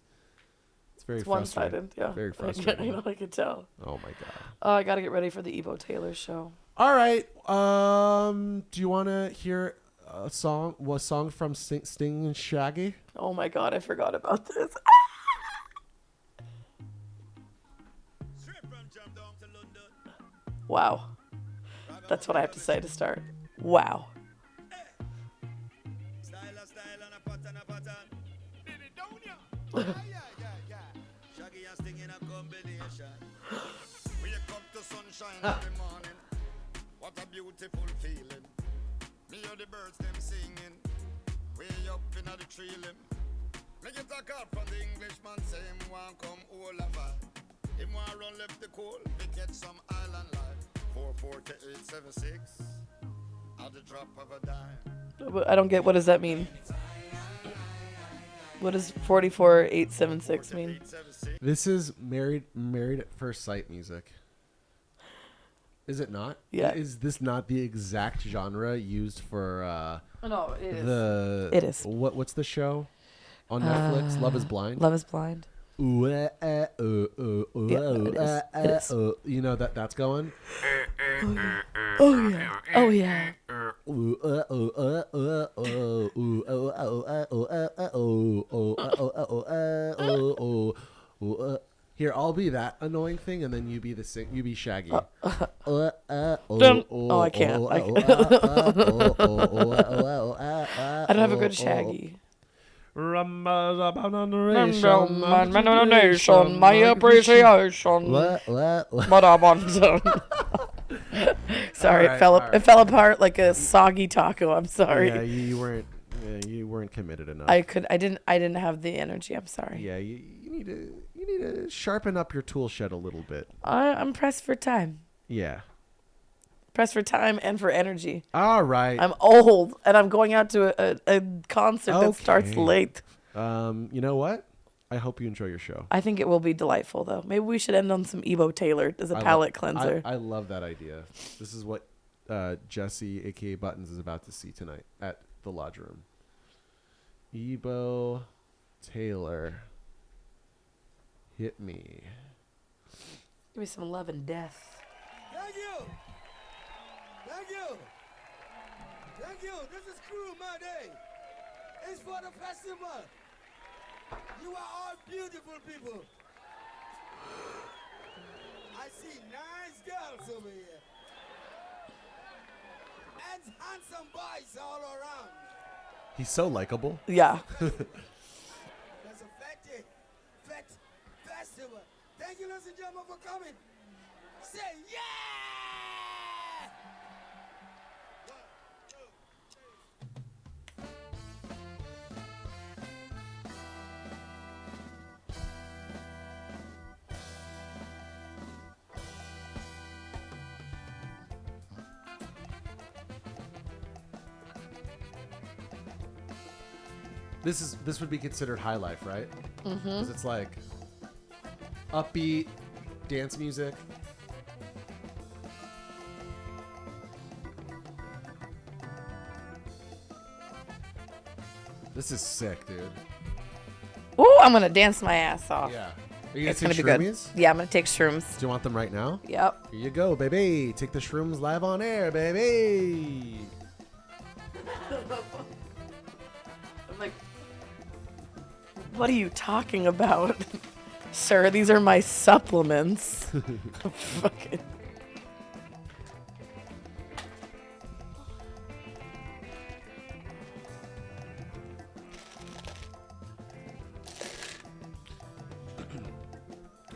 Speaker 2: It's very
Speaker 1: one-sided. Yeah,
Speaker 2: very frustrating.
Speaker 1: I know. I could tell.
Speaker 2: Oh my God.
Speaker 1: Oh, I got to get ready for the Ebo Taylor show.
Speaker 2: All right. Do you want to hear a song? What song from Sting and Shaggy?
Speaker 1: Oh my God, I forgot about this. Wow. That's what I have to say to start. Wow.
Speaker 8: Shaggy and Sting in a combination. Wake up to sunshine every morning. What a beautiful feeling. Me hear the birds them singing. Way up in the tree limb. Me get a call from the Englishman say him want come all over. Him want run left the coal. We catch some island life. 44876. At the drop of a dime.
Speaker 1: I don't get, what does that mean? What does 44876 mean?
Speaker 2: This is married at first sight music. Is it not?
Speaker 1: Yeah.
Speaker 2: Is this not the exact genre used for
Speaker 1: no, it is.
Speaker 2: It is. What's the show on Netflix? Love is Blind?
Speaker 1: Love is Blind.
Speaker 2: You know that's going?
Speaker 1: Oh yeah. Oh yeah.
Speaker 2: Here, I'll be that annoying thing, and then you be you be Shaggy.
Speaker 1: Oh, I can't. I don't have a good Shaggy.
Speaker 2: Nation,
Speaker 1: my appreciation. Sorry,
Speaker 2: All
Speaker 1: it fell
Speaker 2: right.
Speaker 1: it fell apart like a soggy taco. I'm sorry.
Speaker 2: Yeah, you weren't committed enough.
Speaker 1: I didn't have the energy. I'm sorry.
Speaker 2: Yeah, you need to sharpen up your tool shed a little bit.
Speaker 1: I'm pressed for time.
Speaker 2: Yeah.
Speaker 1: Pressed for time and for energy.
Speaker 2: All right.
Speaker 1: I'm old and I'm going out to a concert that starts late.
Speaker 2: You know what? I hope you enjoy your show.
Speaker 1: I think it will be delightful though. Maybe we should end on some Ebo Taylor as a palate cleanser.
Speaker 2: I love that idea. This is what Jesse, aka Buttons, is about to see tonight at the Lodge Room. Ebo Taylor. Hit me.
Speaker 1: Give me some love and death.
Speaker 8: Thank you. Thank you. Thank you. This is Crew My Day. It's for the festival. You are all beautiful people. I see nice girls over here. And handsome boys all around.
Speaker 2: He's so likable.
Speaker 1: Yeah.
Speaker 8: There's a fete festival.
Speaker 4: ladies and gentlemen, for coming. Say yeah!
Speaker 2: This would be considered high life, right?
Speaker 1: Mhm.
Speaker 2: Because it's like upbeat dance music. This is sick, dude.
Speaker 1: Ooh, I'm gonna dance my ass off.
Speaker 2: Yeah. Are you
Speaker 1: It's
Speaker 2: gonna
Speaker 1: gonna
Speaker 2: take
Speaker 1: be good.
Speaker 2: shroomies?
Speaker 1: Yeah, I'm gonna take shrooms.
Speaker 2: Do you want them right now?
Speaker 1: Yep.
Speaker 2: Here you go, baby. Take the shrooms live on air, baby.
Speaker 1: I'm like, what are you talking about? Sir, these are my supplements. Fucking.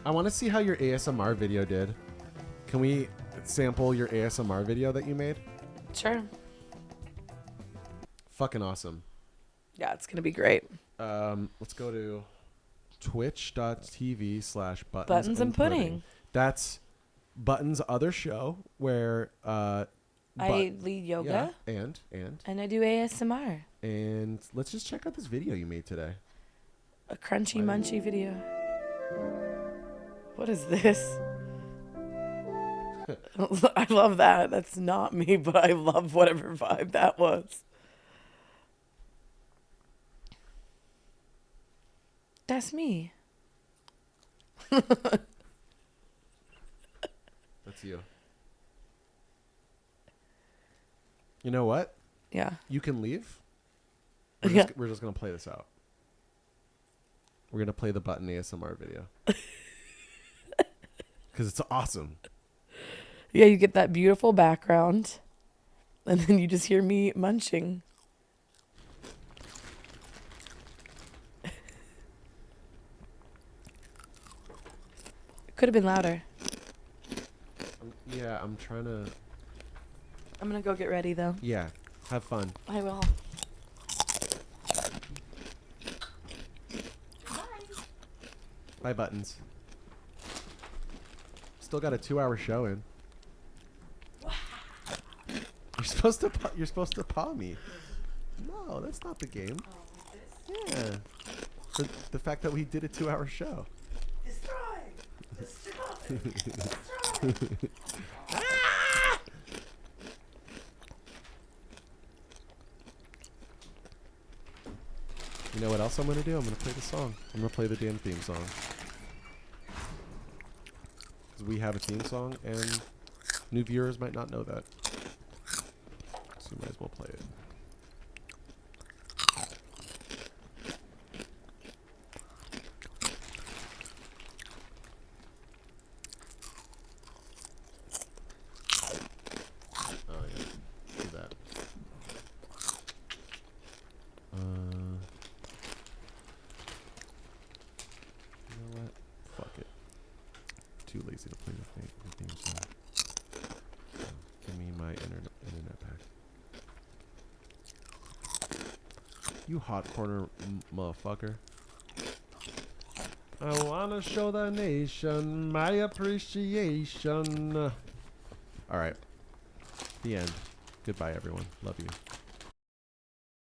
Speaker 2: I want to see how your ASMR video did. Can we sample your ASMR video that you made?
Speaker 1: Sure.
Speaker 2: Fucking awesome.
Speaker 1: Yeah, it's gonna be great.
Speaker 2: Let's go to twitch.tv/buttons
Speaker 1: Buttons and Pudding.
Speaker 2: That's Button's other show where
Speaker 1: I lead yoga.
Speaker 2: Yeah,
Speaker 1: and I do ASMR.
Speaker 2: and let's just check out this video you made today.
Speaker 1: A crunchy munchy video. What is this? I love that. That's not me, but I love whatever vibe that was. That's me.
Speaker 2: That's you. You know what?
Speaker 1: Yeah.
Speaker 2: You can leave.
Speaker 1: Yeah.
Speaker 2: We're just going to play this out. We're going to play the Button ASMR video. Because it's awesome.
Speaker 1: Yeah, you get that beautiful background, and then you just hear me munching. Could have been louder.
Speaker 2: Yeah, I'm trying to...
Speaker 1: I'm gonna go get ready, though.
Speaker 2: Yeah, have fun.
Speaker 1: I will.
Speaker 2: Bye, Buttons. Still got a 2-hour show in. You're supposed to paw me. No, that's not the game. Yeah. The fact that we did a 2-hour show. You know what else I'm going to do? I'm going to play the song. I'm going to play the damn theme song. Because we have a theme song, and new viewers might not know that. So you might as well play it. Oh, yeah. Do that. You know what? Fuck it. Too lazy to play the theme song. So, give me my internet back. You hot corner motherfucker. I wanna show the nation my appreciation. Alright. The end. Goodbye, everyone. Love you.